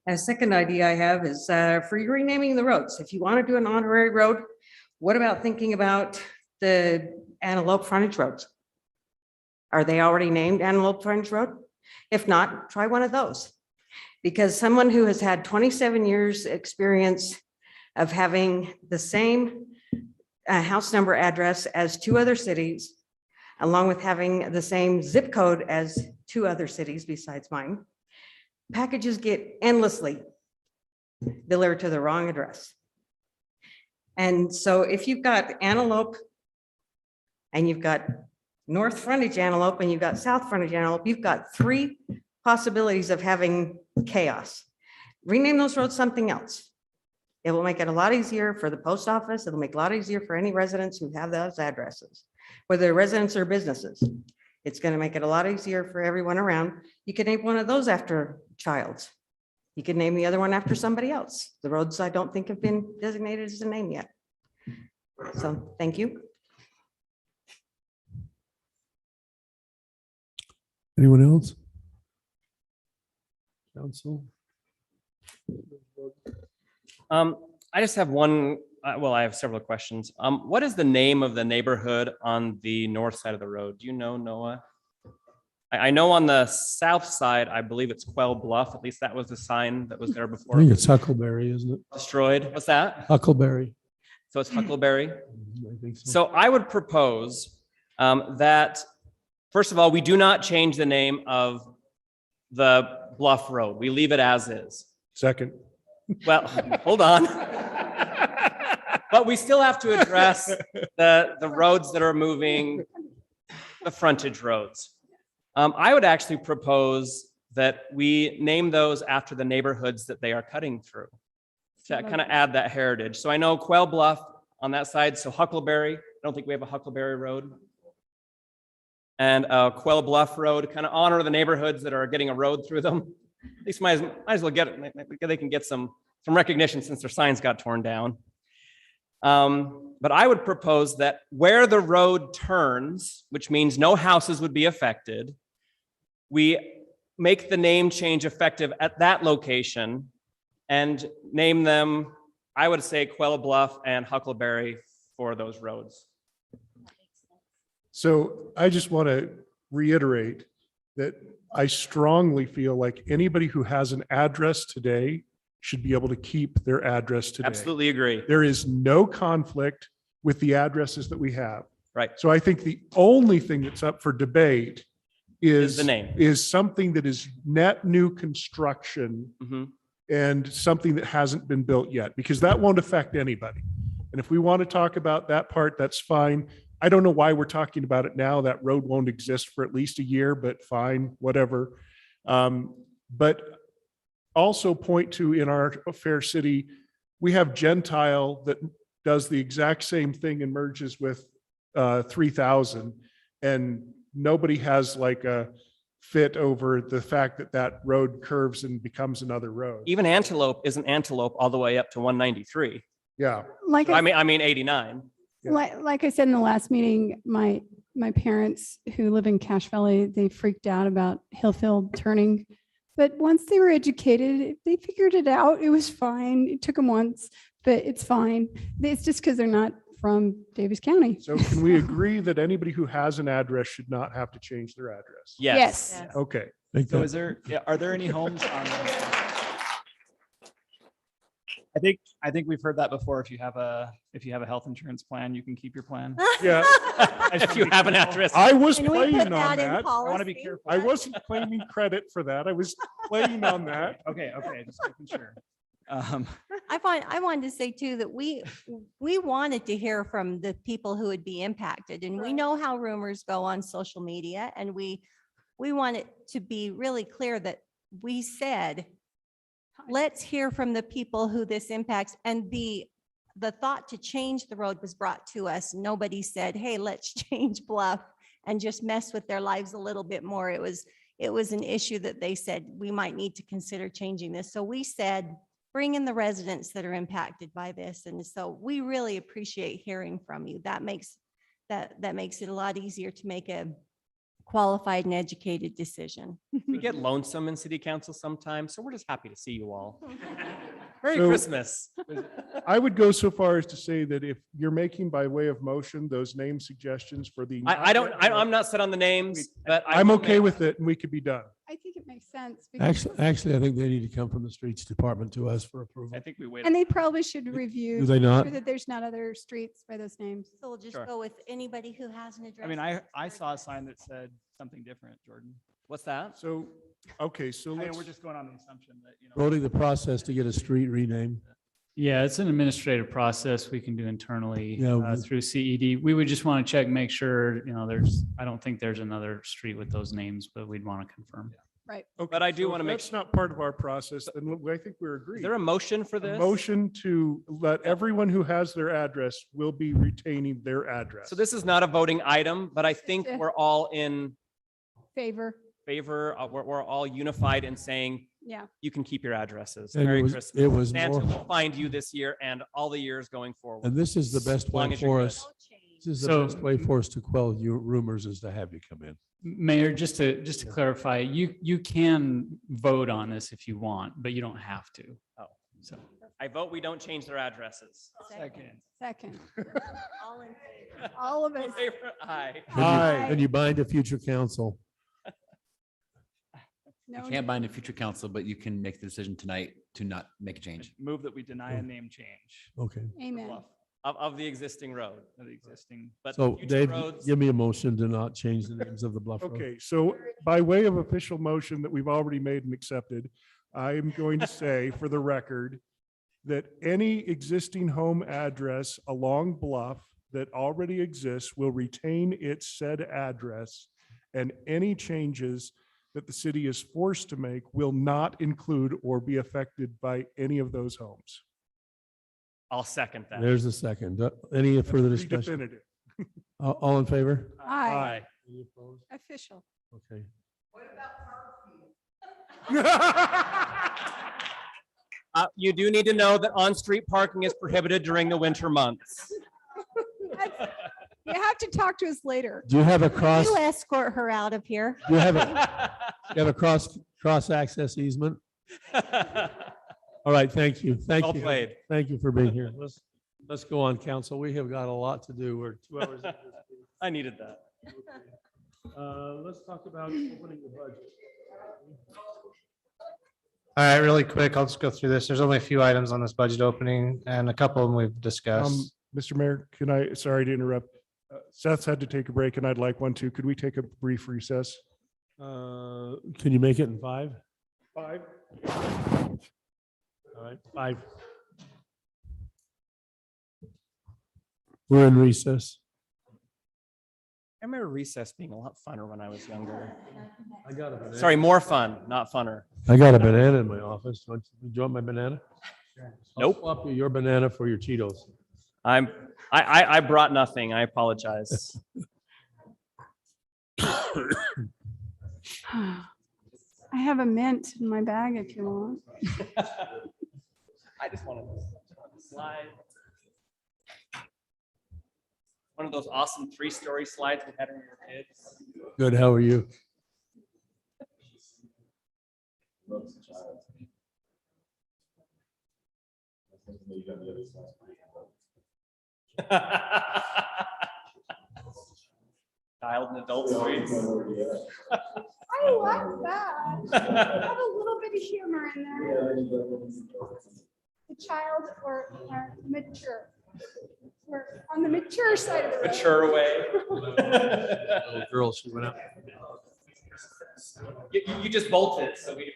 A second idea I have is for renaming the roads. If you want to do an honorary road, what about thinking about the Antelope Frontage roads? Are they already named Antelope Frontage Road? If not, try one of those. Because someone who has had 27 years experience of having the same house number address as 2 other cities, along with having the same zip code as 2 other cities besides mine, packages get endlessly delivered to the wrong address. And so if you've got Antelope and you've got North Frontage Antelope and you've got South Frontage Antelope, you've got 3 possibilities of having chaos. Rename those roads something else. It will make it a lot easier for the post office. It'll make it a lot easier for any residents who have those addresses, whether they're residents or businesses. It's going to make it a lot easier for everyone around. You could name one of those after Childs. You could name the other one after somebody else. The roads I don't think have been designated as a name yet. So thank you.
Anyone else? Council?
I just have one, well, I have several questions. What is the name of the neighborhood on the north side of the road? Do you know, Noah? I know on the south side, I believe it's Quail Bluff. At least that was the sign that was there
I
before.
think it's Huckleberry, isn't it?
Destroyed. What's that?
Huckleberry.
So it's Huckleberry.
I think so.
So I would propose that, first of all, we do not change the name of the Bluff Road. We leave it as is.
Second.
Well, hold on. But we still have to address the roads that are moving, the frontage roads. I would actually propose that we name those after the neighborhoods that they are cutting through to kind of add that heritage. So I know Quail Bluff on that side, so Huckleberry. I don't think we have a Huckleberry Road. And Quail Bluff Road, kind of honor the neighborhoods that are getting a road through them. At least might as well get it. They can get some recognition since their signs got torn down. But I would propose that where the road turns, which means no houses would be affected, we make the name change effective at that location and name them, I would say, Quail Bluff and Huckleberry for those roads.
So I just want to reiterate that I strongly feel like anybody who has an address today should be able to keep their address today.
Absolutely agree.
There is no conflict with the addresses that we have.
Right.
So I think the only thing that's up for debate
Is the name.
is something that is net new construction
Mhm.
and something that hasn't been built yet, because that won't affect anybody. And if we want to talk about that part, that's fine. I don't know why we're talking about it now. That road won't exist for at least a year, but fine, whatever. But also point to, in our fair city, we have Gentile that does the exact same thing and merges with 3000, and nobody has like a fit over the fact that that road curves and becomes another road.
Even Antelope isn't Antelope all the way up to 193.
Yeah.
Like
I mean 89.
Like I said in the last meeting, my parents who live in Cache Valley, they freaked out about Hillfield turning. But once they were educated, they figured it out. It was fine. It took them once, but it's fine. It's just because they're not from Davis County.
So can we agree that anybody who has an address should not have to change their address?
Yes.
Yes.
Okay.
So are there any homes on? I think we've heard that before. If you have a health insurance plan, you can keep your plan.
Yeah.
If you have an address.
I was
Can we
playing
put
on
that in
that.
I want to be
policy?
careful.
I wasn't claiming credit for that. I was playing on that.
Okay, just making sure.
I wanted to say too that we wanted to hear from the people who would be impacted, and we know how rumors go on social media, and we want it to be really clear that we said, let's hear from the people who this impacts, and the thought to change the road was brought to us. Nobody said, hey, let's change Bluff and just mess with their lives a little bit more. It was an issue that they said we might need to consider changing this. So we said, bring in the residents that are impacted by this. And so we really appreciate hearing from you. That makes it a lot easier to make a qualified and educated decision.
We get lonesome in city council sometimes, so we're just happy to see you all. Merry
So-
Christmas.
I would go so far as to say that if you're making by way of motion those name suggestions for the.
I'm not set on the names, but
I'm
will
okay
make-
with it and we could be done.
I think it makes sense. because-
Actually, I think they need to come from the streets department to us for approval.
I think we wait.
And they probably should review.
Do they not?
sure that there's not other streets by those names.
So we'll just
Sure.
go with anybody who has an address.
I mean, I saw a sign that said something different, Jordan.
What's that?
So, okay, so
I mean,
let's.
we're just going on the assumption that,
Brody, the process to get a street renamed.
Yeah, it's an administrative process we can do internally
Yeah.
through CED. We would just want to check, make sure, I don't think there's another street with those names, but we'd want to confirm.
Right.
Okay,
But I do
so
wanna
if
make
That's not part of our process, then I think we're agreed.
Is there a motion for
A
this?
motion to let everyone who has their address will be retaining their address.
So this is not a voting item, but I think we're all in
Favor.
favor. We're all unified in saying
Yeah.
you can keep your addresses.
And
Merry
it
Christmas.
was
Santa
more,
will find you this year and all the years going forward.
and this is the best
As long
way
as you're
for
good.
us. This is the
So-
best way for us to quell your rumors is to have you come in.
Mayor, just to clarify, you can vote on this if you want, but you don't have to.
Oh.
So.
I vote we don't change their addresses.
Second.
All in favor.
All of us.
Favor, aye.
And you bind a future council.
No,
You can't bind a future council, but you can make the decision tonight to not make a change.
Move that we deny a name change.
Okay.
Amen.
Of the existing road.
Of the existing.
But
So
future
Dave,
roads,
give me a motion to not change the names of the bluff road.
Okay, so by way of official motion that we've already made and accepted, I am going to say for the record that any existing home address along Bluff that already exists will retain its said address, and any changes that the city is forced to make will not include or be affected by any of those homes.
I'll second that.
There's a second. Any further
Pretty
discussion?
definitive.
All in favor?
Aye.
Any opposed?
Official.
Okay.
You do need to know that on-street parking is prohibited during the winter months.
You have to talk to us later.
Do you have a cross?
You escort her out of here.
Do you have a cross access easement? All right, thank you. Thank
Well
you.
played.
Thank you for being here. Let's go on, council. We have got a lot to do. We're 2 hours.
I needed that.
Let's talk about opening the budget.
All right, really quick, I'll just go through this. There's only a few items on this budget opening and a couple of them we've discussed.
Mr. Mayor, can I, sorry to interrupt. Seth's had to take a break and I'd like one too. Could we take a brief recess?
Can you make it in 5?
5.
All right, 5. We're in recess.
I remember recess being a lot funner when I was younger.
I got a banana.
Sorry, more fun, not funner.
I got a banana in my office. Do you want my banana? I'll
Nope.
swap you your banana for your Cheetos.
I brought nothing. I apologize.
I have a mint in my bag if you want.
I just wanted to slide. One of those awesome 3-story slides we had when we were kids.
Good, how are you?
Child and adult suites.
I like that. Have a little bit of humor in there. The child or mature. We're on the mature side of the road.
Mature way.
Little girl, she went out.
You just bolted, so we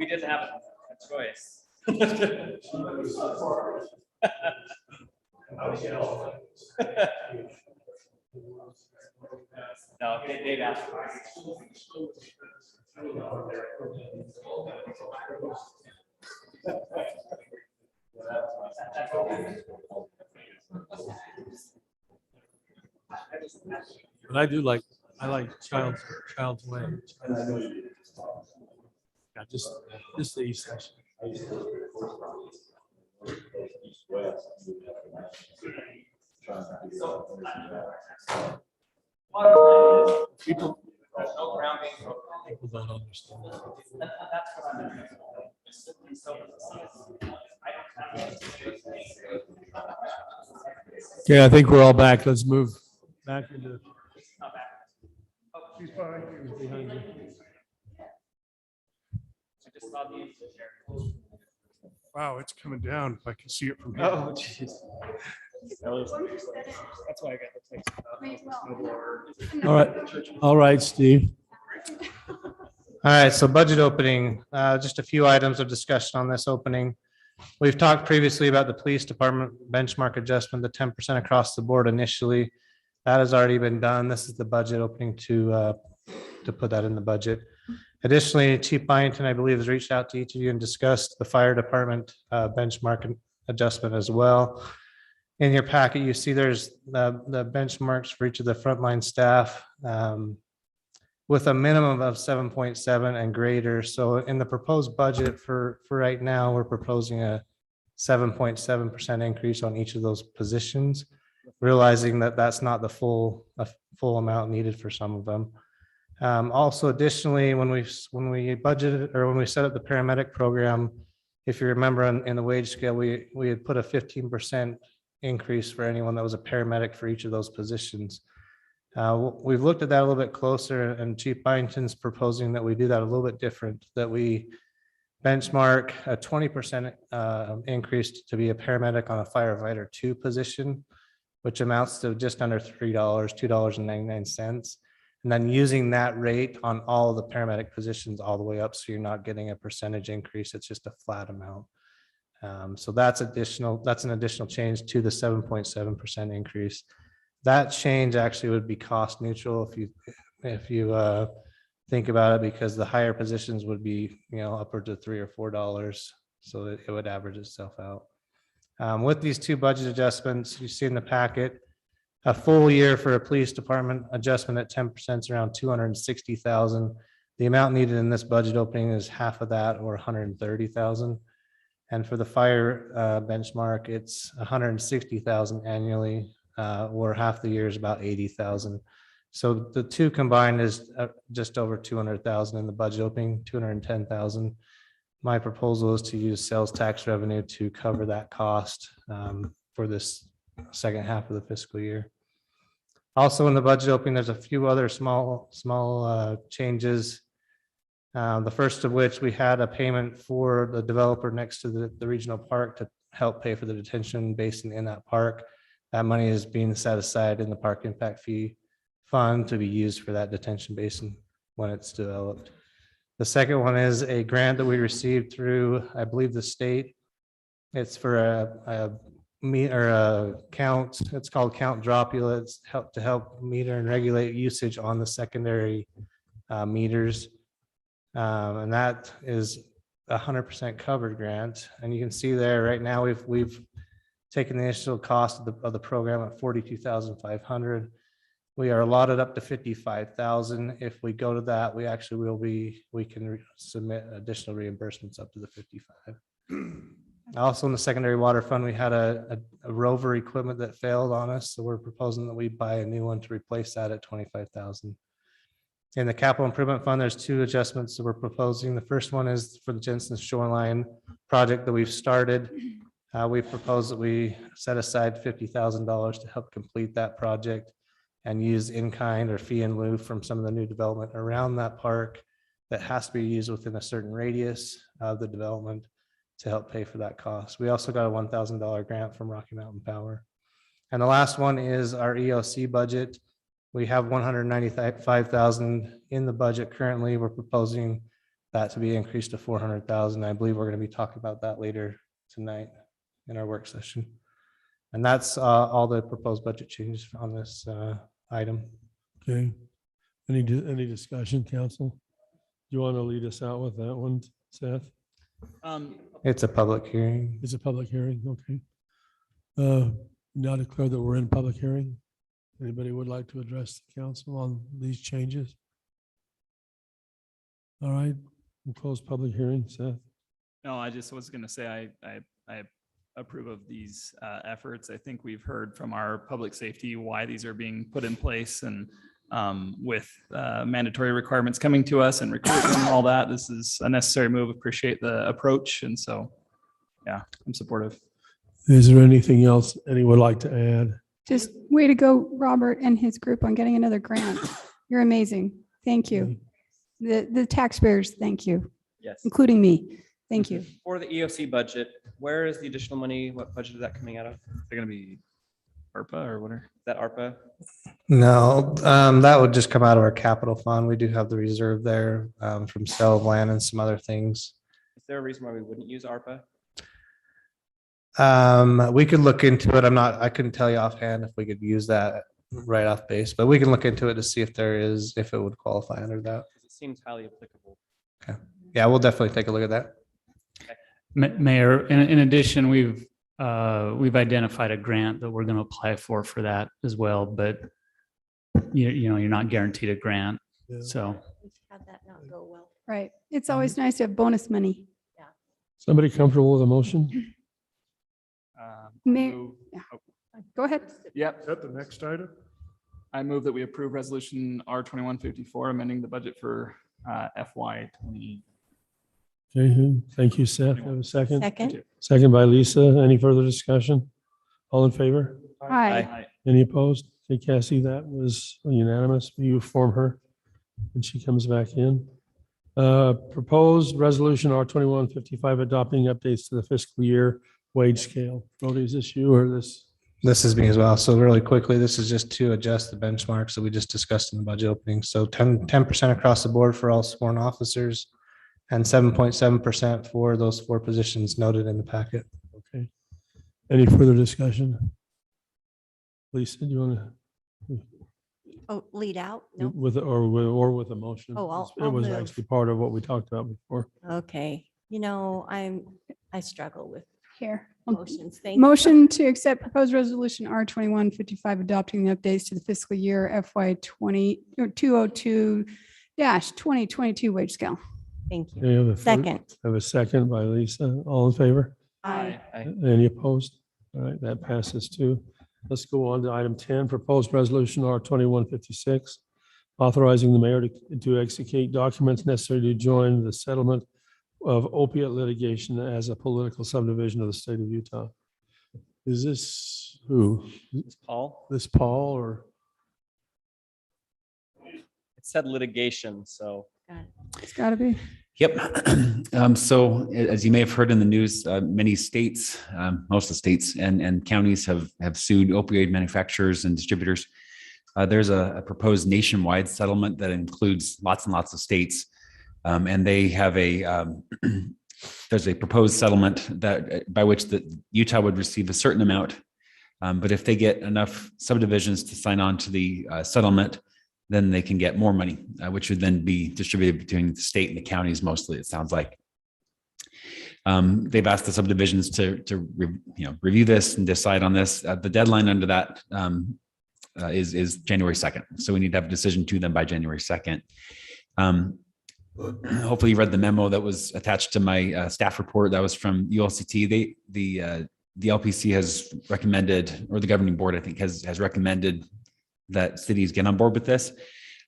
didn't have a choice. No, they'd asked.
But I like child's way. Yeah, just the east section. People don't understand. Okay, I think we're all back. Let's move back into.
She's fine.
Who's behind you?
Wow, it's coming down. If I can see it from here.
Oh, jeez. That's why I got the
All right, Steve.
All right, so budget opening, just a few items of discussion on this opening. We've talked previously about the police department benchmark adjustment, the 10% across the board initially. That has already been done. This is the budget opening to put that in the budget. Additionally, Chief Byington, I believe, has reached out to each of you and discussed the fire department benchmark adjustment as well. In your packet, you see there's the benchmarks for each of the frontline staff with a minimum of 7.7 and greater. So in the proposed budget for right now, we're proposing a 7.7% increase on each of those positions, realizing that that's not the full amount needed for some of them. Also, additionally, when we budgeted or when we set up the paramedic program, if you remember in the wage scale, we had put a 15% increase for anyone that was a paramedic for each of those positions. We've looked at that a little bit closer, and Chief Byington's proposing that we do that a little bit different, that we benchmark a 20% increase to be a paramedic on a firefighter 2 position, which amounts to just under $3, $2.99. And then using that rate on all the paramedic positions all the way up, so you're not getting a percentage increase, it's just a flat amount. So that's an additional change to the 7.7% increase. That change actually would be cost neutral if you think about it, because the higher positions would be, upwards of $3 or $4, so that it would average itself out. With these 2 budget adjustments, you see in the packet, a full year for a police department adjustment at 10% is around $260,000. The amount needed in this budget opening is half of that, or $130,000. And for the fire benchmark, it's $160,000 annually, or half the year is about $80,000. So the 2 combined is just over $200,000 in the budget opening, $210,000. My proposal is to use sales tax revenue to cover that cost for this second half of the fiscal year. Also in the budget opening, there's a few other small changes. The first of which, we had a payment for the developer next to the regional park to help pay for the detention basin in that park. That money is being set aside in the park impact fee fund to be used for that detention basin when it's developed. The second one is a grant that we received through, I believe, the state. It's for a count. It's called Count Dropula. It's to help meter and regulate usage on the secondary meters. And that is 100% covered grant. And you can see there right now, we've taken the initial cost of the program at 42,500. We are allotted up to 55,000. If we go to that, we can submit additional reimbursements up to the 55. Also in the secondary water fund, we had a rover equipment that failed on us. So we're proposing that we buy a new one to replace that at 25,000. In the capital improvement fund, there's two adjustments that we're proposing. The first one is for the Jensen Shoreline project that we've started. We propose that we set aside $50,000 to help complete that project and use in-kind or fee in lieu from some of the new development around that park that has to be used within a certain radius of the development to help pay for that cost. We also got a $1,000 grant from Rocky Mountain Power. And the last one is our EOC budget. We have 195,000 in the budget currently. We're proposing that to be increased to 400,000. I believe we're going to be talking about that later tonight in our work session. And that's all the proposed budget changes on this item.
Okay. Any discussion, council? Do you want to lead us out with that one, Seth?
It's a public hearing.
It's a public hearing, okay. Now declare that we're in public hearing. Anybody would like to address the council on these changes? All right, we'll close public hearing, Seth.
No, I just was going to say I approve of these efforts. I think we've heard from our public safety why these are being put in place, and with mandatory requirements coming to us and recruitment and all that, this is a necessary move. Appreciate the approach, and so yeah, I'm supportive.
Is there anything else anyone would like to add?
Just way to go, Robert and his group, on getting another grant. You're amazing. Thank you. The taxpayers, thank you,
Yes.
including me. Thank you.
For the EOC budget, where is the additional money? What budget is that coming out of?
They're going to be ARPA or whatever.
Is that ARPA?
No, that would just come out of our capital fund. We do have the reserve there from sale of land and some other things.
Is there a reason why we wouldn't use ARPA?
We could look into it. I couldn't tell you offhand if we could use that right off base, but we can look into it to see if it would qualify under that.
It seems highly applicable.
Okay. Yeah, we'll definitely take a look at that.
Mayor, in addition, we've identified a grant that we're going to apply for that as well, but you know, you're not guaranteed a grant.
Yeah.
So
How'd that not go well?
Right. It's always nice to have bonus money.
Somebody comfortable with a motion?
Mayor, yeah. Go ahead.
Yep.
Is that the next item?
I move that we approve resolution R2154, amending the budget for FY 20.
Okay, thank you, Seth. Have a second?
Second.
Second by Lisa. Any further discussion? All in favor?
Hi.
Any opposed? Okay, Cassie, that was unanimous. You form her and she comes back in. Proposed resolution R2155 adopting updates to the fiscal year wage scale. Brody, is this you or this?
This is me as well. So really quickly, this is just to adjust the benchmarks that we just discussed in the budget opening. So 10% across the board for all sworn officers and 7.7% for those 4 positions noted in the packet.
Okay. Any further discussion? Lisa, do you want to?
Oh, lead out? No.
With a motion?
Oh,
It
I'll
was
move.
actually part of what we talked about before.
Okay. You know, I struggle with
Here.
motions. Thank you.
Motion to accept proposed resolution R2155 adopting the updates to the fiscal year FY 202-2022 wage scale.
Thank you.
Okay, I have a
Second.
I have a second by Lisa. All in favor?
Aye.
Any opposed? All right, that passes too. Let's go on to item 10, proposed resolution R2156, authorizing the mayor to execute documents necessary to join the settlement of opiate litigation as a political subdivision of the state of Utah. Is this who?
Paul?
This Paul or?
said litigation, so.
It's got to be.
Yep. So as you may have heard in the news, many states, most of the states and counties have sued opioid manufacturers and distributors. There's a proposed nationwide settlement that includes lots and lots of states. And they have there's a proposed settlement that by which the Utah would receive a certain amount. But if they get enough subdivisions to sign on to the settlement, then they can get more money, which would then be distributed between the state and the counties mostly, it sounds like. They've asked the subdivisions to review this and decide on this. The deadline under that is January 2nd. So we need to have a decision to them by January 2nd. Hopefully you read the memo that was attached to my staff report that was from ULCT. The LPC has recommended, or the governing board, I think, has recommended that cities get on board with this.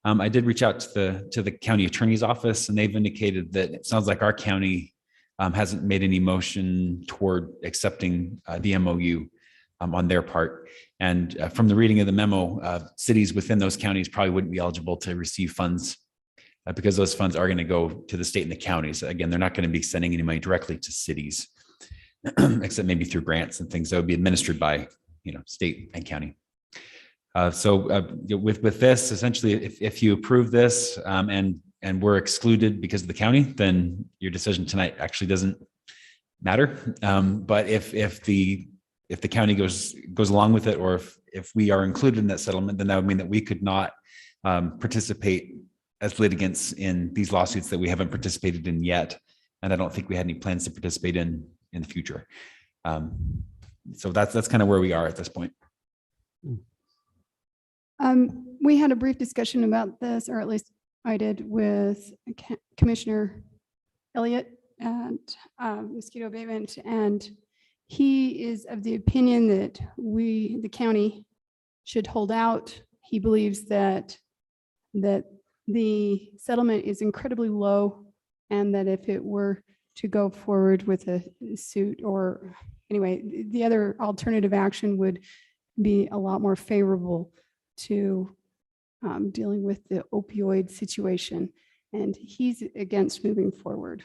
I did reach out to the county attorney's office, and they've indicated that it sounds like our county hasn't made any motion toward accepting the MOU on their part. And from the reading of the memo, cities within those counties probably wouldn't be eligible to receive funds because those funds are going to go to the state and the counties. Again, they're not going to be sending any money directly to cities, except maybe through grants and things that would be administered by state and county. With this, essentially, if you approve this and we're excluded because of the county, then your decision tonight actually doesn't matter. But if the county goes along with it, or if we are included in that settlement, then that would mean that we could not participate as litigants in these lawsuits that we haven't participated in yet. And I don't think we had any plans to participate in the future. So that's kind of where we are at this point.
We had a brief discussion about this, or at least I did, with Commissioner Elliott and mosquito abatement, and he is of the opinion that the county, should hold out. He believes that the settlement is incredibly low, and that if it were to go forward with a suit, or anyway, the other alternative action would be a lot more favorable to dealing with the opioid situation. And he's against moving forward.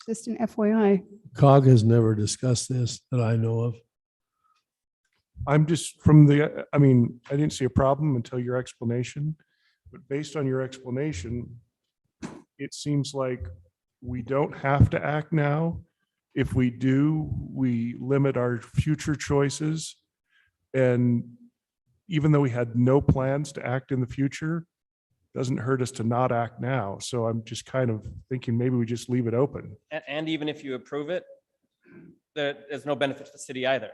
Just an FYI.
COG has never discussed this that I know of.
I'm just I didn't see a problem until your explanation, but based on your explanation, it seems like we don't have to act now. If we do, we limit our future choices. And even though we had no plans to act in the future, doesn't hurt us to not act now. So I'm just kind of thinking maybe we just leave it open.
And even if you approve it, there's no benefit to the city either.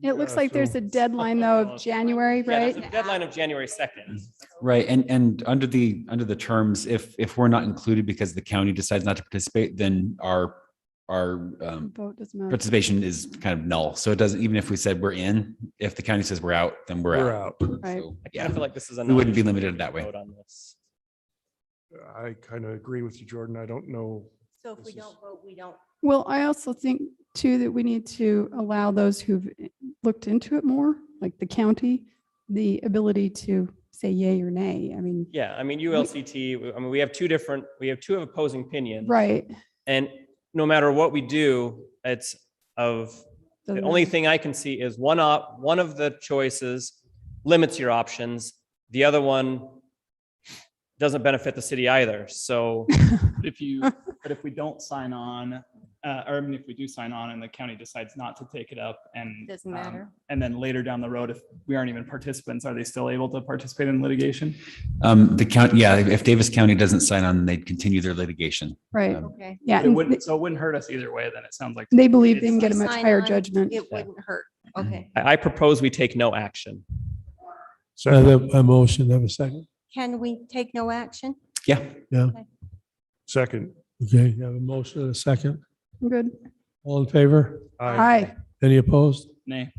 It looks like there's a deadline though of January,
Yeah,
right?
there's a deadline of January 2nd.
Right. And under the terms, if we're not included because the county decides not to participate, then our
Vote doesn't matter.
participation is kind of null. So it doesn't, even if we said we're in, if the county says we're out, then we're out.
Right.
So,
I
yeah,
feel like this is a
we wouldn't be limited that way.
vote on this.
I kind of agree with you, Jordan. I don't know.
So if we don't vote, we don't.
Well, I also think too that we need to allow those who've looked into it more, like the county, the ability to say yay or nay. I mean,
Yeah, I mean, ULCT, we have two opposing opinions.
right.
And no matter what we do, the only thing I can see is one of the choices limits your options. The other one doesn't benefit the city either. So
But if we don't sign on, or if we do sign on and the county decides not to take it up, and
Doesn't matter.
and then later down the road, if we aren't even participants, are they still able to participate in litigation?
The county, yeah, if Davis County doesn't sign on, they'd continue their litigation.
Right.
Okay.
Yeah.
It
and
wouldn't, so it wouldn't hurt us either way, then it sounds like.
They believe they can get a
If we
much
sign
higher
on,
judgment.
It wouldn't hurt. Okay.
I propose we take no action.
I have a motion, have a second.
Can we take no action?
Yeah.
Yeah.
Second.
Okay, you have a motion and a second.
I'm good.
All in favor?
Aye.
Any opposed?
Nay.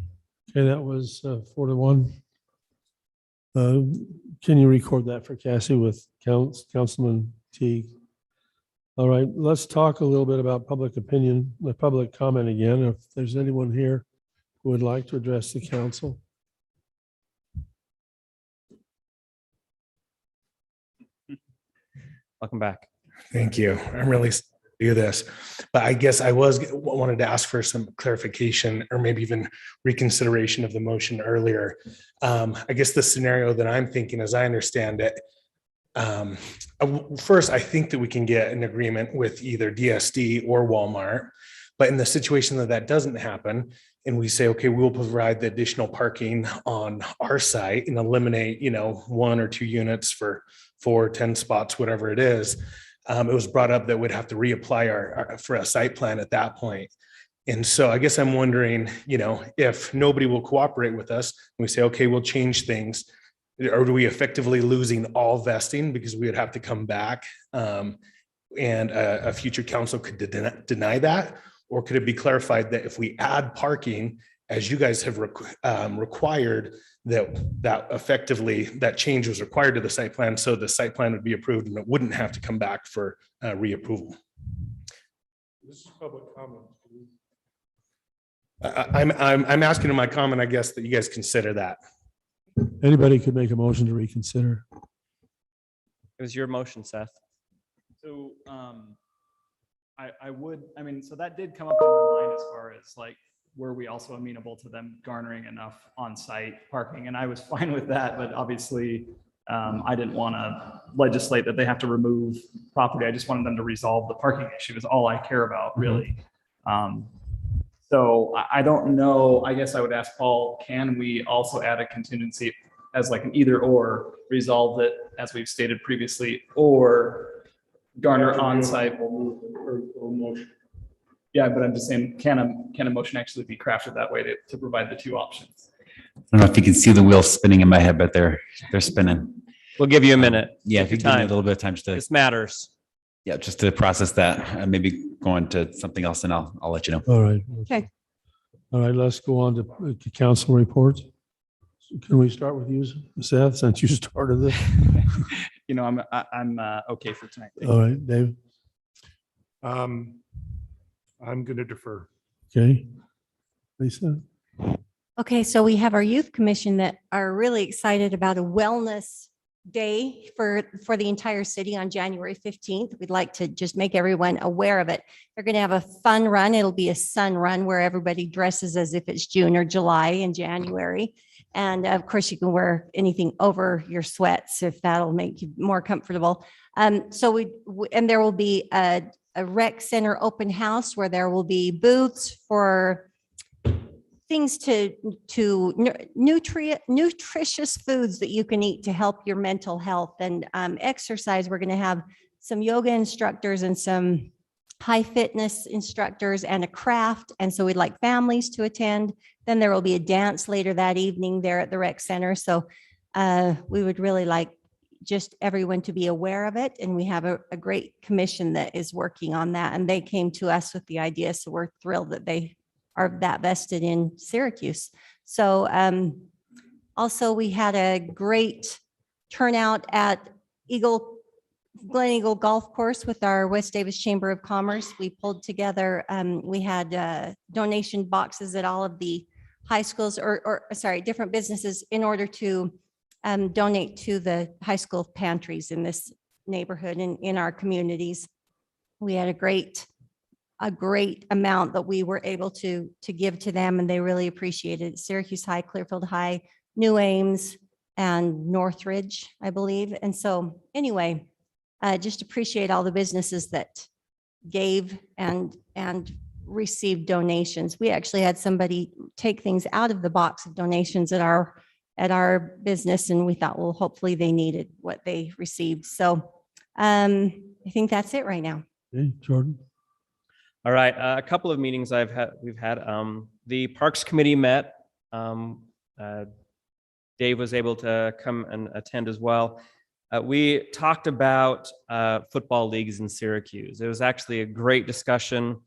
Okay, that was 4-1. Can you record that for Cassie with Councilman Teague? All right, let's talk a little bit about public opinion, the public comment again. If there's anyone here who would like to address the council.
Welcome back.
Thank you. I'm really excited to do this, but I guess I wanted to ask for some clarification or maybe even reconsideration of the motion earlier. I guess the scenario that I'm thinking, as I understand it, first, I think that we can get an agreement with either DSD or Walmart, but in the situation that that doesn't happen, and we say, okay, we'll provide the additional parking on our site and eliminate, 1 or 2 units for 4, 10 spots, whatever it is. It was brought up that we'd have to reapply for a site plan at that point. And so I guess I'm wondering, if nobody will cooperate with us, and we say, okay, we'll change things, or do we effectively losing all vesting because we would have to come back and a future council could deny that? Or could it be clarified that if we add parking, as you guys have required, that effectively that change was required to the site plan, so the site plan would be approved and it wouldn't have to come back for reapproval?
This is public comment.
I'm asking in my comment, I guess, that you guys consider that.
Anybody could make a motion to reconsider.
It was your motion, Seth.
So so that did come up in my mind as far as like, were we also amenable to them garnering enough on-site parking? And I was fine with that, but obviously I didn't want to legislate that they have to remove property. I just wanted them to resolve the parking issue is all I care about, really. So I don't know, I guess I would ask Paul, can we also add a contingency as like an either or, resolve it as we've stated previously, or garner on-site or motion? Yeah, but I'm just saying, can a motion actually be crafted that way to provide the 2 options?
I don't know if you can see the wheels spinning in my head, but they're spinning.
We'll give you a minute.
Yeah, if
Take
you
your
give me a
time.
little bit of time
This matters.
just to process that, and maybe go on to something else, and I'll let you know.
All right.
Okay.
All right, let's go on to council reports. Can we start with you, Seth, since you started this?
I'm okay for tonight.
All right, David.
I'm going to defer.
Okay. Lisa.
Okay, so we have our youth commission that are really excited about a wellness day for the entire city on January 15th. We'd like to just make everyone aware of it. They're going to have a fun run. It'll be a sun run where everybody dresses as if it's June or July in January. And of course, you can wear anything over your sweats if that'll make you more comfortable. And there will be a rec center open house where there will be booths for things nutritious foods that you can eat to help your mental health and exercise. We're going to have some yoga instructors and some high fitness instructors and a craft. And so we'd like families to attend. Then there will be a dance later that evening there at the rec center. So we would really like just everyone to be aware of it. And we have a great commission that is working on that. And they came to us with the idea. So we're thrilled that they are that vested in Syracuse. So also we had a great turnout at Glen Eagle Golf Course with our West Davis Chamber of Commerce. We pulled together, we had donation boxes at all of the high schools different businesses in order to donate to the high school pantries in this neighborhood and in our communities. We had a great amount that we were able to give to them, and they really appreciated it. Syracuse High, Clearfield High, New Ames, and Northridge, I believe. And so anyway, just appreciate all the businesses that gave and received donations. We actually had somebody take things out of the box of donations at our business, and we thought, well, hopefully they needed what they received. So I think that's it right now.
Okay, Jordan.
All right, a couple of meetings we've had. The Parks Committee met. Dave was able to come and attend as well. We talked about football leagues in Syracuse. It was actually a great discussion.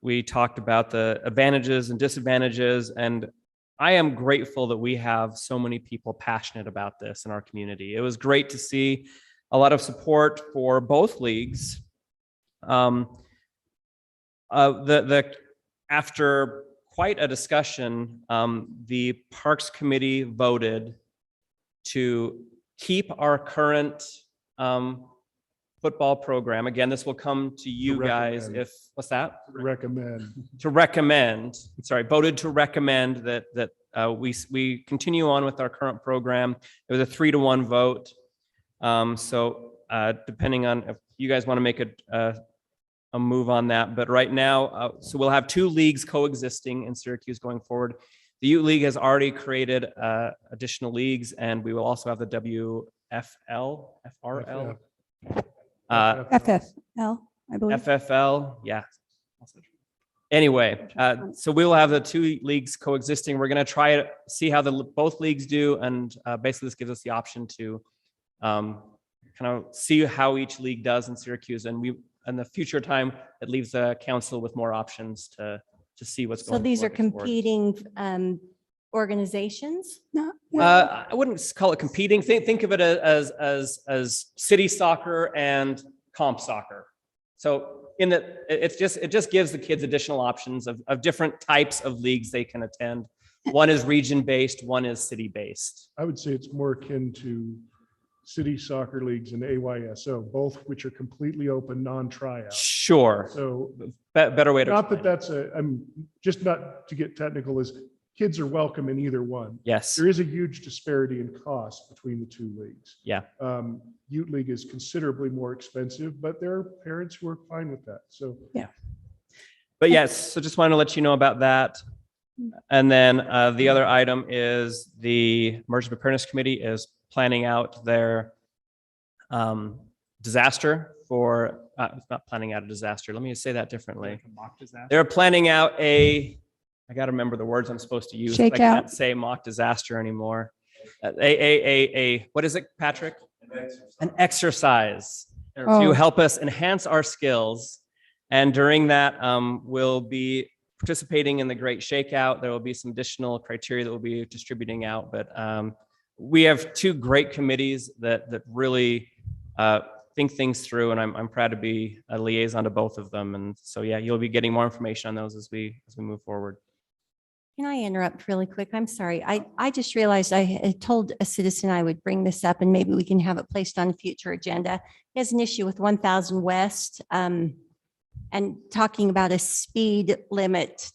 We talked about the advantages and disadvantages, and I am grateful that we have so many people passionate about this in our community. It was great to see a lot of support for both leagues. After quite a discussion, the Parks Committee voted to keep our current football program. Again, this will come to you guys
recommend.
what's that?
Recommend.
Voted to recommend that we continue on with our current program. It was a 3-1 vote. Depending on if you guys want to make a move on that, but right now, so we'll have 2 leagues coexisting in Syracuse going forward. The Ute League has already created additional leagues, and we will also have the WFL, FRL,
FFL, I believe.
FFL, yeah. Anyway, so we will have the 2 leagues coexisting. We're going to try to see how both leagues do, and basically this gives us the option to kind of see how each league does in Syracuse, and in the future time, it leaves the council with more options to see what's going on.
So these are competing organizations?
No.
I wouldn't call it competing. Think of it as city soccer and comp soccer. So it just gives the kids additional options of different types of leagues they can attend. One is region-based, one is city-based.
I would say it's more akin to city soccer leagues and AYSO, both which are completely open, non-tryout.
Sure.
So
better way to
not that
explain it.
that's I'm just not to get technical, is kids are welcome in either one.
Yes.
There is a huge disparity in cost between the 2 leagues.
Yeah.
Ute League is considerably more expensive, but there are parents who are fine with that. So
yeah.
But yes, so just wanted to let you know about that. And then the other item is the Emergency Preparedness Committee is planning out their disaster for, not planning out a disaster. Let me say that differently. They're planning out I got to remember the words I'm supposed to use. I can't say mock disaster anymore. What is it, Patrick? An exercise to help us enhance our skills. And during that, we'll be participating in the Great Shakeout. There will be some additional criteria that we'll be distributing out. But we have 2 great committees that really think things through, and I'm proud to be a liaison to both of them. And so, yeah, you'll be getting more information on those as we move forward.
Can I interrupt really quick? I'm sorry. I just realized I had told a citizen I would bring this up and maybe we can have it placed on a future agenda. He has an issue with 1000 West and talking about a speed limit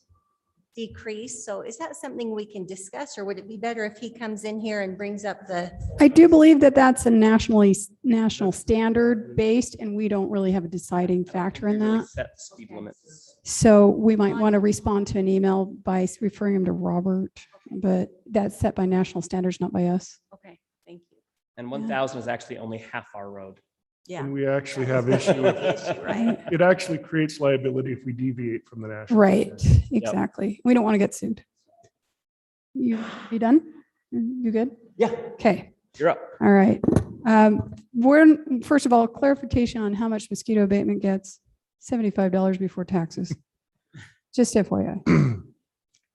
decrease. So is that something we can discuss, or would it be better if he comes in here and brings up the?
I do believe that that's a national standard based, and we don't really have a deciding factor in that.
Set speed limits.
So we might want to respond to an email by referring him to Robert, but that's set by national standards, not by us.
Okay, thank you.
And 1000 is actually only half our road.
Yeah.
and we actually have issue with it.
Right.
It actually creates liability if we deviate from the national.
Right,
standard.
exactly. We don't want to get sued. You done? You good?
Yeah.
Okay.
You're up.
All right. First of all, clarification on how much mosquito abatement gets, $75 before taxes. Just FYI.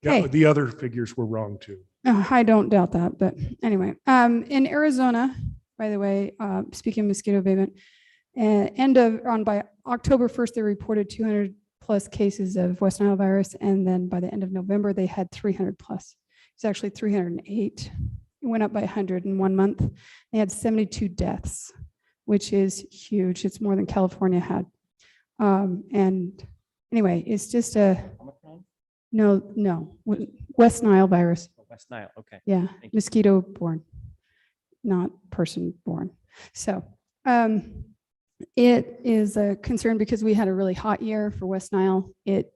Yeah,
Okay.
the other figures were wrong too.
I don't doubt that, but anyway, in Arizona, by the way, speaking of mosquito abatement, by October 1st, they reported 200 plus cases of West Nile virus. And then by the end of November, they had 300 plus. It's actually 308. It went up by 100 in 1 month. They had 72 deaths, which is huge. It's more than California had. And anyway, it's just no, West Nile virus.
West Nile, okay.
Yeah,
Thank you.
mosquito borne, not person borne. So it is a concern because we had a really hot year for West Nile. It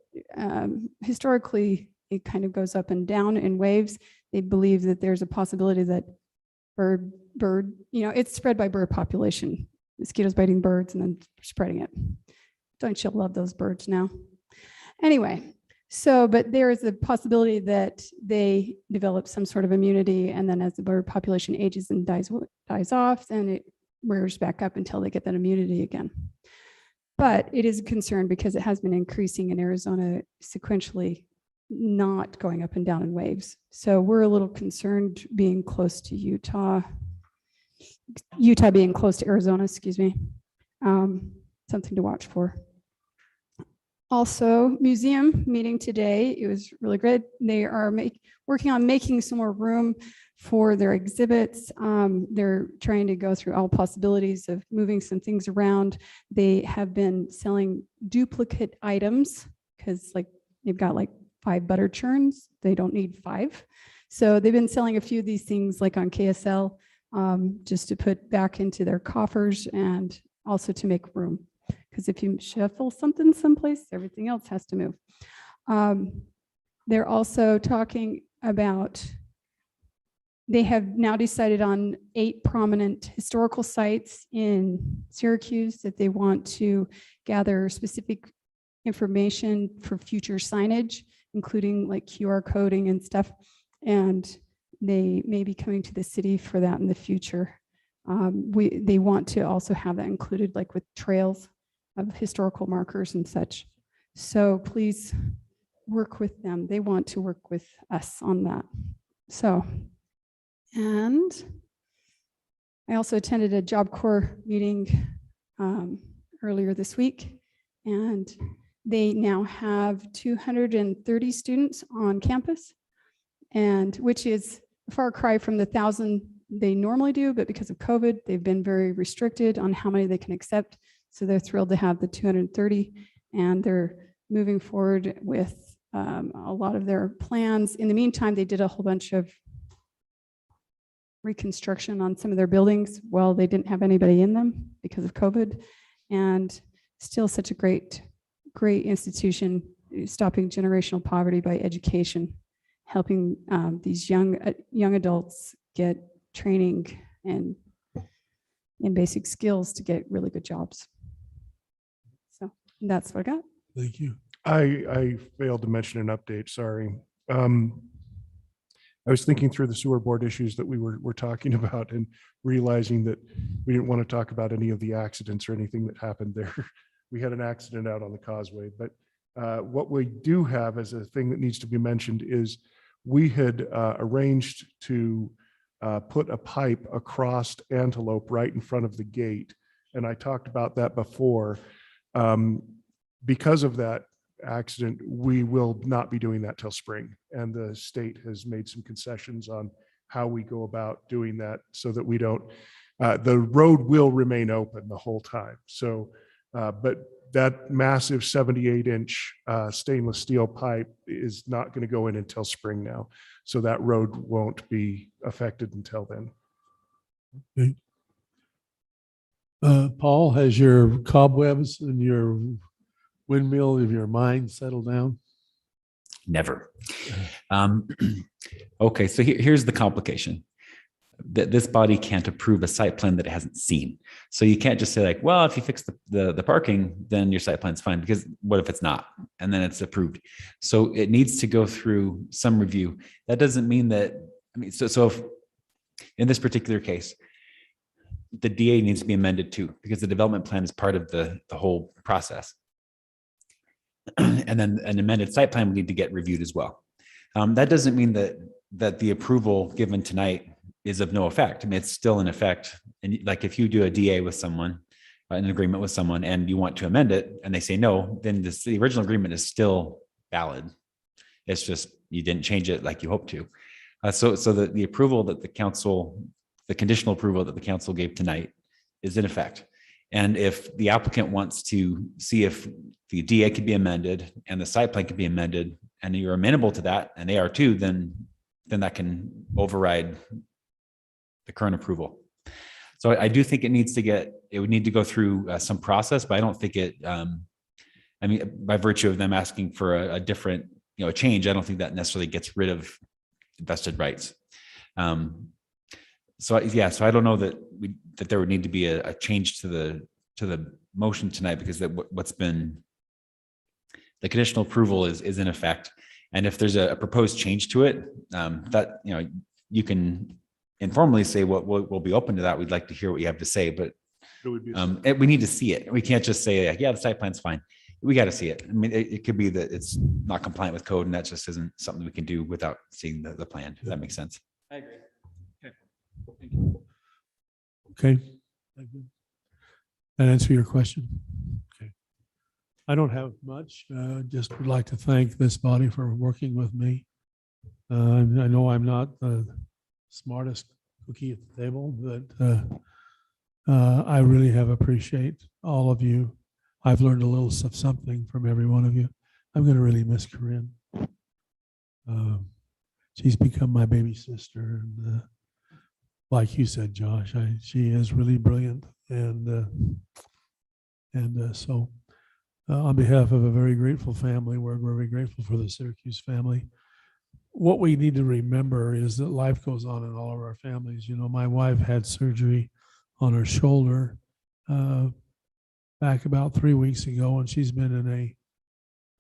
historically, it kind of goes up and down in waves. They believe that there's a possibility that it's spread by bird population. Mosquitoes biting birds and then spreading it. Don't you love those birds now? Anyway, but there is a possibility that they develop some sort of immunity, and then as the bird population ages and dies off, then it rears back up until they get that immunity again. But it is a concern because it has been increasing in Arizona sequentially, not going up and down in waves. So we're a little concerned being close to Utah being close to Arizona, excuse me. Something to watch for. Also, museum meeting today. It was really good. They are working on making some more room for their exhibits. They're trying to go through all possibilities of moving some things around. They have been selling duplicate items because like they've got like 5 butter churns. They don't need 5. So they've been selling a few of these things like on KSL just to put back into their coffers and also to make room. Because if you shuffle something someplace, everything else has to move. They're also talking about, they have now decided on 8 prominent historical sites in Syracuse that they want to gather specific information for future signage, including like QR coding and stuff. And they may be coming to the city for that in the future. They want to also have that included like with trails of historical markers and such. So please work with them. They want to work with us on that. So, and I also attended a Job Corps meeting earlier this week, and they now have 230 students on campus, and which is a far cry from the 1,000 they normally do, but because of COVID, they've been very restricted on how many they can accept. So they're thrilled to have the 230, and they're moving forward with a lot of their plans. In the meantime, they did a whole bunch of reconstruction on some of their buildings. Well, they didn't have anybody in them because of COVID, and still such a great institution, stopping generational poverty by education, helping these young adults get training and in basic skills to get really good jobs. So that's what I got.
Thank you.
I failed to mention an update, sorry. I was thinking through the sewer board issues that we were talking about and realizing that we didn't want to talk about any of the accidents or anything that happened there. We had an accident out on the causeway, but what we do have as a thing that needs to be mentioned is we had arranged to put a pipe across Antelope right in front of the gate. And I talked about that before. Because of that accident, we will not be doing that till spring. And the state has made some concessions on how we go about doing that so that we don't, the road will remain open the whole time. So, but that massive 78-inch stainless steel pipe is not going to go in until spring now. So that road won't be affected until then.
Okay. Paul, has your cobwebs and your windmill of your mind settled down?
Never. Okay, so here's the complication. That this body can't approve a site plan that it hasn't seen. So you can't just say like, well, if you fix the parking, then your site plan's fine, because what if it's not? And then it's approved. So it needs to go through some review. That doesn't mean that, I mean, so if in this particular case, the DA needs to be amended too, because the development plan is part of the whole process. And then an amended site plan would need to get reviewed as well. That doesn't mean that the approval given tonight is of no effect. I mean, it's still in effect. And like if you do a DA with someone, an agreement with someone, and you want to amend it and they say no, then the original agreement is still valid. It's just you didn't change it like you hoped to. So the approval that the council, the conditional approval that the council gave tonight is in effect. And if the applicant wants to see if the DA could be amended and the site plan could be amended, and you're amenable to that, and they are too, then that can override the current approval. So I do think it would need to go through some process, but I don't think it, I mean, by virtue of them asking for a different, a change, I don't think that necessarily gets rid of vested rights. So I don't know that there would need to be a change to the motion tonight, because what's been, the conditional approval is in effect. And if there's a proposed change to it, that, you can informally say, we'll be open to that. We'd like to hear what you have to say, but we need to see it. We can't just say, yeah, the site plan's fine. We got to see it. I mean, it could be that it's not compliant with code, and that just isn't something we can do without seeing the plan. If that makes sense.
I agree.
Okay. That answer your question? Okay. I don't have much. Just would like to thank this body for working with me. I know I'm not the smartest cookie at the table, but I really have appreciate all of you. I've learned a little of something from every one of you. I'm going to really miss Corinne. She's become my baby sister, and like you said, Josh, she is really brilliant, and so on behalf of a very grateful family, we're very grateful for the Syracuse family. What we need to remember is that life goes on in all of our families. You know, my wife had surgery on her shoulder back about 3 weeks ago, and she's been in a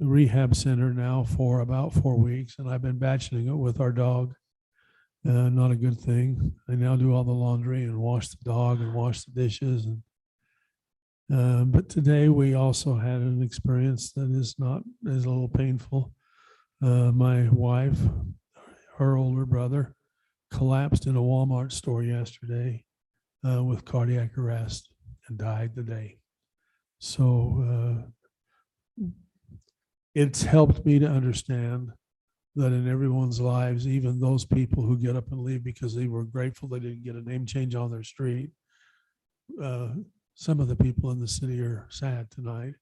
rehab center now for about 4 weeks, and I've been batching it with our dog. Not a good thing. I now do all the laundry and wash the dog and wash the dishes. But today we also had an experience that is a little painful. My wife, her older brother, collapsed in a Walmart store yesterday with cardiac arrest and died today. So it's helped me to understand that in everyone's lives, even those people who get up and leave because they were grateful they didn't get a name change on their street, some of the people in the city are sad tonight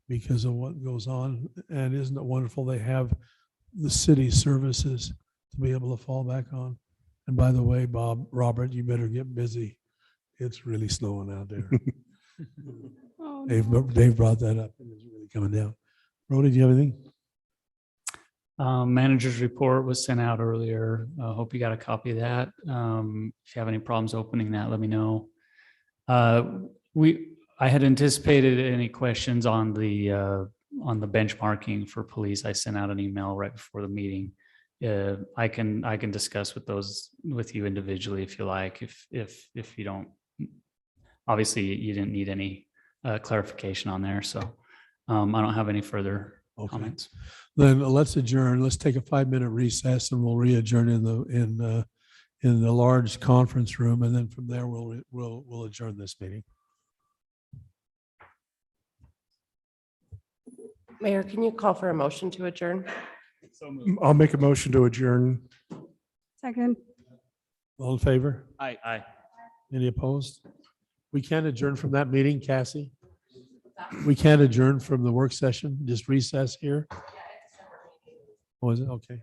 because of what goes on. And isn't it wonderful they have the city services to be able to fall back on? And by the way, Robert, you better get busy. It's really snowing out there.
Oh,
Dave brought that up, and it's really coming down. Rhoda, do you have anything?
Manager's report was sent out earlier. I hope you got a copy of that. If you have any problems opening that, let me know. I had anticipated any questions on the benchmarking for police. I sent out an email right before the meeting. I can discuss with you individually if you like. If you don't, obviously you didn't need any clarification on there. So I don't have any further comments.
Then let's adjourn. Let's take a 5-minute recess, and we'll re-adjourn in the large conference room, and then from there we'll adjourn this meeting.
Mayor, can you call for a motion to adjourn?
I'll make a motion to adjourn.
second.
All in favor?
Aye.
Any opposed? We can't adjourn from that meeting, Cassie? We can't adjourn from the work session, just recess here? Oh, is it? Okay.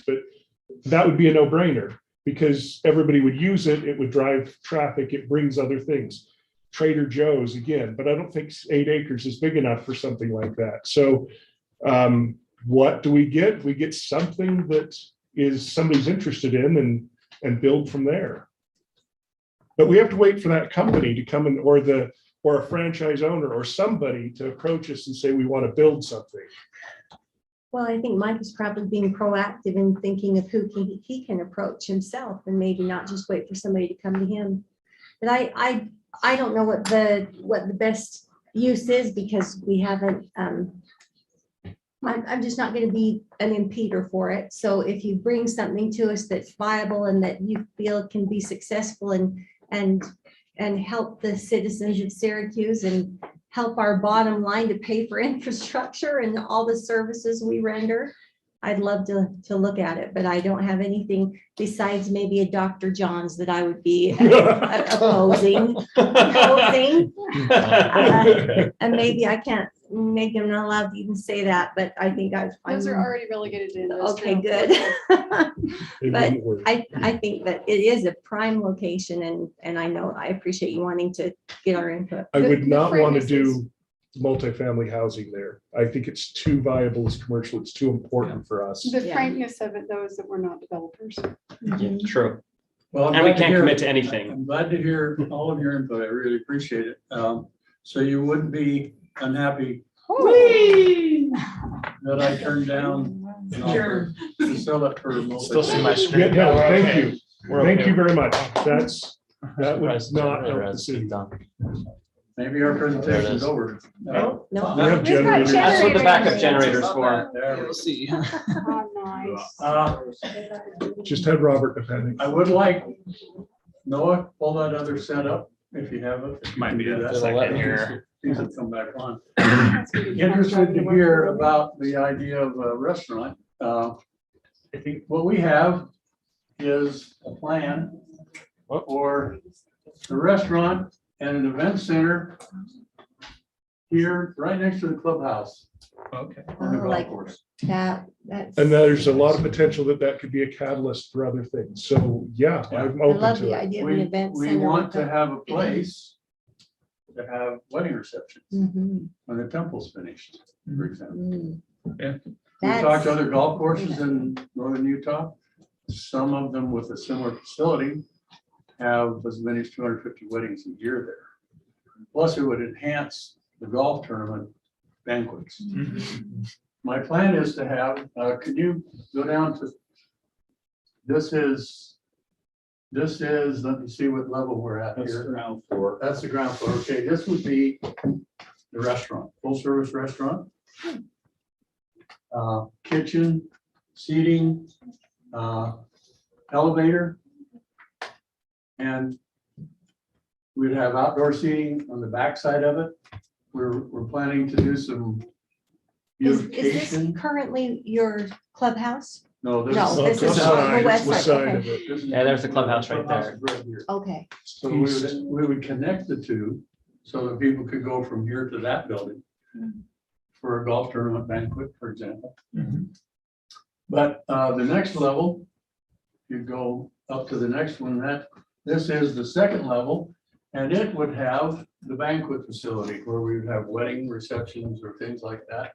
but that would be a no-brainer because everybody would use it. It would drive traffic. It brings other things. Trader Joe's again, but I don't think 8 acres is big enough for something like that. So what do we get? We get something that is somebody's interested in and build from there. But we have to wait for that company to come in or a franchise owner or somebody to approach us and say, we want to build something.
Well, I think Mike is probably being proactive in thinking of who he can approach himself and maybe not just wait for somebody to come to him. But I don't know what the best use is because we haven't, I'm just not going to be an impeder for it. So if you bring something to us that's viable and that you feel can be successful and help the citizens of Syracuse and help our bottom line to pay for infrastructure and all the services we render, I'd love to look at it, but I don't have anything besides maybe a Dr. John's that I would be opposing. And maybe I can't, maybe I'm not allowed to even say that, but I think
Those are already relegated to
okay,
industrial.
good. But I think that it is a prime location and I know I appreciate you wanting to get our input.
I would not want to
framework
do multifamily housing there. I think it's too viable as commercial. It's too important for us.
The frankness of it, though, is that we're not developers.
True.
Well,
And we can't commit to anything.
I'm glad to hear all of your input. I really appreciate it. So you wouldn't be unhappy that I turned down an offer to sell it for.
Still see my screen.
Yeah, no, thank
Okay.
you.
We're
Thank
okay.
you very much. That was not help the city.
Maybe our presentation's over.
No.
We have generators.
That's what the backup generator's for.
There we
see.
Oh, nice.
Just had Robert depending.
I would like Noah, pull that other setup if you have it.
Might be a
That
second here.
These will come back on. Interested to hear about the idea of a restaurant. What we have is a plan for the restaurant and an event center here, right next to the clubhouse.
Okay.
On the golf
Like
course.
that's.
And there's a lot of potential that could be a catalyst for other things. So yeah, I'm
I
open
love
to
the
it.
idea of an event
We
center.
want
with
to
the-
have a place to have wedding receptions
Mhm.
when the temple's finished, for example.
Mm.
Yeah.
We talked to other golf courses in northern Utah. Some of them with a similar facility have as many as 250 weddings a year there. Plus, it would enhance the golf tournament banquets. My plan is to have, could you go down to, this is, let me see what level we're at here.
That's the ground floor.
That's the ground floor. Okay, this would be the restaurant, full service restaurant. Kitchen, seating, elevator. And we'd have outdoor seating on the back side of it. We're planning to do some
Is this
beautification.
currently your clubhouse?
No,
No, this is
side,
the west
the
side,
side
okay.
of it.
This is-
Yeah, there's the clubhouse right there.
Right here.
Okay.
So we would connect the two so that people could go from here to that building for a golf tournament banquet, for example. But the next level, you go up to the next one, this is the second level, and it would have the banquet facility where we would have wedding receptions or things like that.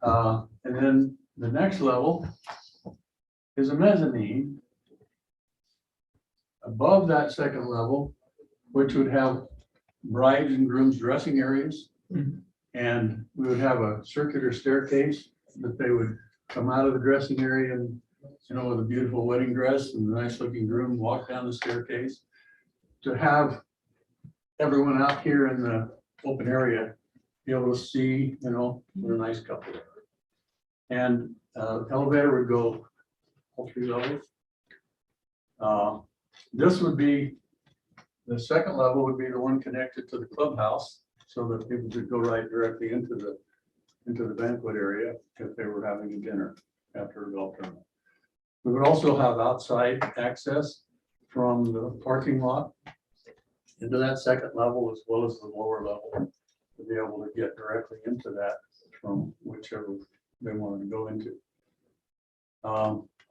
And then the next level is a mezzanine above that second level, which would have brides and grooms dressing areas. And we would have a circular staircase that they would come out of the dressing area and, with a beautiful wedding dress and a nice looking groom walk down the staircase. To have everyone out here in the open area be able to see, with a nice couple. And elevator would go all 3 levels. This would be, the second level would be the one connected to the clubhouse so that people could go right directly into the banquet area if they were having a dinner after a golf tournament. We would also have outside access from the parking lot into that second level as well as the lower level to be able to get directly into that from whichever they wanted to go into.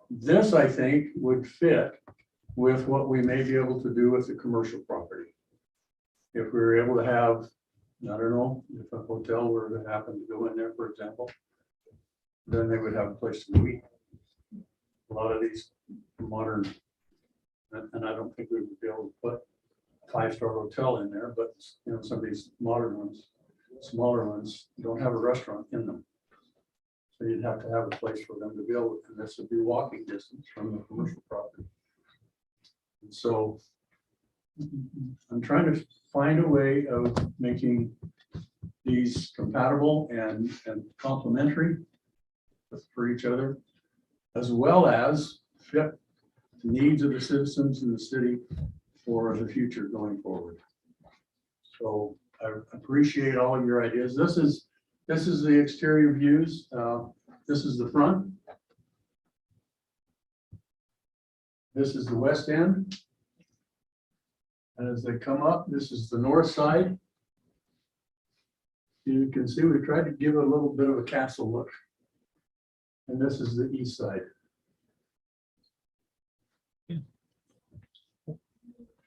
This, I think, would fit with what we may be able to do with the commercial property. If we were able to have, I don't know, if a hotel were to happen to go in there, for example, then they would have a place to eat. A lot of these modern, and I don't think we would be able to put a five-star hotel in there, but you know, some of these modern ones, smaller ones, don't have a restaurant in them. So you'd have to have a place for them to be able, and this would be walking distance from the commercial property. And so I'm trying to find a way of making these compatible and complementary for each other, as well as fit the needs of the citizens in the city for the future going forward. So I appreciate all of your ideas. This is the exterior views. This is the front. This is the west end. And as they come up, this is the north side. You can see we tried to give it a little bit of a castle look. And this is the east side.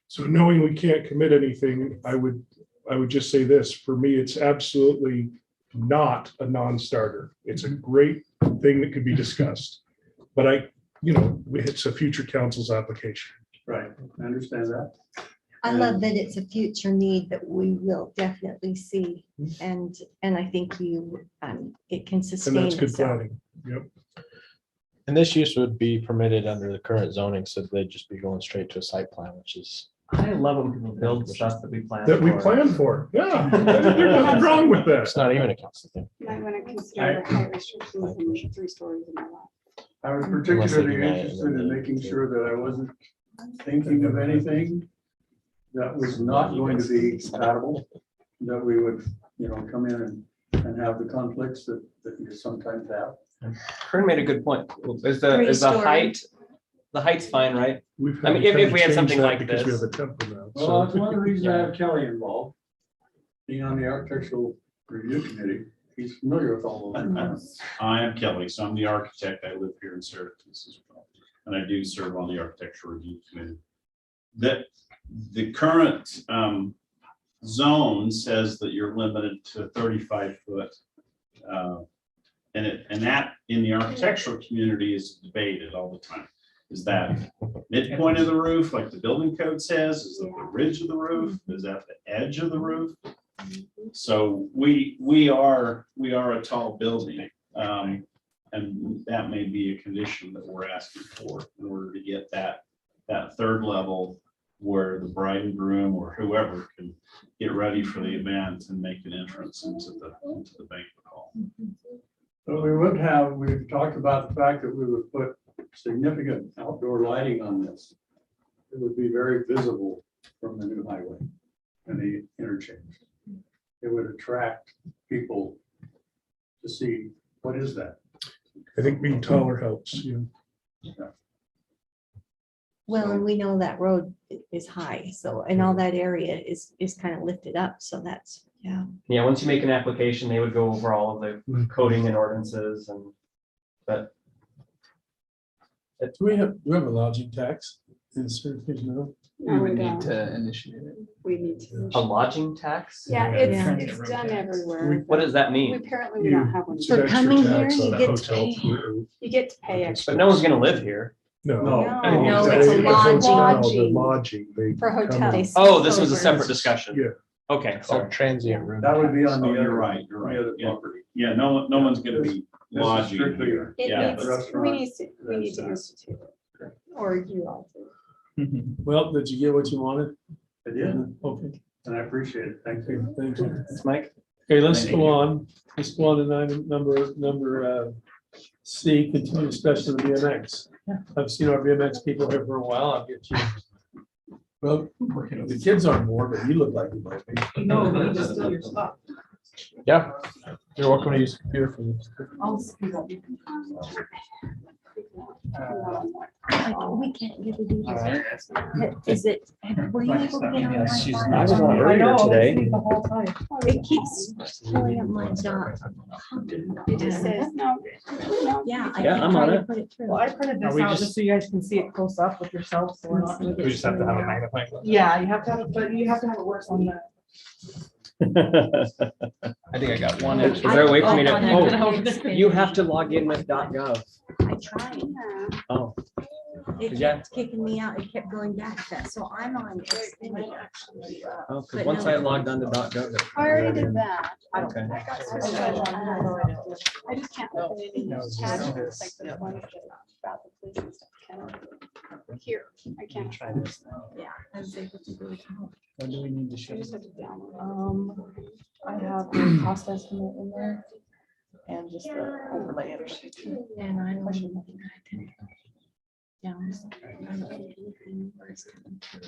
So knowing we can't commit anything, I would just say this, for me, it's absolutely not a non-starter. It's a great thing that could be discussed. But it's a future council's application.
Right, I understand that.
I love that it's a future need that we will definitely see. And I think it can
And
sustain
that's good
itself.
planning. Yep.
And this use would be permitted under the current zoning, so they'd just be going straight to a site plan, which is.
I love when people build stuff that we plan.
That we plan for. Yeah. There's nothing wrong with that.
It's not even a council thing.
You might want to consider the height restrictions and 3 stories and all
I was
Unless they
particularly
deny it,
interested
then
in
they-
making sure that I wasn't thinking of anything that was not going to be compatible, that we would, come in and have the conflicts that you sometimes have.
Corinne made a good point. Is
Three
the
story.
the height's fine, right?
We've
I mean,
had to
if we had
change
something
that
like
because we
this.
have a temple now.
Well, that's
So
one of the reasons I have Kelly involved, being on the architectural review committee. He's familiar with all of them.
I am Kelly, so I'm the architect. I live here in Syracuse as well. And I do serve on the architectural review committee. The current zone says that you're limited to 35 foot. And that in the architectural community is debated all the time. Is that midpoint of the roof, like the building code says? Is it the ridge of the roof? Is that the edge of the roof? So we are a tall building. And that may be a condition that we're asking for in order to get that third level where the bride and groom or whoever can get ready for the event and make an entrance into the banquet hall.
So we've talked about the fact that we would put significant outdoor lighting on this. It would be very visible from the new highway and the interchange. It would attract people to see, what is that?
I think being taller helps. Yeah.
Well, and we know that road is high, so, and all that area is kind of lifted up, so that's, yeah.
Yeah, once you make an application, they would go over all of the coding and ordinances but.
Do we have a lodging tax in Syracuse now?
We would
need to initiate it.
We need to.
A lodging tax?
Yeah,
Yeah.
it's done everywhere.
What does that mean?
Apparently, we don't have one.
For coming here, you get to
hotel
pay.
fee.
You get to pay extra.
But no one's gonna live here.
No.
No, it's a
The
lodging.
lodging. they
For
come
hotels.
in.
Oh, this was a separate discussion.
Yeah.
Okay,
Sorry,
sorry.
transient room.
That would be on
Oh,
the
you're
other,
right, you're right.
the other
Yeah.
property.
Yeah, no one's gonna be
This is
lodging
strictly-
here.
It
Yeah,
needs,
restaurant,
we need to
that's,
institute it. Or you all do.
Well, did you get what you wanted?
I did,
Okay,
and I appreciate it. Thank you.
thank you.
It's Mike.
Okay, let's go on. Let's go on to number C, continue discussion of the BMX. I've seen our BMX people here for a while. I'll get you. Well, the kids aren't more, but you look like you might be.
No, but you just steal your stuff.
Yeah, you're welcome to use the computer for this.
I'll speak up.
We can't get it either. Is it, were you able to get on
Yes, she's-
Wi-Fi?
I was on earlier today.
It keeps pulling up my dot.
It just says, no.
Yeah. I
Yeah,
can
I'm
try
on
to
it.
put it through.
Well, I printed
Are
this
we
out
just-
just so you guys can see it close up with yourself. So we're not.
We just have to have a magnifying glass.
Yeah, you have to have it, but you have to have it work on that.
I think I got one. Is there a way for me to, oh, you have to log in with .gov.
I tried.
Oh,
It
Yeah.
kept kicking me out. It kept going back to that. So I'm on Xfinity actually.
oh, because
But
once
no.
I logged on to .gov.
I already did that.
Okay.
I got switched over. I just can't open any attachments like the ones about the police and stuff. Here, I can't.
Yeah, I was able to do it.
When do we need to
I
show?
just have to download.
I have the cost estimate in there and just the overlay it.
And I don't. Yeah. I don't think anything where it's coming through.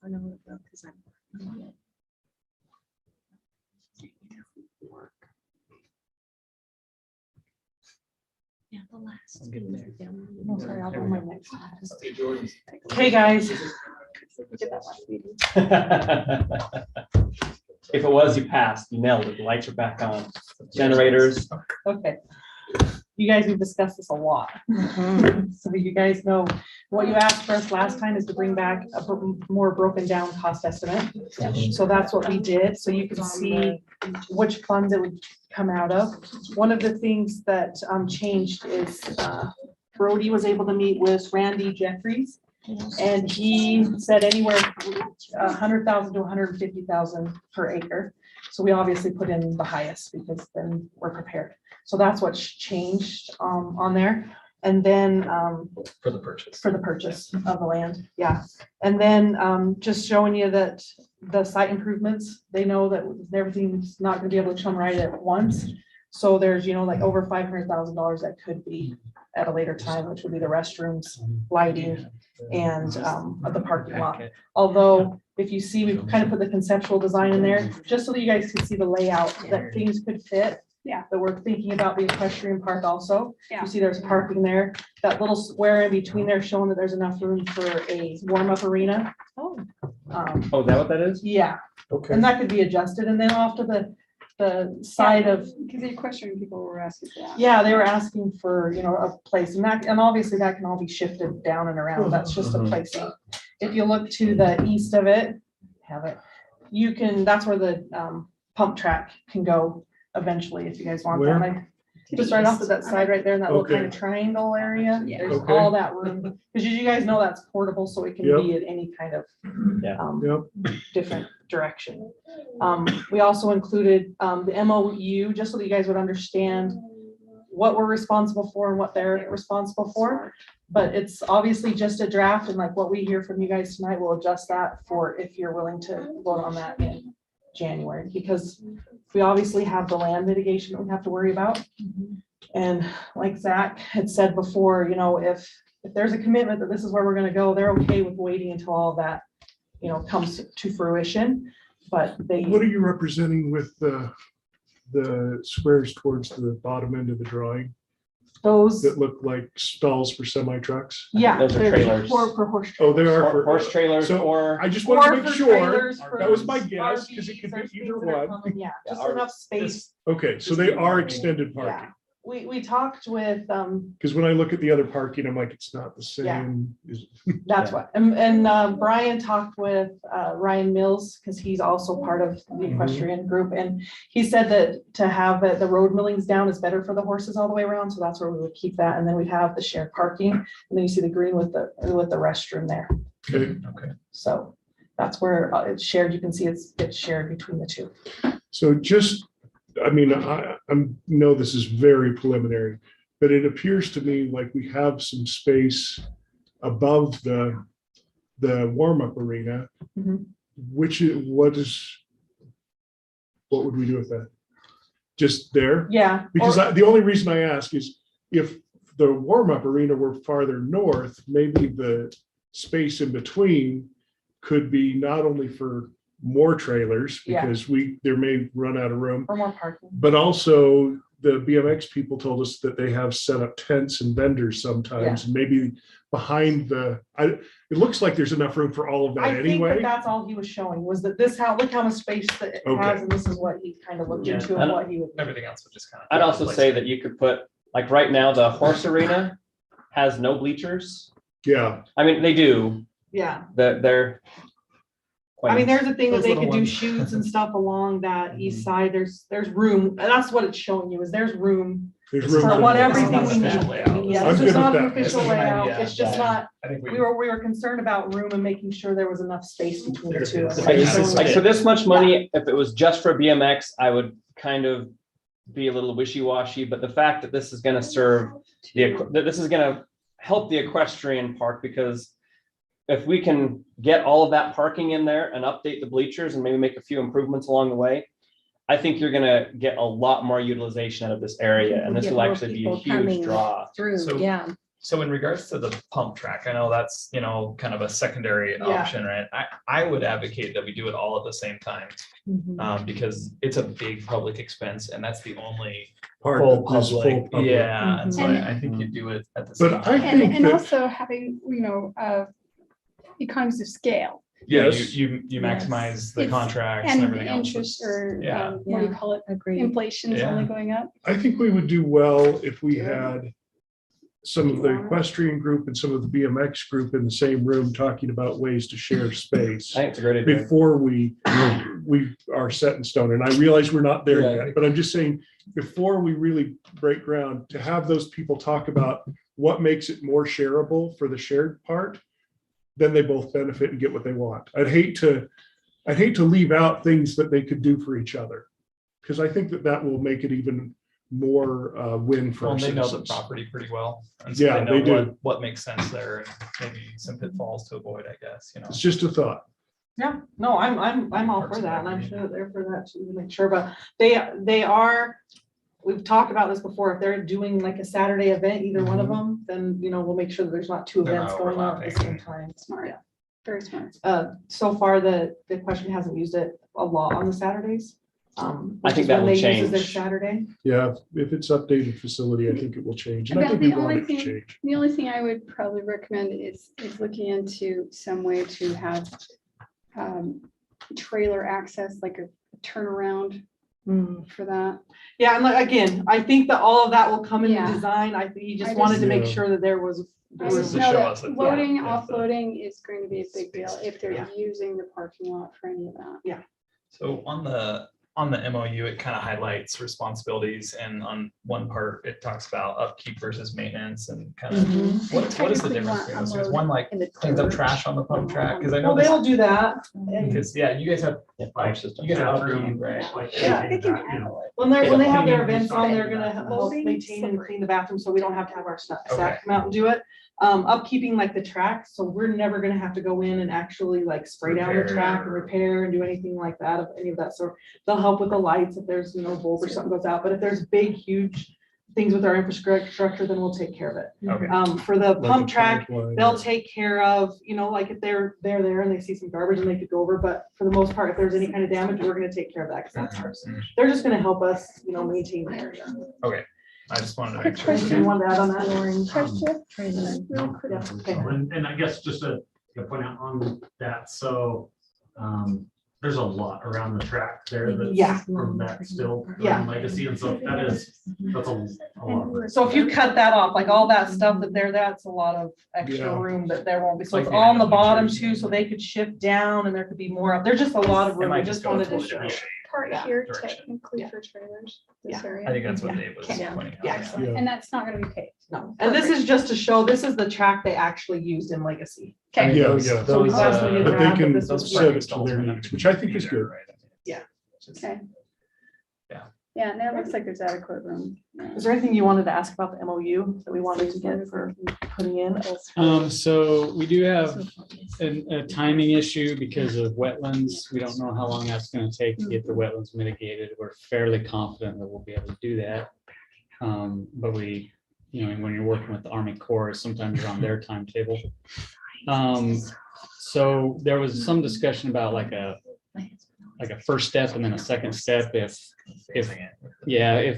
I know it will because I'm on it. Yeah, the last.
I'm getting there.
No, sorry, I'll do my next. Hey, guys.
Did that last meeting.
If it was, you passed, you nailed it. The lights are back on. Generators.
Okay. You guys have discussed this a lot. So you guys know, what you asked for us last time is to bring back a more broken down cost estimate. So that's what we did. So you can see which funds it would come out of. One of the things that changed is Brody was able to meet with Randy Jeffries. And he said anywhere 100,000 to 150,000 per acre. So we obviously put in the highest because then we're prepared. So that's what's changed on there. And then
For the purchase.
for the purchase of the land, yeah. And then just showing you that the site improvements, they know that everything's not gonna be able to come right at once. So there's, you know, like over $500,000 that could be at a later time, which would be the restrooms, lighting, and the parking lot. Although, if you see, we've kind of put the conceptual design in there, just so that you guys can see the layout, that things could fit.
Yeah.
That we're thinking about the equestrian park also.
Yeah.
You see there's parking there, that little square in between there showing that there's enough room for a warm-up arena.
Oh.
Oh, is that what that is?
Yeah,
Okay.
and that could be adjusted, and then off to the side of,
Because the equestrian people were asking for that.
yeah, they were asking for, you know, a place, and that, and obviously that can all be shifted down and around, that's just a placing. If you look to the east of it, have it, you can, that's where the pump track can go eventually, if you guys want that.
Where?
Like, just right off of that side right there in that little kind of
Okay.
triangle area,
Yeah.
there's
Okay.
all that room, because you guys know that's portable, so it can
Yep.
be at any kind of
Yep.
different direction. We also included the MOU, just so that you guys would understand what we're responsible for and what they're responsible for. But it's obviously just a draft, and like what we hear from you guys tonight, we'll adjust that for if you're willing to vote on that in January, because we obviously have the land mitigation that we have to worry about. And like Zach had said before, you know, if there's a commitment that this is where we're gonna go, they're okay with waiting until all that, you know, comes to fruition. But they,
What are you representing with the squares towards the bottom end of the drawing
those,
that look like stalls for semi trucks?
yeah.
Those are
they're
trailers.
For horse.
Oh, they are
Or
for
horse trailers
So,
or.
I just wanted to
Or
make
for
sure.
trailers,
That was my
for
guess, because it could
RVs,
be
there's
either
things that are
one.
coming, yeah, just
Our-
enough space.
Okay, so they are extended
Yeah,
parking.
we talked with,
Because when I look at the other parking, I'm like, it's not the
Yeah.
same.
that's what, and Brian talked with Ryan Mills, because he's also part of the equestrian group, and he said that to have the road millings down is better for the horses all the way around, so that's where we would keep that, and then we'd have the shared parking, and then you see the green with the restroom there.
Okay.
So that's where it's shared, you can see it's shared between the two.
So just, I mean, I know this is very preliminary, but it appears to me like we have some space above the warm-up arena,
Mhm.
what would we do with that? Just there?
Yeah.
Because
or-
the only reason I ask is if the warm-up arena were farther north, maybe the space in between could be not only for more trailers,
Yeah.
because there may run out of room,
Or more parking.
but also the BMX people told us that they have set up tents and vendors sometimes, and maybe behind it looks like there's enough room for all of that
I think
anyway.
that's all he was showing, was that look how much space that it
Okay.
has, and this is what he kind of looked
Yeah.
into and what he would.
Everything else would just kind of.
I'd also say that you could put, like right now, the horse arena has no bleachers.
Yeah.
I mean, they do.
Yeah.
They're.
I mean, there's a thing that
Those
they
little
could do
ones.
shoots and stuff along that east side. There's room. And that's what it's showing you, is there's room.
There's room
For
for
what
more.
everything
It's
we
not
need.
official layout.
Yeah,
I'm
it's
good
just not
with
an
that.
official
This is an
layout.
idea.
It's just not,
I think
we were concerned about room and making sure there was enough space between the two.
Like for this much money, if it was just for BMX, I would kind of be a little wishy-washy, but the fact that this is gonna serve that this is gonna help the equestrian park, because if we can get all of that parking in there and update the bleachers and maybe make a few improvements along the way, I think you're gonna get a lot more utilization out of this area, and this will actually be a huge draw.
So in regards to the pump track, I know that's, kind of a secondary option, right? I would advocate that we do it all at the same time. Because it's a big public expense, and that's the only
Part
full
that is full
public.
public.
Yeah, and so
Mhm.
I think you do it at the same
But
time.
I think
And
that,
also having, economies of scale.
Yeah,
Yes.
you maximize the
It's-
contracts and
And
everything else.
interest or,
Yeah.
what do you call it? Inflation's
Yeah.
only going up.
I think we would do well if we had some of the equestrian group and some of the BMX group in the same room talking about ways to share space
I think it's a great idea.
before we are set in stone. And I realize we're not there
Yeah.
yet, but I'm just saying, before we really break ground, to have those people talk about what makes it more shareable for the shared part, then they both benefit and get what they want. I'd hate to leave out things that they could do for each other, because I think that will make it even more win for
Well,
our
they know the
citizens.
property pretty well. And so
Yeah,
they
they
know
do.
what makes sense there, and maybe some pitfalls to avoid, I guess,
It's just a thought.
Yeah, no, I'm all for that, and I'm sure that they're for that too, to make sure, but they are, we've talked about this before, if they're doing like a Saturday event, either one of them, then, we'll make sure that there's not two
They're
events
not
going on at the same
overlapping.
time.
Smart.
Yeah.
Very smart.
So far, the question hasn't used it a lot on the Saturdays.
I
which
think
is
that
when
will
they use Their
change.
Saturday.
Yeah, if it's updated facility, I think it will change. And I
About
think
the
we want
only
it to
thing,
change.
the only thing I would probably recommend is looking into some way to have trailer access, like a turnaround for that.
Yeah, and like, again, I think that all of that will come in the
Yeah.
design. I think he just
I
wanted
just-
to make
Yeah.
sure that there was.
I
This is
just
to
know
show
that
us that-
loading,
yeah,
offloading is going to be a big deal if they're
Yeah.
using the parking lot for any of that.
So on the MOU, it kind of highlights responsibilities, and on one part, it talks about upkeep versus maintenance and kind of what is the
Technically
difference
want
between those? Is
unload
one like
in the
cleans up
dirt.
trash on the pump track? Because I know
Well,
this,
they'll do that.
because you guys have like, you guys have upkeep, right?
Yeah.
They can handle it.
When they have their
Cleaning,
events on, they're gonna help
Loading,
maintain and clean the bathroom, so we don't have to have our staff
Okay.
come out and do it. Upkeeping like the track, so we're never gonna have to go in and actually like spray down the
Repair.
track and repair and do anything like that, of any of that sort. They'll help with the lights if there's, bulb or something goes out, but if there's big, huge things with our infrastructure, then we'll take care of it.
Okay.
For the
Like
pump
a
track,
pipeline.
they'll take care of, like if they're there and they see some garbage and they could go over, but for the most part, if there's any kind of damage, we're gonna take care of that, because that's ours. They're just gonna help us, maintain the area.
Okay, I just wanted to
Quick
make sure.
question.
You wanted to add on that?
Question, real quick.
Yeah, okay.
And I guess just to point out on that, so there's a lot around the track there
Yeah.
that's from that still
Yeah.
legacy, and so that's a lot.
So if you cut that off, like all that stuff that's a lot of extra
Yeah.
room that there won't be. So
Like
it's
the
all on the
angle
bottom
features.
too, so they could shift down and there could be more up. There's just a lot of
It
room.
might
We
just
just
go
wanted
into
to
a
show.
different shape.
Part
Yeah.
here
Direction.
technically
Yeah.
for trailers, this
Yeah.
area.
I think that's what
Yeah.
Dave was
Yeah.
pointing out.
Yeah.
Yeah.
And that's not gonna be paid.
No, and this is just to show, this is the track they actually used in Legacy.
I mean,
Yeah,
those-
yeah.
So we
those,
last one
uh,
didn't
But they
have,
can
this was
set
great.
it to their needs, which I think is good.
Yeah.
Okay.
Yeah.
Yeah, and it looks like there's adequate room. Yeah.
Is there anything you wanted to ask about the MOU that we wanted to get for putting in?
So we do have a timing issue because of wetlands. We don't know how long that's gonna take to get the wetlands mitigated. We're fairly confident that we'll be able to do that. But we, when you're working with the Army Corps, sometimes you're on their timetable. So there was some discussion about like a like a first step and then a second step if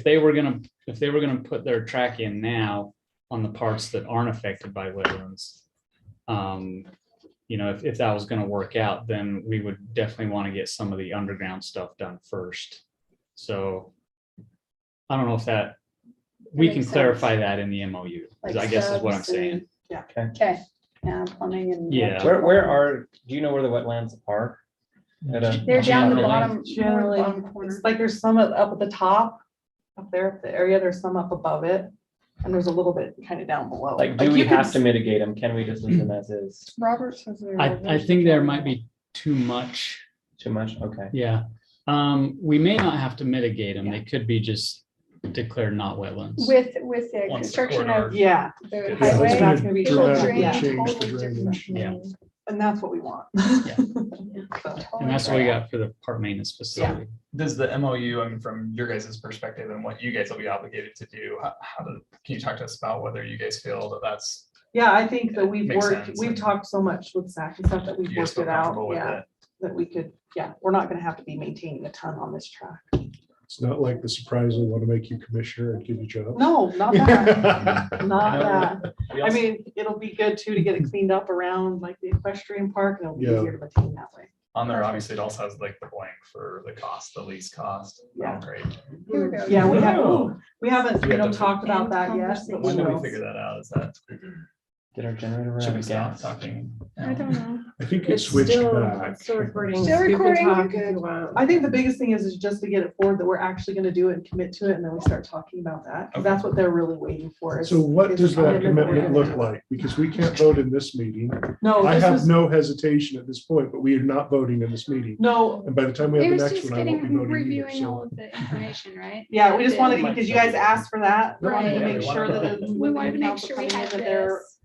they were gonna put their track in now on the parts that aren't affected by wetlands. If that was gonna work out, then we would definitely want to get some of the underground stuff done first. So I don't know if we can
makes
clarify
sense.
that in the MOU,
Like
I guess is what I'm
subs and-
saying.
Yeah.
Okay, yeah, plumbing and.
Yeah.
Do you know where the wetlands are?
They're down the
Generally.
bottom,
Generally,
bottom corner.
it's like there's some up at the top, up there, the area, there's some up above it. And there's a little bit kind of down below.
Like, do we
you can
have to mitigate them? Can we just leave them as is?
Robert says they're.
I think there might be too much.
Too much? Okay.
Yeah. We may not have to mitigate them. They could be just declared not wetlands.
With the
Once the
construction
corridor-
of
Yeah,
the
Yeah,
highway.
that's
That's gonna be
it'll
dramatically
drain
change the
totally
drainage.
different.
Yeah.
and that's what we want.
And that's what we got for the park maintenance facility.
Does the MOU, I mean, from your guys' perspective and what you guys will be obligated to do, can you talk to us about whether you guys feel that that's,
Yeah, I think that we've
Makes
worked,
sense.
we've talked so much with Zach and stuff that we've
you guys
worked
feel
it out,
comfortable with
yeah,
it?
that we could, we're not gonna have to be maintaining a ton on this track.
It's not like the surprise we want to make you commissioner and give you jobs.
No, not that, not that.
We
I
also-
mean, it'll be good too to get it cleaned up around like the equestrian park, and it'll be
Yeah.
easier to maintain that way.
On there, obviously, it also has like the blank for the cost, the lease cost.
Yeah.
Oh, great.
Here we go.
Yeah, we
Wow.
haven't,
We have to-
talked about that yet, but we
When do we
will.
figure that out? Is that,
Get our generator
should
out
we
of
stop
gas.
talking?
I don't know.
I think it switched back.
Still recording.
Still
You can
recording,
talk
you're
if you
good.
want. I think the biggest thing is just to get it forward that we're actually gonna do it and commit to it, and then we start talking about that, 'cause that's what they're really waiting for. is-
So what
is
does
a
that
commitment
commitment
we're
look
gonna
like? Because we can't vote in this meeting.
No,
I
this
have
was,
no hesitation at this point, but we are not voting in this meeting.
no,
And by the time we
It
have the
was
next
just
one, I won't be
getting,
voting either.
reviewing all
So
of the information, right?
yeah, we just wanted,
The-
because you guys asked for that, we wanted to
Right.
make sure that.
We wanted to make sure we had
They're,
this.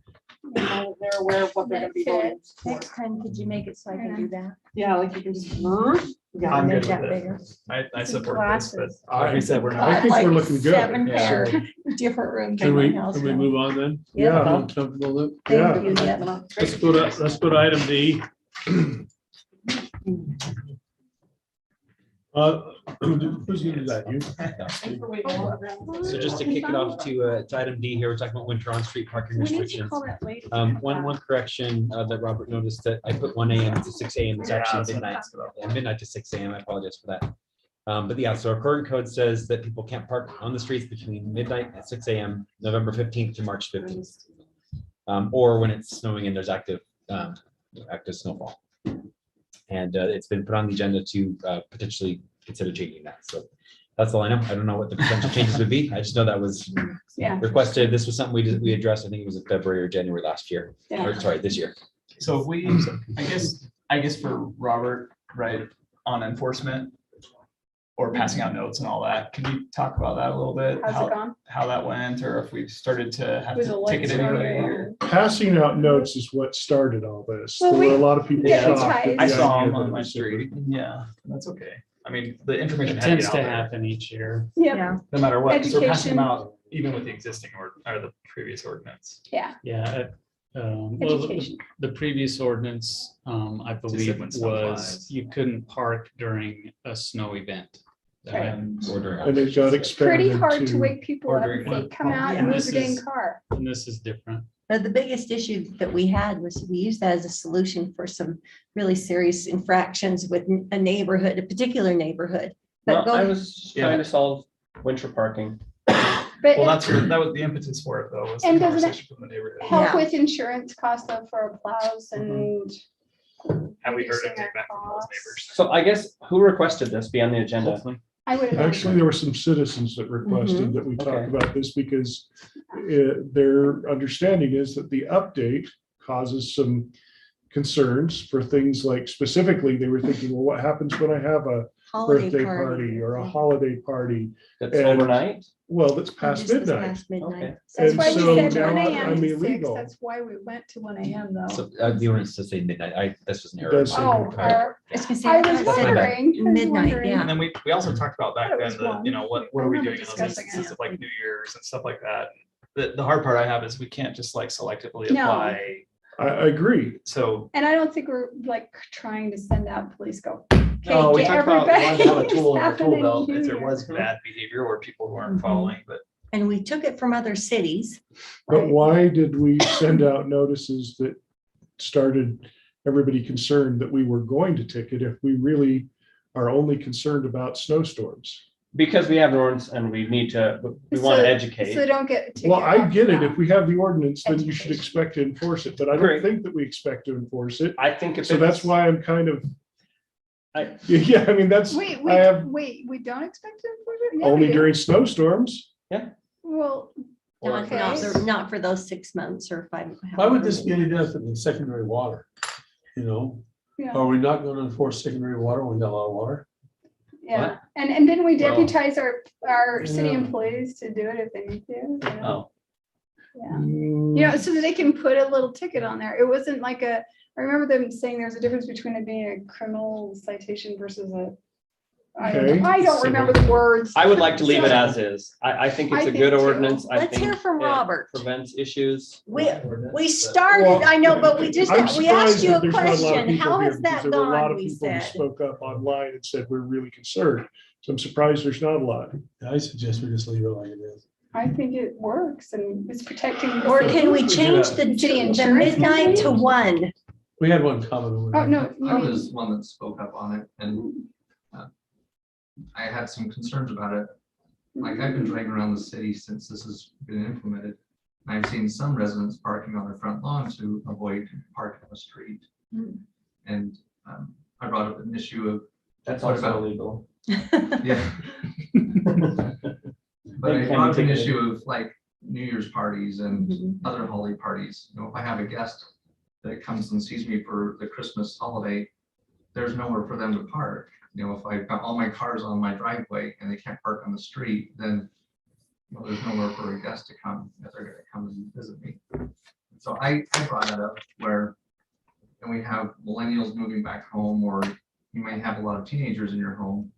they're aware of what they're gonna be voting for.
Next time, could you make it so I can do that?
Yeah, like you can just. Yeah.
I'm
Make
good
that
with
bigger.
it. I support this, but
Classes.
like we said, we're
I
not.
think we're looking good.
Seven
Yeah.
pair, different rooms
Can
in
we,
my house.
can we
now.
move on then?
Yeah.
Comfortable, Luke?
Yeah.
Thank you, yeah.
Let's go to item D. Who's gonna do that? You?
So just to kick it off to item D here, we're talking about winter on street parking
We need to
restrictions.
call that later.
One correction that Robert noticed that I put 1 a.m. to 6 a.m. It's
Yeah,
actually
that's what I
midnight.
asked about.
Yeah, midnight to 6 a.m. I apologize for that. But yeah, so our current code says that people can't park on the streets between midnight and 6 a.m., November 15th to March 15th. Or when it's snowing and there's active snowfall. And it's been put on the agenda to potentially consider changing that. So that's all I know. I don't know what the potential changes would be. I just know that was
Yeah.
requested. This was something we addressed, I think it was in February or January last year,
Yeah.
or sorry, this year.
So if we, I guess for Robert, right, on enforcement or passing out notes and all that, can you talk about that a little bit?
How's it gone?
How that went, or if we've started to have
Was it
to
like
take it anyway?
starting?
or-
Passing out notes is what started all this.
Well,
There were a
we-
lot of people
Yeah,
shocked.
ties.
at
I
the
saw
idea
them
that
on
it
my
was secret.
street. Yeah, that's okay. I mean, the information
It
had to
tends
get
to
out there,
happen each year.
Yeah,
no matter what. 'Cause we're passing them
Education.
out even with the existing or the previous ordinance.
yeah.
Yeah. Well,
Education.
the previous ordinance, I believe
when snow
was
flies.
you couldn't park during a snow event.
Right.
And
And it got expanded
Pretty hard to
to,
wake people up
ordering
if they
one.
come out
Yeah.
and move
This
their dang
is-
car.
and this is different.
But the biggest issue that we had was we used that as a solution for some really serious infractions with a neighborhood, a particular neighborhood. But
Well, I
go,
was just trying to solve winter parking.
But
Well,
it-
that was the impetus for it, though, was the
And doesn't it
conversation from the neighborhood.
help
Yeah.
with insurance costs though for our plows and.
Have we heard
reducing
anything
our
back from those
costs?
neighbors?
So I guess who requested this be on the agenda?
I would
actually,
imagine.
there were some citizens that requested that we talk
Okay.
about this because their understanding is that the update causes some concerns for things like, specifically, they were thinking, well, what happens when I have a
holiday
birthday party or a holiday party?
That's
And-
overnight?
Well, that's past
just this
midnight.
past midnight.
Okay.
That's
And
why we
so
said
now
1
I'm
AM to 6.
illegal.
That's why we went to 1 AM though.
So the ordinance does say midnight. This was an error.
Does say
Oh,
midnight.
our-
I was gonna say,
I
I
was
thought it said
wondering. I was
midnight,
wondering.
yeah.
And then we also talked about back
Thought it
then,
was
the,
one.
you know, what
I
are we
remember
doing in those
discussing
instances
it.
of like New Year's and stuff like that. The hard part I have is we can't just like selectively
No.
apply.
I agree.
So
And I don't think we're like trying to send out police go,
No, we
get
talked about, we wanted to have a
everybody
tool in our tool
happening
belt if there
here.
was bad behavior or people who aren't
Mhm.
following, but
And we took it from other cities.
But why did we send out notices that started everybody concerned that we were going to ticket if we really are only concerned about snowstorms?
Because we have an ordinance and we need to, we want to educate.
So don't get. a ticket
Well, I
off
get it.
that.
If we have the ordinance, then you should expect to enforce it, but I don't
Correct.
think that we expect to enforce it.
I think if
So that's
it's,
why I'm kind of,
I,
yeah, I mean, that's,
Wait,
I have
we don't expect to enforce it? Yeah, we
only
do.
during snowstorms.
Well,
Not for those 6 months or 5.
Why would this be any different than secondary water? You know,
yeah,
are we not going to enforce secondary water when we got a lot of water?
yeah. And didn't we
Well-
deputize our city
Yeah.
employees to do it if they need to? you know?
oh,
Yeah. You know, so that they can put a little ticket on there. It wasn't like I remember them saying there's a difference between it being a criminal citation versus I
Okay.
don't remember the words.
I would like to leave it as is. I think it's
I
a
think
good
too.
ordinance. I
Let's
think
hear from
it
Robert.
Prevents issues.
We started,
Well,
I know, but we just,
I'm
we asked
surprised
you
that
a
there's not lot of
question.
people
How
here
has
because
that
there were a lot
gone?
of
We
people who
said.
spoke up online and said, we're really concerned. So I'm surprised there's not a lot.
I suggest we just leave it like it is.
I think it works and it's protecting. the
Or
city.
can we change the
City
the
insurance
midnight to
company?
1?
We had one comment.
Oh, no. you
I
mean-
was one that spoke up on it and I had some concerns about it. Like I've been driving around the city since this has been implemented. And I've seen some residents parking on their front lawn to avoid parking on the street. And I brought up an issue of.
That's
what
also
about-
illegal.
Yeah. But I brought up an issue of like New Year's parties and other holiday parties. You know, if I have a guest that comes and sees me for the Christmas holiday, there's nowhere for them to park. You know, if I've got all my cars on my driveway and they can't park on the street, then you know, there's nowhere for a guest to come if they're gonna come and visit me. So I brought that up where, and we have millennials moving back home, or you may have a lot of teenagers in your home.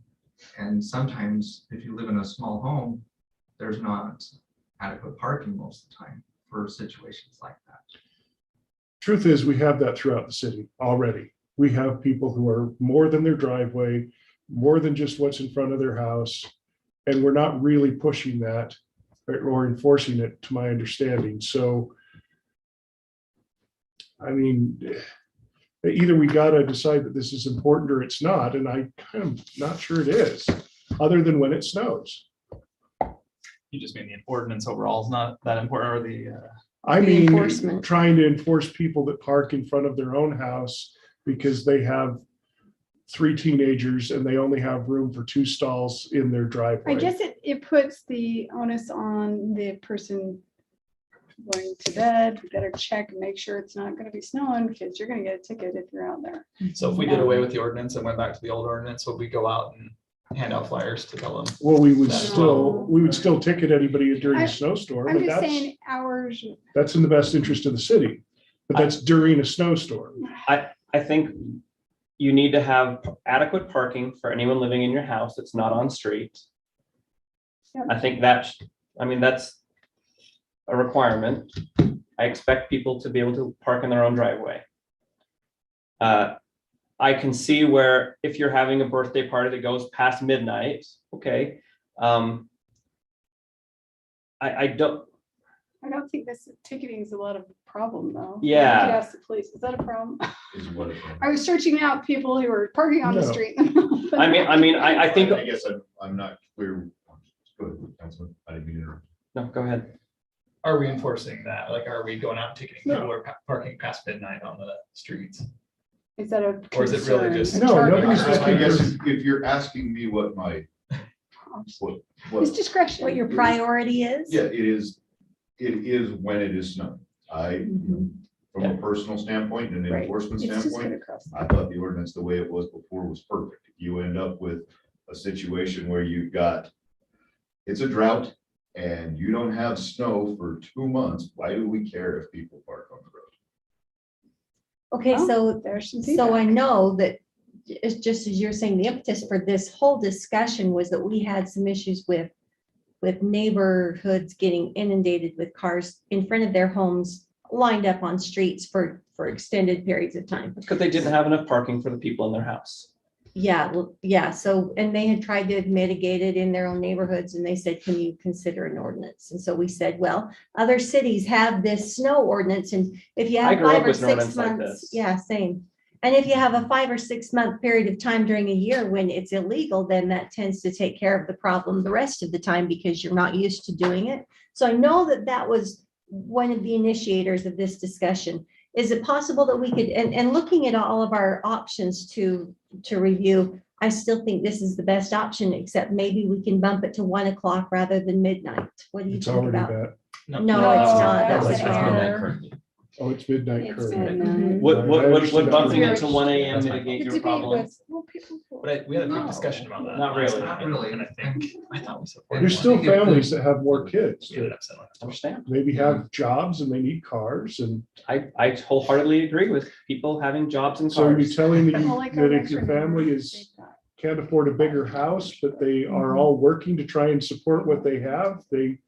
And sometimes if you live in a small home, there's not adequate parking most of the time for situations like that.
Truth is, we have that throughout the city already. We have people who are more than their driveway, more than just what's in front of their house. And we're not really pushing that or enforcing it, to my understanding. So, I mean, either we gotta decide that this is important or it's not, and I kind of not sure it is, other than when it snows.
you just mean the ordinance overall is not that important, or the,
I
The
mean,
enforcement.
trying to enforce people that park in front of their own house because they have 3 teenagers and they only have room for 2 stalls in their driveway.
I guess it puts the onus on the person going to bed. We better check and make sure it's not gonna be snowing because you're gonna get a ticket if you're out there.
so if we did away with the ordinance and went back to the old ordinance, would we go out and hand out flyers to tell them?
Well, we would
That-
still ticket anybody during
I-
a snowstorm,
I'm
but
just
that's,
saying hours.
that's in the best interest of the city. But that's during a snowstorm.
I think you need to have adequate parking for anyone living in your house that's not on street. I think that's a requirement. I expect people to be able to park in their own driveway. I can see where if you're having a birthday party that goes past midnight, okay. I don't
think this ticketing is a lot of problem though.
Yeah.
You could ask the police, is that a problem?
Is what it-
I was searching out people who were parking on the
No.
street.
I think.
I guess I'm not clear. Go ahead, Councilman. I didn't mean to interrupt.
No, go ahead.
Are we enforcing that? Like, are we going out and ticketing people who are parking past midnight on the streets?
Is that a?
Or is it really
concern?
just?
No, nobody's
I guess if you're asking me what my, what,
It's discretion.
What your priority is?
yeah, it is when it is snowing. From a personal standpoint and an
Right.
enforcement
It's just
standpoint,
gonna cross.
I thought the ordinance, the way it was before, was perfect. If you end up with a situation where you've got, it's a drought and you don't have snow for 2 months, why do we care if people park on the road?
Okay,
Well,
so,
there's some
so I
feedback.
know that it's just as you're saying, the impetus for this whole discussion was that we had some issues with neighborhoods getting inundated with cars in front of their homes lined up on streets for extended periods of time.
Because they didn't have enough parking for the people in their house.
Yeah, well, yeah, so, and they had tried to mitigate it in their own neighborhoods, and they said, can you consider an ordinance? And so we said, well, other cities have this snow ordinance, and if you
I
have
grew up
5 or
with an
6
ordinance like
months,
this.
yeah, same. And if you have a 5 or 6 month period of time during a year when it's illegal, then that tends to take care of the problem the rest of the time because you're not used to doing it. So I know that that was one of the initiators of this discussion. Is it possible that we could, and looking at all of our options to review, I still think this is the best option, except maybe we can bump it to 1 o'clock rather than midnight. What do you
It's
think
already
about?
that.
No, it's not. That was
It's midnight
wrong.
currently.
Oh, it's midnight currently.
Would bumping it to 1 a.m. mitigate your problem?
But we had a big discussion about that.
Not
last
really.
night,
Not really.
And I thought we supported.
There's still families that have more kids
We ended
that
up settling.
Understand?
maybe have jobs and they need cars. And
I wholeheartedly agree with people having jobs and
so are you
cars.
telling me
Well, like our
that if your
Western
family
neighbors
is,
did that.
can't afford a bigger house, but they are all working to try and support what they have, they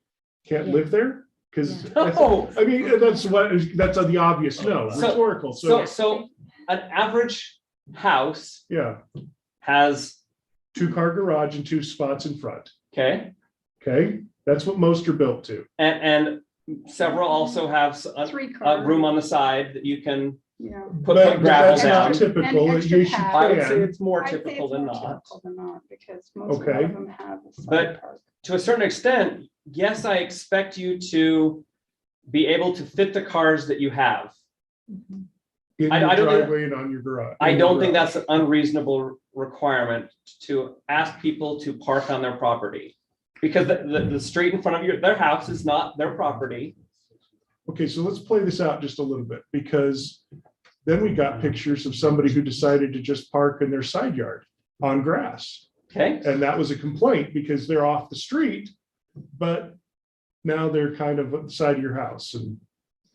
can't live there? Because,
No.
I mean, that's the obvious no, rhetorical.
So an average house
Yeah,
has,
2-car garage and 2 spots in front.
okay,
Okay, that's what most are built to.
and several also have a
3-car.
room on the side that you can
Yeah.
put
But
gravel
that's not
down.
typical.
And extra
Yes, you
pad.
I would say
can.
it's more
I'd say
typical
it's
than
more
not.
typical than not, because most a lot
Okay.
of them have a side
But-
park.
To a certain extent, yes, I expect you to be able to fit the cars that you have.
In
I
your
don't think-
driveway and on your garage.
I
in your
don't think
garage.
that's an unreasonable requirement to ask people to park on their property. Because the street in front of their house is not their property.
Okay, so let's play this out just a little bit, because then we got pictures of somebody who decided to just park in their side yard on grass.
Okay,
And that was a complaint because they're off the street, but now they're kind of at the side of your house and.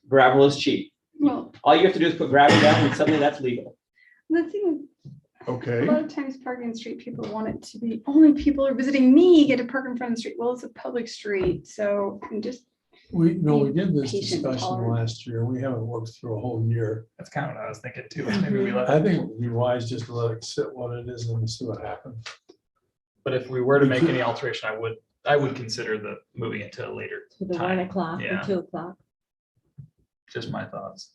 gravel is cheap.
Well,
All you have to do is put gravel down and suddenly that's legal.
the thing, a
Okay,
lot of times parking on the street, people want it to be, only people who are visiting me get to park in front of the street. Well, it's a public street, so I'm just,
We did this
Patient
discussion
tolerant.
last year. We haven't worked through a whole year.
That's kind of what I was thinking too. Maybe we let
I
it.
think it would be wise just to let it sit what it is and see what happens.
But if we were to make any alteration, I would consider moving it to a later
To the 1
time.
o'clock or
Yeah.
2 o'clock.
Just my thoughts.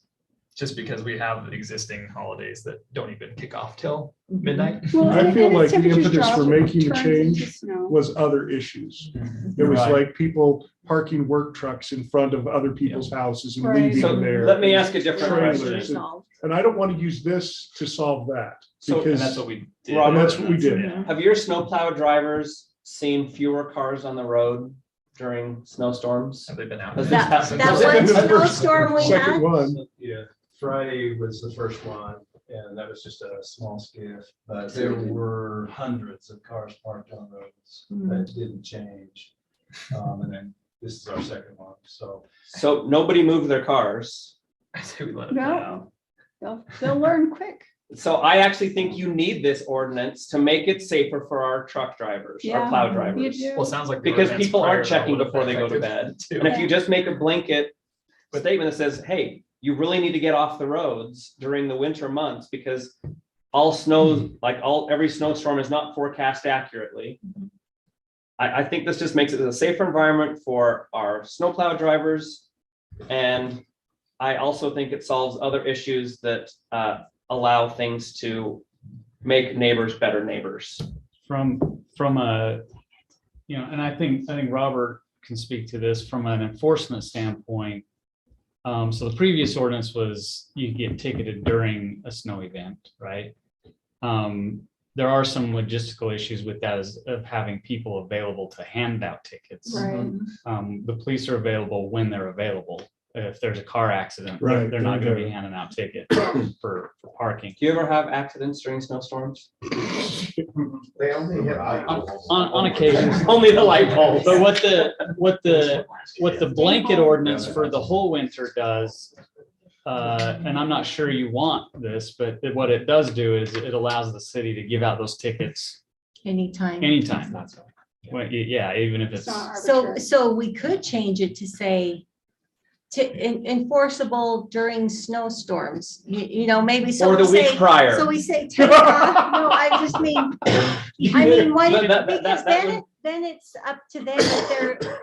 Just because we have existing holidays that don't even kick off till midnight.
well,
I
and
feel
as
like the
temperatures
impetus
drop,
for
it
making the
turns into
change
snow.
was other issues. It was
Right.
like people parking work trucks in front of other people's houses and
Right.
leaving
So
them there.
let me ask a different
Trailers
question.
and- And I don't want to use this to solve that.
So-
And that's
Because,
what we did.
Robert,
that's what we did.
Yeah.
Have your snowplow drivers seen fewer cars on the road during snowstorms?
Have they been out?
Does
there?
this happen?
That
Does it-
one
The first-
snowstorm we
second
had,
one,
Yeah, Friday was the first one, and that was just a small skiff, but there were hundreds of cars parked on roads that didn't change. And then this is our second one, so.
So nobody moved their cars.
I say we let it play
No.
out.
They'll learn quick.
So I actually think you need this ordinance to make it safer for our truck drivers, our
Yeah,
plow
you
drivers.
do.
Well, it sounds like. the
Because
ordinance
people
prior
aren't
to that
checking
would have
before they go to
been
bed.
effective,
And if
too.
you just make a blanket statement that says, hey, you really need to get off the roads during the winter months because all snows, every snowstorm is not forecast accurately. I think this just makes it a safer environment for our snowplow drivers. And I also think it solves other issues that allow things to make neighbors better neighbors.
From a, and I think Robert can speak to this from an enforcement standpoint. So the previous ordinance was you get ticketed during a snow event, right? There are some logistical issues with that of having people available to hand out tickets.
Right.
The police are available when they're available. If there's a car accident,
Right,
they're not going to be
okay.
handing out tickets for parking.
Do you ever have accidents during snowstorms?
They only hit
On occasion,
Only the light bulbs.
but what the blanket ordinance for the whole winter does, and I'm not sure you want this, but what it does do is it allows the city to give out those tickets
anytime.
anytime. Well, yeah, even if it's,
It's not
So,
arbitrary.
so we could change it to say enforceable during snowstorms, you know, maybe. So
Or the
we
week
say-
prior.
So we say, take off. No, I just mean, why, because then it's up to them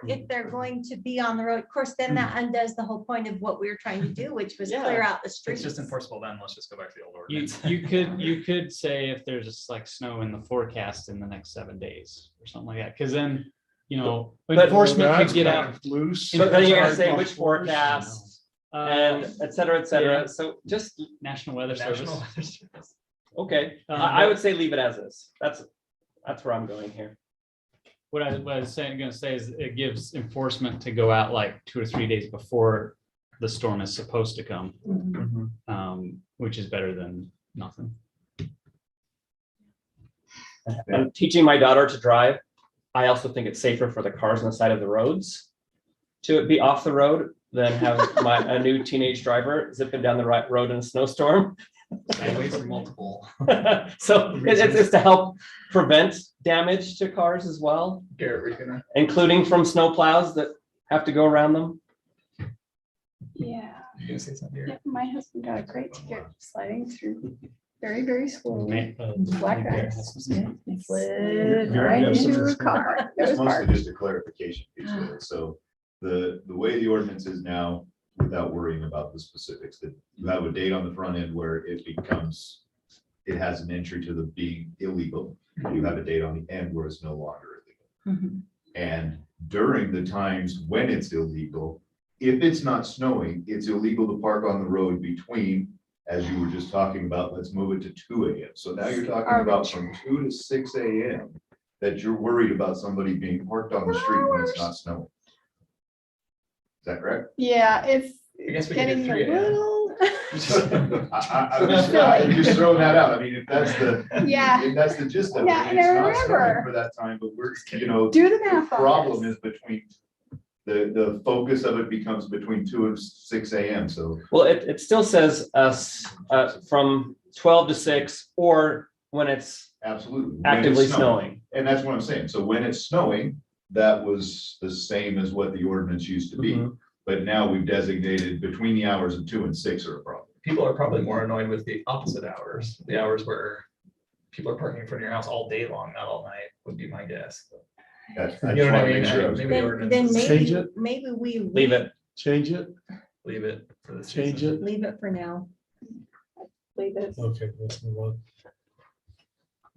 if they're going to be on the road. Of course, then that undoes the whole point of what we were trying to do, which was clear out the
If
streets.
it's just enforceable, then let's just go back to the old
You,
ordinance.
you could say if there's just like snow in the forecast in the next 7 days or something like that, because then, you know, enforcement could get out.
Loose.
But then you're gonna say which forecast and et cetera,
Yeah.
So just
National Weather
National
Service.
Weather Service.
okay. I would say leave it as is. That's where I'm going here.
What I was gonna say is it gives enforcement to go out like 2 or 3 days before the storm is supposed to come, which is better than nothing.
I'm teaching my daughter to drive. I also think it's safer for the cars on the side of the roads to be off the road than have a new teenage driver zipping down the right road in a snowstorm.
Ways are multiple.
So it's to help prevent damage to cars as well,
Garrett, were you gonna?
including from snow plows that have to go around them.
Yeah.
You gonna say something?
Yeah, my husband got a great ticket sliding through very, very slowly.
Ma-
Black
Garrett
ice.
has some-
Slid
Garrett,
right
you have some
into a car. It
It's
was
mostly
hard.
just a clarification piece of it. So the way the ordinance is now, without worrying about the specifics, that you have a date on the front end where it has an entry to the being illegal. You have a date on the end where it's no longer illegal. And during the times when it's illegal, if it's not snowing, it's illegal to park on the road between, as you were just talking about, let's move it to 2 a.m. So now you're talking about from 2 to 6 a.m. that you're worried about somebody being parked on the street when it's not snowing. Is that correct?
Yeah, it's
I guess we could do
getting a
3 a.m.
little.
I'm just throwing that out. I mean, if that's
Yeah.
if that's the gist of it,
Yeah,
it's
and
not
remember-
snowing for that time, but we're,
Do the math on
problem
this.
is between, the focus of it becomes between 2 and 6 a.m. So
Well, it still says from 12 to 6 or when it's
absolutely. When
actively
it's
snowing.
And that's what I'm saying. So when it's snowing, that was the same as what the ordinance used to be. But now we've designated between the hours of 2 and 6 are a problem.
People are probably more annoyed with the opposite hours, the hours where people are parking in front of your house all day long, not all night, would be my guess.
I
You know what I
just wanna
mean?
make sure I was
Maybe
clear.
the ordinance
Then
is-
Change it.
maybe we.
Leave it.
Change it,
Leave it for the
change
season.
it.
Leave it for now.
Leave it.
Okay, let's move on.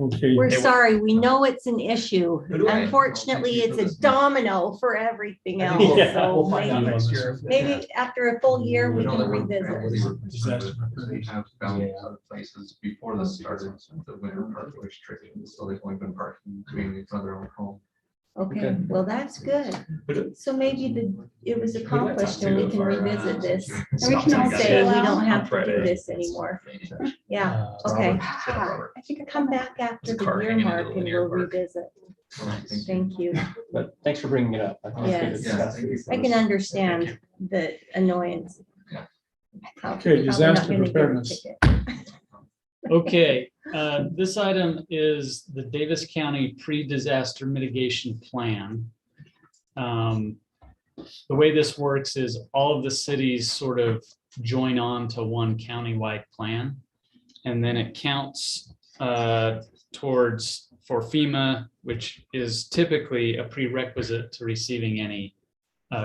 Okay.
We're sorry, we know it's an issue.
Who do I-
Unfortunately, it's a domino for everything
I
else.
think
Yeah.
So
We'll find out
maybe,
next year.
maybe after a full year, we can revisit.
Disaster
We have found other places before this started, the winter park was tricky, so they've only been parking between each other on home.
Okay, well, that's good. So maybe it was accomplished and we can revisit this. And we can all say, we don't have to do this anymore. Yeah, okay.
I think I
Come back after
There's a car
the year
hanging in
mark
the
and
linear
we'll
park.
revisit. Thank you.
But thanks for bringing it up. I think it's good to
Yes.
discuss these
I can
things.
understand the annoyance.
Okay, disaster preparedness.
Okay, this item is the Davis County Pre-Disaster Mitigation Plan. The way this works is all of the cities sort of join on to one countywide plan. And then it counts towards for FEMA, which is typically a prerequisite to receiving any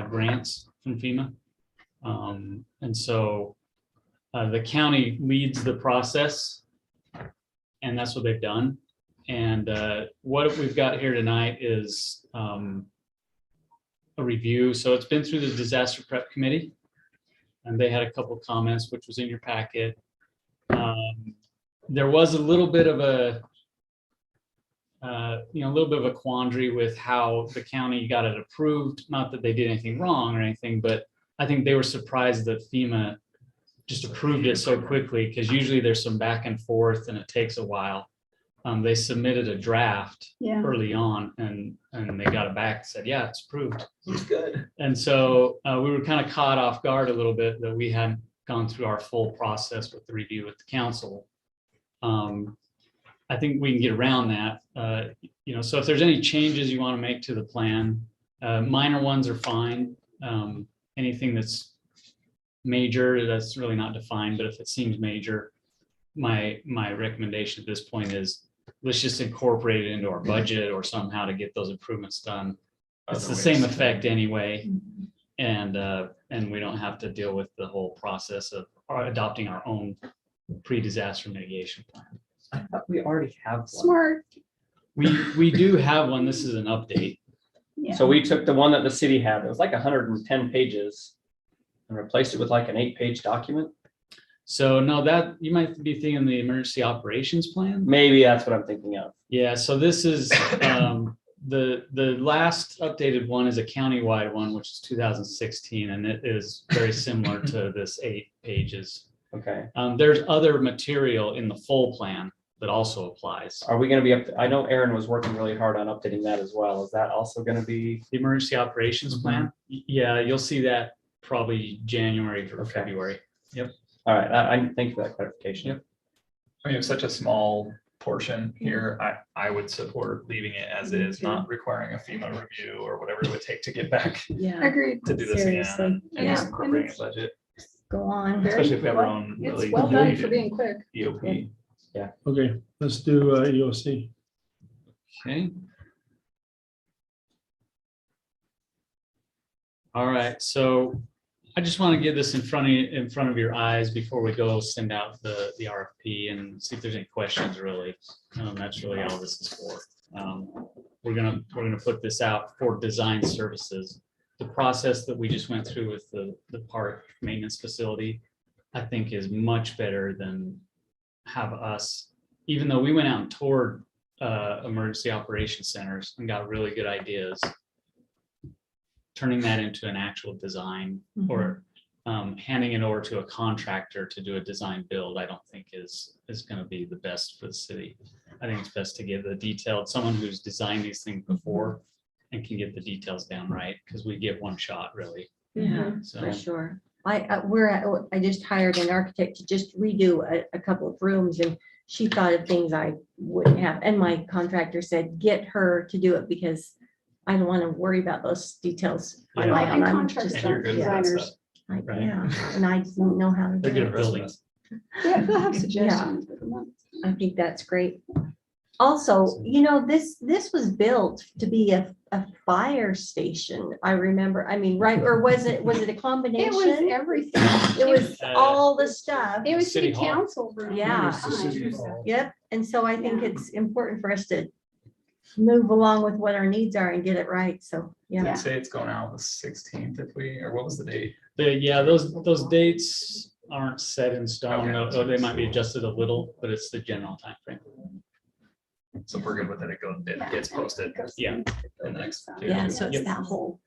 grants from FEMA. And so the county leads the process. And that's what they've done. And what we've got here tonight is a review. So it's been through the disaster prep committee. And they had a couple of comments, which was in your packet. There was a little bit of a quandary with how the county got it approved. Not that they did anything wrong or anything, but I think they were surprised that FEMA just approved it so quickly, because usually there's some back and forth and it takes a while. They submitted a draft early on and they got it back and said, yeah, it's approved.
It's good.
And so we were kind of caught off guard a little bit that we hadn't gone through our full process with the review with the council. I think we can get around that. So if there's any changes you want to make to the plan, minor ones are fine. Anything that's major, that's really not defined, but if it seems major, my recommendation at this point is let's just incorporate it into our budget or somehow to get those improvements done. It's the same effect anyway. And we don't have to deal with the whole process of adopting our own pre-disaster mitigation plan.
I thought we already have one.
Smart.
We do have one. This is an update.
Yeah.
So we took the one that the city had, it was like 110 pages and replaced it with like an 8-page document.
So no, that you might be thinking the emergency operations plan.
Maybe that's what I'm thinking of.
Yeah, so this is the last updated one is a countywide one, which is 2016, and it is very similar to this 8 pages.
Okay.
There's other material in the full plan that also applies.
Are we going to be up? I know Aaron was working really hard on updating that as well. Is that also going to be
the emergency operations plan? Yeah, you'll see that probably January or February. Yep.
All right. I thank you for that clarification.
Yep.
I mean, it's such a small portion here. I would support leaving it as is, not requiring a FEMA review or whatever it would take to get back
Yeah.
Agreed.
to do this again.
Seriously.
And
Yeah.
just incorporating a budget,
Go on.
especially if we have our own really
It's well done for
needed
being quick.
EOP.
Okay, let's do EOC.
Okay. All right, so I just want to get this in front of your eyes before we go send out the RFP and see if there's any questions really. That's really all this is for. We're gonna put this out for design services. The process that we just went through with the park maintenance facility, I think is much better than have us, even though we went out and toured emergency operations centers and got really good ideas, turning that into an actual design or handing it over to a contractor to do a design build, I don't think is going to be the best for the city. I think it's best to get the detailed, someone who's designed these things before and can get the details down right, because we get one shot really.
Yeah,
So
for sure. I just hired an architect to just redo a couple of rooms, and she thought of things I wouldn't have. And my contractor said, get her to do it because I don't want to worry about those details on my own. I'm just-
And you're good with that
designers.
stuff.
like, yeah, and I don't know how to
they're
do
good
it.
at building.
Yeah, they'll have suggestions. but not-
I think that's great. Also, this was built to be a fire station. I remember, I mean, right, or was it a combination?
It was everything.
It was all the stuff.
It was
City
city
Hall.
council room.
Yeah.
It's the city hall.
Yep, and so I think it's important for us to move along with what our needs are and get it right, so, yeah.
I'd say it's going out the 16th or what was the date?
Yeah, those dates aren't set in stone,
Okay.
though they might be adjusted a little, but it's the general timeframe.
So if we're good with it, it gets posted.
Yeah.
In the next.
Yeah, so it's
Yep.
that whole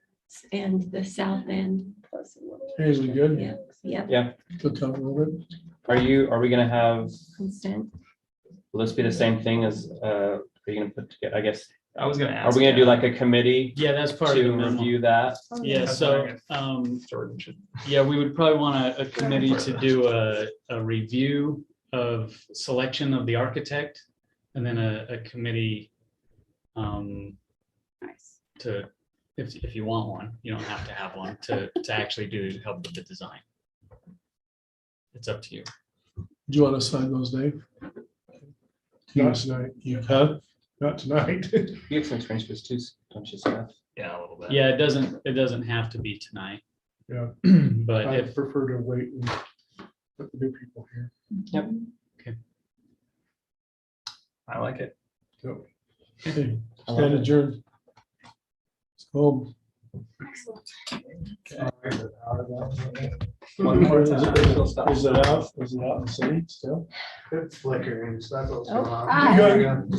end, the south end.
Plus a little-
Hey, is we good?
Yeah, yeah,
Yeah.
Good talk a little bit.
Are we going to have,
consent.
will this be the same thing as, are you going to put together, I guess,
I was gonna
are
ask.
we going to do like a committee
Yeah, that's part of
to
the memo.
review that?
Yeah,
That's
so,
what Jordan should.
yeah, we would probably want a committee to do a review of selection of the architect, and then a committee
Nice.
to, if you want one, you don't have to have one, to actually help with the design. It's up to you.
Do you want to sign those, Dave?
Not tonight.
You can.
Not tonight.
You have some transfers too, don't you, Seth?
Yeah, a little bit.
Yeah, it doesn't have to be tonight,
Yeah,
but
I
if,
prefer to wait and let the new people here.
I like it.
So,
Okay, stand adjourned. Let's go home.
One more
Is
time.
it- is it out? Is it out in the city still?
It's flickering, so that's what's
Oh,
going on.
hi.
You good?